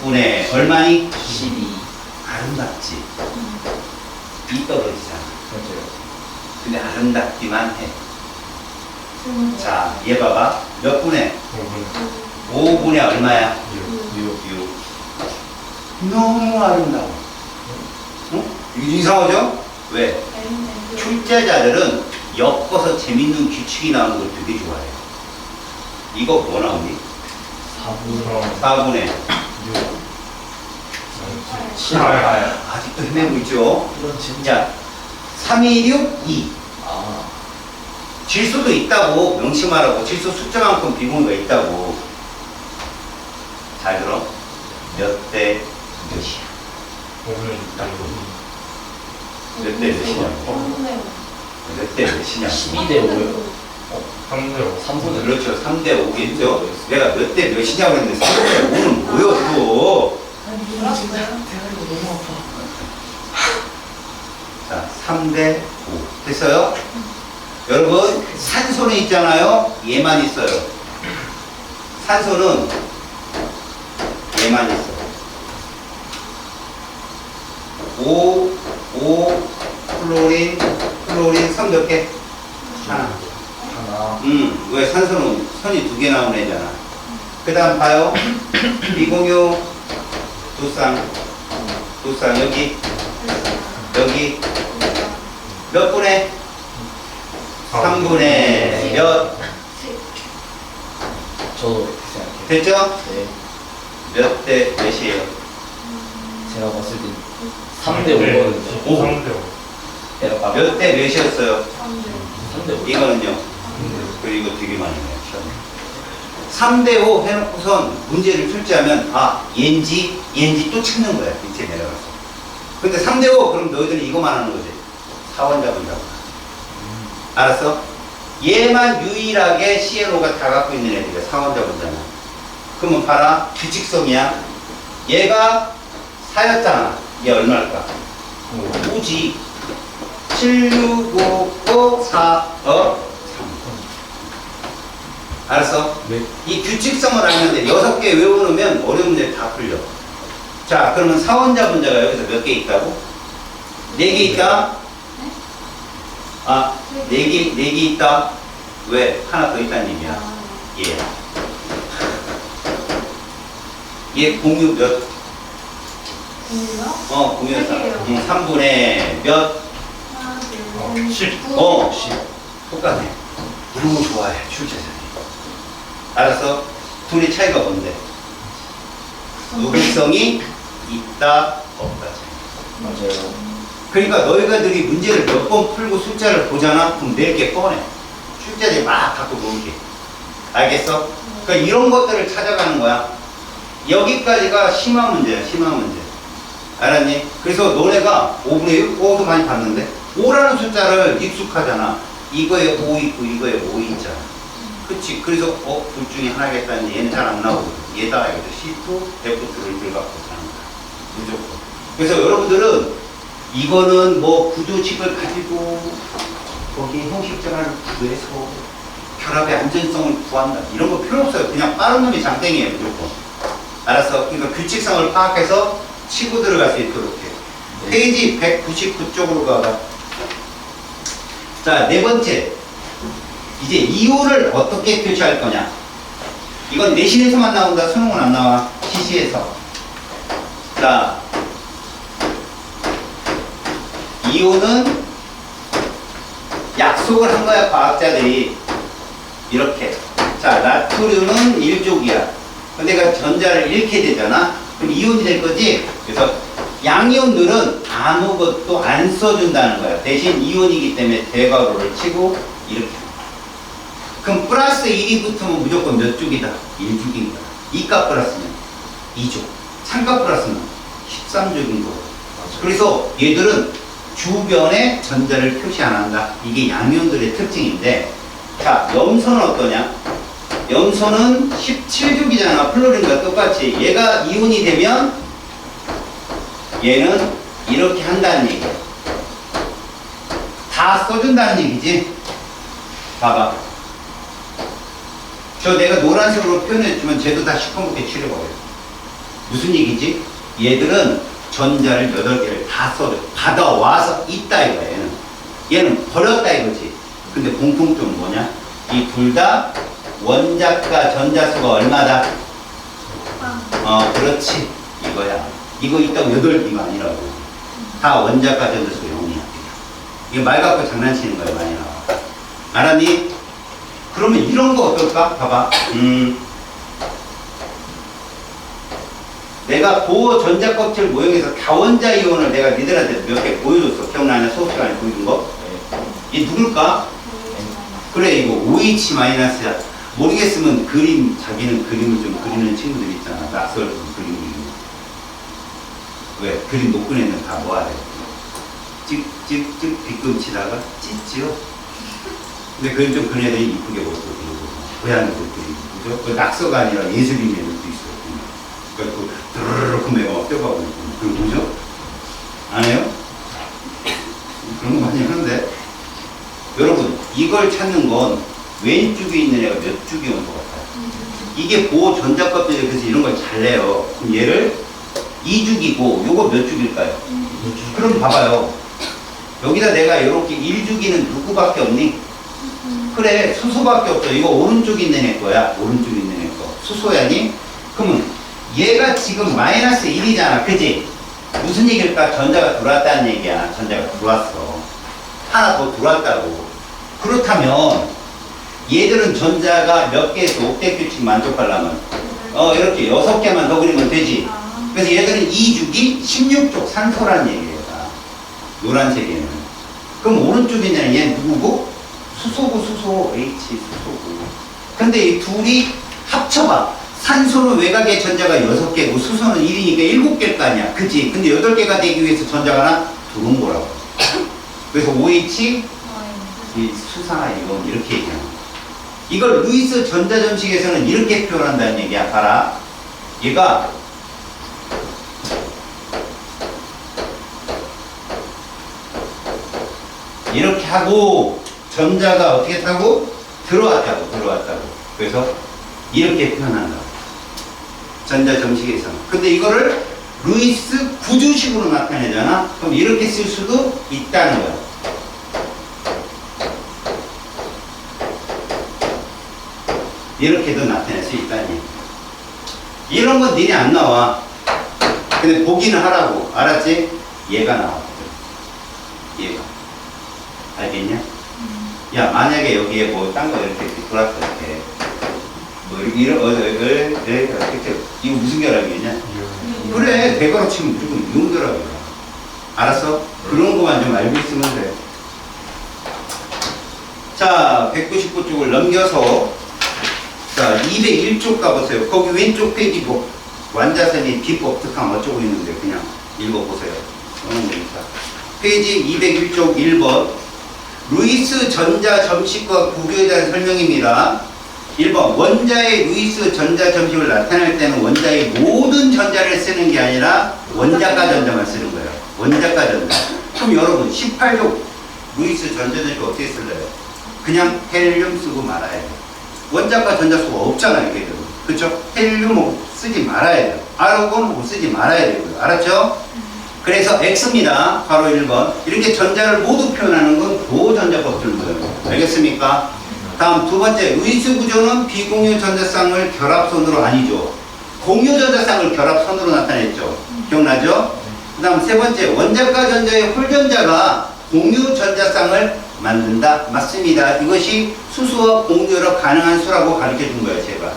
6분의 얼마니? 12. 아름답지. 이 떨어지잖아. 맞아요. 근데 아름답기만 해. 자, 얘 봐봐. 몇 분의? 5분. 5분의 얼마야? 6. 6. 너무 아름다워. 응? 이게 이상하죠? 왜? 출제자들은 엮어서 재밌는 규칙이 나오는 걸 되게 좋아해요. 이거 뭐 나오니? 4분 4분의 6 아직도 헤매고 있죠? 이건 진짜 자, 316, 2. 아 질소도 있다고 명심하라고. 질소 숫자만큼 비공유가 있다고. 잘 들어. 몇 대 몇이야? 몇 대 몇이냐고. 몇 대 몇이냐고. 12대 5요 3분의 그렇죠. 3대 5겠죠. 내가 몇 대 몇이냐고 했는데 3대 5는 뭐야 또. 자, 3대 5. 됐어요? 여러분, 산소는 있잖아요. 얘만 있어요. 산소는 얘만 있어. 5, 클로린, 선 몇 개? 하나. 하나 왜 산소는 선이 2개 나오는 애잖아. 그 다음 봐요. 비공유, 두쌍, 여기 몇 분의? 3분의 몇? 저도 그렇게 생각해요 됐죠? 네 몇 대 몇이에요? 제가 봤을 때 3대 5거든요 오. 내가 봐 몇 대 몇이었어요? 3대 5 이거는요? 그리고 이거 되게 많이 해요, 시험에. 3대 5 해놓고선 문제를 출제하면, 아, 얘인지 또 찾는 거야, 밑에 내려가서. 근데 3대 5, 그럼 너희들은 이거만 하는 거지. 사원자분자고. 알았어? 얘만 유일하게 CNO가 다 갖고 있는 애들이야, 사원자분자는. 그러면 봐라, 규칙성이야. 얘가 4였잖아. 얘 얼마일까? 5지. 7, 6, 5, 4, 3. 알았어? 네. 이 규칙성을 알면 6개 외워놓으면 어려운 문제 다 풀려. 자, 그러면 사원자분자가 여기서 몇 개 있다고? 4개 있다? 아, 4개 있다? 왜? 하나 더 있다는 얘기야. 얘 공유 몇? 공유였어. 3분의 몇? 10. 똑같네. 너무 좋아해, 출제자님. 알았어? 둘의 차이가 뭔데? 누구성이 있다, 없다. 맞아요 그러니까 너희가들이 문제를 몇 번 풀고 숫자를 보잖아? 그럼 4개 꺼내. 출제자들이 막 갖고 놀게. 알겠어? 그러니까 이런 것들을 찾아가는 거야. 여기까지가 심화 문제야, 심화 문제. 알았니? 그래서 너네가 5분의 6, 5도 많이 봤는데 5라는 숫자를 익숙하잖아. 이거에 5 있고 이거에 5 있잖아. 그치? 그래서 둘 중에 하나겠다는데 얘는 잘 안 나오거든. 얘다 이거죠. C2, F2를 들어갖고 사는 거야. 무조건. 그래서 여러분들은 이거는 뭐 구조식을 가지고 거기 형식전환을 구해서 결합의 안전성을 구한다. 이런 거 필요 없어요. 그냥 빠른 놈이 장땡이에요. 무조건. 알았어? 그러니까 규칙성을 파악해서 치고 들어갈 수 있도록 해. 페이지 199쪽으로 가봐. 자, 4번째. 이제 이온을 어떻게 표시할 거냐. 이건 내신에서만 나온다. 수능은 안 나와. 시시에서. 자, 이온은 약속을 한 거야, 과학자들이. 이렇게. 자, 나트륨은 1족이야. 근데 내가 전자를 잃게 되잖아. 그럼 이온이 될 거지? 그래서 양이온들은 아무것도 안 써준다는 거야. 대신 이온이기 때문에 대괄호를 치고 이렇게. 그럼 플러스 1이 붙으면 무조건 몇 족이다? 1족인 거야. 2값 플러스면 2족. 3값 플러스면 13족인 거고. 그래서 얘들은 주변에 전자를 표시 안 한다. 이게 양이온들의 특징인데, 자, 염소는 어떠냐? 염소는 17족이잖아. 플로린과 똑같이. 얘가 이온이 되면 얘는 이렇게 한다는 얘기야. 다 써준다는 얘기지. 봐봐. 저 내가 노란색으로 표현했지만 쟤도 다 시커멓게 칠해버려요. 무슨 얘기지? 얘들은 전자를 8개를 다 써줘. 받아와서 있다 이거야. 얘는 버렸다 이거지. 근데 공통점은 뭐냐? 이 둘 다 원자가 전자수가 얼마다? 그렇지. 이거야. 이거 있다고 8개가 아니라고. 다 원자가 전자수 0이야. 이거 말 갖고 장난치는 거야, 많이 나와. 알았니? 그러면 이런 거 어떨까? 봐봐. 내가 고어 전자껍질 모형에서 다원자 이온을 내가 니들한테 몇 개 보여줬어. 기억나냐? 수업 시간에 보여준 거? 이 누굴까? 그래, 이거 OH-야. 모르겠으면 자기는 그림을 좀 그리는 친구들 있잖아. 낯설 그림 그리는 거. 왜? 그림 못 그리면 다 뭐하래? 찍찍찍 뒤꿈치다가 찢지요? 근데 그림 좀 그린 애들이 이쁘게 못 그리고, 고양이도 그리고, 그죠? 그 낙서가 아니라 예술인 애들도 있어요. 그러니까 그 드르르르 매가 막 뛰어가고 있고, 그런 거죠? 안 해요? 그런 거 많이 하는데. 여러분, 이걸 찾는 건 왼쪽에 있는 애가 몇 쪽이 온 것 같아요? 이게 보호 전자값들이 그래서 이런 걸 잘 내요. 그럼 얘를 2주기고, 요거 몇 주기일까요? 그럼 봐봐요. 여기다 내가 이렇게 1주기는 누구밖에 없니? 그래, 수소밖에 없어. 이거 오른쪽에 있는 애 거야. 오른쪽에 있는 애 거. 수소야니? 그러면 얘가 지금 마이너스 1이잖아. 그지? 무슨 얘기일까? 전자가 들어왔다는 얘기야. 전자가 들어왔어. 하나 더 들어왔다고. 그렇다면 얘들은 전자가 몇 개에서 옥텟 규칙 만족하려면 이렇게 6개만 더 그리면 되지. 그래서 얘들은 2주기 16쪽 산소라는 얘기예요. 노란색에는. 그럼 오른쪽에 있는 얘는 누구고? 수소고 수소 H 수소고. 근데 이 둘이 합쳐봐. 산소는 외곽의 전자가 6개고 수소는 1이니까 7개일 거 아니야. 그치? 근데 8개가 되기 위해서 전자가 하나 들어온 거라고. 그래서 OH 이 수사 이건 이렇게 얘기하는 거야. 이걸 루이스 전자점식에서는 이렇게 표현한다는 얘기야. 봐라. 얘가 이렇게 하고 전자가 어떻게 타고 들어왔다고. 그래서 이렇게 표현한다고. 전자점식에서는. 근데 이거를 루이스 구조식으로 나타내잖아. 그럼 이렇게 쓸 수도 있다는 거야. 이렇게도 나타낼 수 있다는 얘기야. 이런 건 니네 안 나와. 근데 보기는 하라고. 알았지? 얘가 나왔거든. 얘가. 알겠냐? 야, 만약에 여기에 뭐 딴 거 이렇게 돌았을 때, 뭐 이렇게 이거 무슨 결합이겠냐? 그래, 대괄호 치면 무조건 이온 결합이야. 알았어? 그런 거만 좀 알고 있으면 돼. 자, 199쪽을 넘겨서 자, 201쪽 가보세요. 거기 왼쪽 페이지 뭐 완자선이 비법 득함 어쩌고 있는데 그냥 읽어보세요. 페이지 201쪽 1번 루이스 전자 점식과 구조에 대한 설명입니다. 1번 원자의 루이스 전자 점식을 나타낼 때는 원자의 모든 전자를 쓰는 게 아니라 원자가 전자만 쓰는 거예요. 원자가 전자. 그럼 여러분 18쪽 루이스 전자 점식 어떻게 쓸래요? 그냥 헬륨 쓰고 말아야 돼요. 원자가 전자수가 없잖아요. 걔들은. 그쵸? 헬륨 쓰지 말아야 돼요. 아르곤 쓰지 말아야 되고요. 알았죠? 그래서 X입니다. 바로 1번. 이렇게 전자를 모두 표현하는 건 도전자법들 모여요. 알겠습니까? 다음 두 번째, 루이스 구조는 비공유 전자쌍을 결합선으로 아니죠. 공유 전자쌍을 결합선으로 나타냈죠. 기억나죠? 그 다음 세 번째, 원자과 전자의 홀전자가 공유 전자쌍을 만든다. 맞습니다. 이것이 수소와 공유로 가능한 수라고 가르쳐 준 거예요, 제가.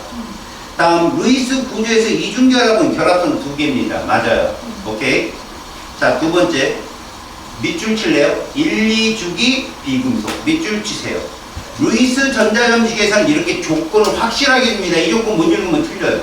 다음, 루이스 구조에서 이중결합은 결합선 2개입니다. 맞아요. 오케이. 자, 두 번째. 밑줄 칠래요? 1, 2주기 비금속. 밑줄 치세요. 루이스 전자점식에서는 이렇게 조건을 확실하게 줍니다. 이 조건 못 읽으면 틀려요.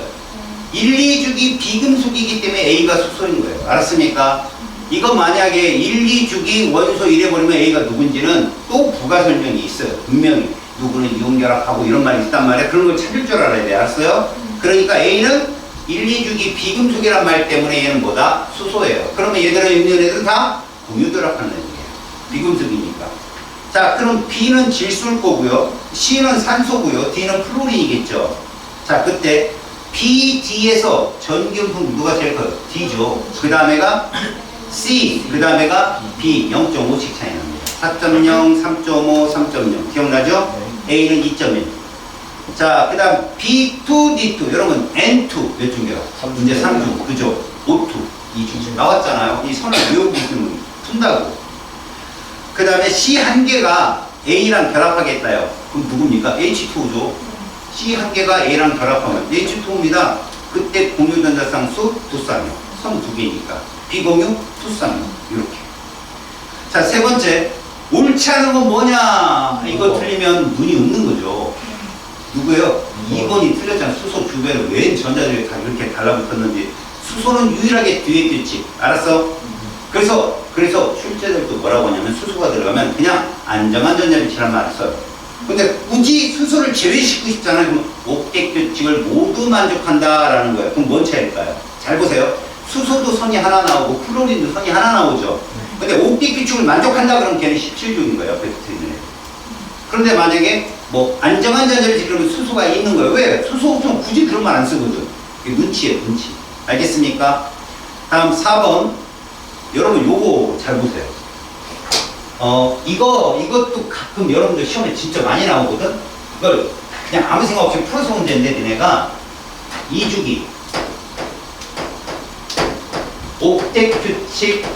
1, 2주기 비금속이기 때문에 A가 수소인 거예요. 알았습니까? 이거 만약에 1, 2주기 원소 이래버리면 A가 누군지는 또 부가 설명이 있어요. 분명히. 누구는 이온결합하고 이런 말이 있단 말이야. 그런 걸 찾을 줄 알아야 돼. 알았어요? 그러니까 A는 1, 2주기 비금속이란 말 때문에 얘는 뭐다? 수소예요. 그러면 얘들은 있는 애들은 다 공유결합하는 애들이에요. 비금속이니까. 자, 그럼 B는 질소일 거고요. C는 산소고요. D는 플로린이겠죠. 자, 그때 B, D에서 전기음성 누가 제일 커요? D죠. 그 다음에가 C, 그 다음에가 B, 0.5씩 차이 납니다. 4.0, 3.5, 3.0. 기억나죠? A는 2.1. 자, 그 다음 B2, D2. 여러분, N2 몇 중이요? 이제 3중. 그죠? O2, 2중. 나왔잖아요. 이 선을 외우고 있으면 푼다고. 그 다음에 C 한 개가 A랑 결합하겠다요. 그럼 누굽니까? H2죠. C 한 개가 A랑 결합하면 H2입니다. 그때 공유전자쌍수 두 쌍이요. 선 두 개니까. 비공유 두 쌍이요. 이렇게. 자, 세 번째. 옳지 않은 건 뭐냐? 이거 틀리면 눈이 없는 거죠. 누구예요? 2번이 틀렸잖아. 수소 주변에 왜 전자들이 다 이렇게 달라붙었는지. 수소는 유일하게 뒤에 있겠지. 알았어? 그래서 출제들도 뭐라고 하냐면 수소가 들어가면 그냥 안정한 전자빛이란 말을 써요. 근데 굳이 수소를 제외시키고 싶잖아요. 그럼 옥텟 규칙을 모두 만족한다라는 거예요. 그럼 뭔 차이일까요? 잘 보세요. 수소도 선이 하나 나오고 플로린도 선이 하나 나오죠. 근데 옥텟 규칙을 만족한다 그러면 걔는 17종인 거예요. 옆에 붙어있는 애. 그런데 만약에 뭐 안정한 전자빛이 그러면 수소가 있는 거예요. 왜? 수소 없으면 굳이 그런 말 안 쓰거든. 이게 눈치예요, 눈치. 알겠습니까? 다음 4번. 여러분 요거 잘 보세요. 이것도 가끔 여러분들 시험에 진짜 많이 나오거든? 이걸 그냥 아무 생각 없이 풀어서 문제인데, 니네가 2주기, 옥텟 규칙,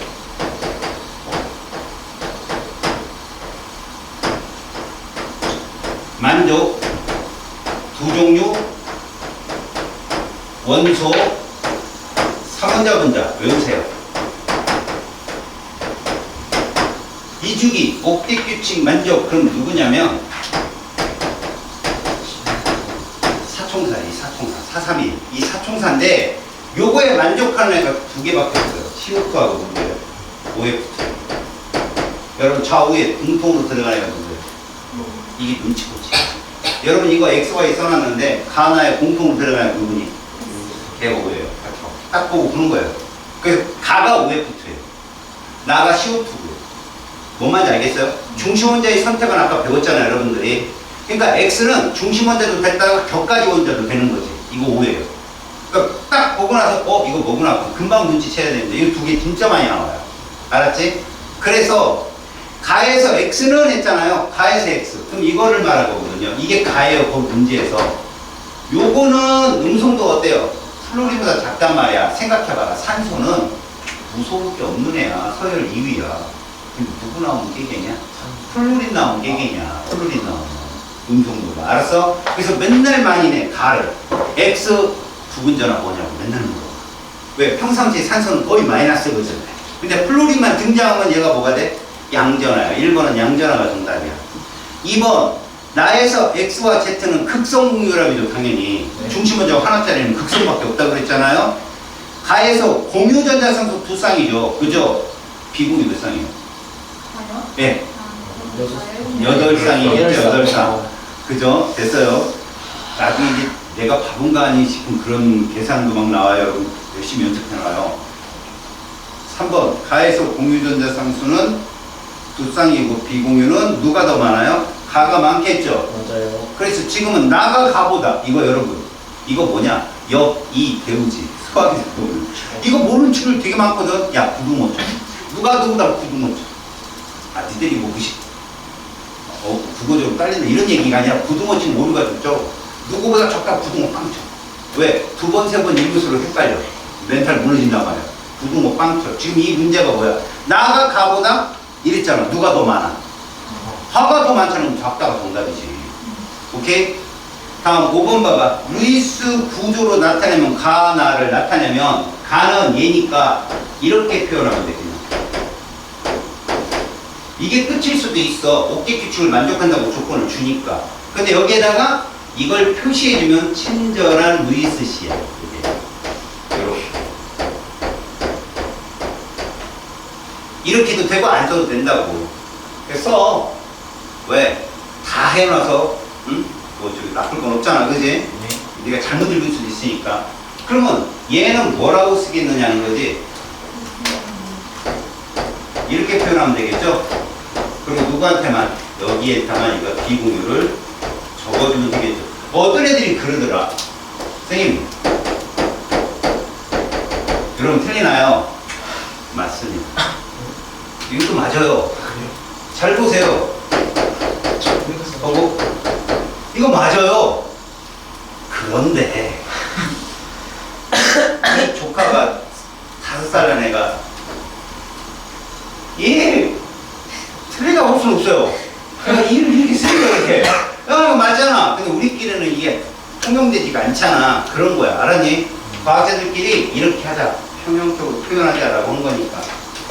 만족, 두 종류, 원소, 삼원자 분자 외우세요. 2주기, 옥텟 규칙 만족, 그럼 누구냐면 사총사, 이 사총사, 431, 이 사총사인데 요거에 만족하는 애가 두 개밖에 없어요. CO2하고 누구예요? OF2. 여러분 좌우에 공통으로 들어가는 애가 누구예요? 이게 눈치보지. 여러분 이거 XY 써놨는데 가나에 공통으로 들어가는 부분이 걔가 뭐예요? 딱 보고 보는 거예요. 그래서 가가 OF2예요. 나가 CO2고요. 뭔 말인지 알겠어요? 중심 원자의 선택은 아까 배웠잖아요, 여러분들이. 그러니까 X는 중심 원자도 됐다가 격가지 원자도 되는 거지. 이거 오해예요. 그러니까 딱 보고 나서 이거 뭐구나. 금방 눈치채야 되는데 이거 두 개 진짜 많이 나와요. 알았지? 그래서 가에서 X는 했잖아요. 가에서 X. 그럼 이거를 말할 거거든요. 이게 가예요, 그 문제에서. 요거는 음성도 어때요? 플로린보다 작단 말이야. 생각해봐라. 산소는 무서울 게 없는 애야. 서열 2위야. 누구 나오면 깨개냐? 플로린 나오면 깨개냐? 플로린 나오면 음성도가. 알았어? 그래서 맨날 많이 내. 가를. X 부분전화 뭐냐고 맨날 물어. 왜? 평상시에 산소는 거의 마이너스거든. 근데 플로린만 등장하면 얘가 뭐가 돼? 양전화야. 1번은 양전화가 정답이야. 2번. 나에서 X와 Z는 극성 공유랍이죠, 당연히. 중심 원자 하나짜리는 극성밖에 없다고 그랬잖아요. 가에서 공유전자상수 두 쌍이죠. 그죠? 비공유 몇 쌍이에요? 예. 8쌍이겠죠, 8쌍. 그죠? 됐어요. 나중에 이제 내가 바본가 아니 싶은 그런 계산도 막 나와요. 여러분 열심히 연습해놔요. 3번. 가에서 공유전자 상수는 두 쌍이고 비공유는 누가 더 많아요? 가가 많겠죠? 맞아요. 그래서 지금은 나가 가보다. 이거 여러분. 이거 뭐냐? 이 배우지. 수학에서 배우는. 이거 모르는 친구들 되게 많거든. 야, 구두모쳐. 누가 누구다 구두모쳐. 니들이 뭐 국어적으로 딸린다 이런 얘기가 아니라 구두모 치는 모르가 좋죠. 누구보다 적다 구두모 빵 쳐. 왜? 두 번, 세 번 일교수로 헷갈려. 멘탈 무너진단 말이야. 구두모 빵 쳐. 지금 이 문제가 뭐야? 나가 가보다 이랬잖아. 누가 더 많아? 화가 더 많잖아. 작다가 정답이지. 오케이? 다음 5번 봐봐. 루이스 구조로 나타내면 가나를 나타내면 가는 얘니까 이렇게 표현하면 돼. 이게 끝일 수도 있어. 옥텟 규칙을 만족한다고 조건을 주니까. 근데 여기에다가 이걸 표시해주면 친절한 루이스 씨야. 이렇게도 되고 안 써도 된다고. 그래서 왜? 다 해놔서 응? 뭐 저기 나쁠 건 없잖아, 그지? 네가 잘못 읽을 수도 있으니까. 그러면 얘는 뭐라고 쓰겠느냐는 거지. 이렇게 표현하면 되겠죠? 그리고 누구한테만 여기에다만 이거 비공유를 적어주면 되겠죠. 어떤 애들이 그러더라. 선생님, 여러분 틀리나요? 맞습니다. 이것도 맞아요. 잘 보세요. 이거 맞아요. 그런데 이 조카가 5살 난 애가 틀리다고 할 수는 없어요. 이를 이렇게 쓰는 거야, 이렇게. 야, 이거 맞잖아. 근데 우리끼리는 이게 통용되지가 않잖아. 그런 거야. 알았니? 과학자들끼리 이렇게 하자. 평형적으로 표현하자라고 한 거니까.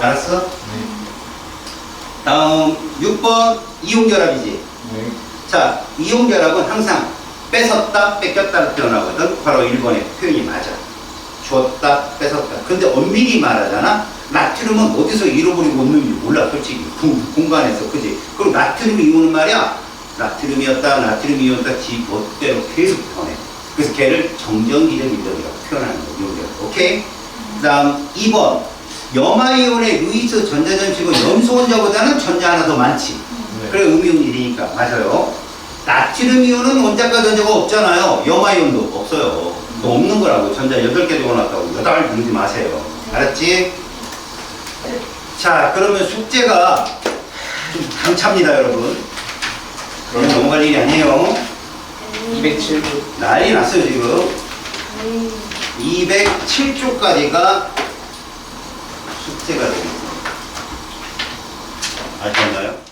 알았어? 다음 6번 이용결합이지. 네. 자, 이용결합은 항상 뺏었다, 뺏겼다로 표현하거든. 바로 1번의 표현이 맞아. 줬다, 뺏었다. 근데 엄밀히 말하잖아. 나트륨은 어디서 잃어버리고 없는지 몰라, 솔직히. 공간에서, 그지? 그리고 나트륨 이온은 말이야. 나트륨이었다, 지 멋대로 계속 변해. 그래서 걔를 정전기적 인력이라고 표현하는 거야, 이용결합. 오케이? 그 다음 2번. 염화이온의 루이스 전자점식은 염소 원자보다는 전자 하나 더 많지. 네. 그래, 음이온일이니까. 맞아요. 나트륨 이온은 원자가 전자가 없잖아요. 염화이온도 없어요. 그거 없는 거라고. 전자 8개 적어놨다고 8 부르지 마세요. 알았지? 자, 그러면 숙제가 좀 당찹니다, 여러분. 그럼 넘어갈 일이 아니에요. 207조. 난리 났어요, 지금. 207조까지가 숙제가 되겠습니다. 아셨나요?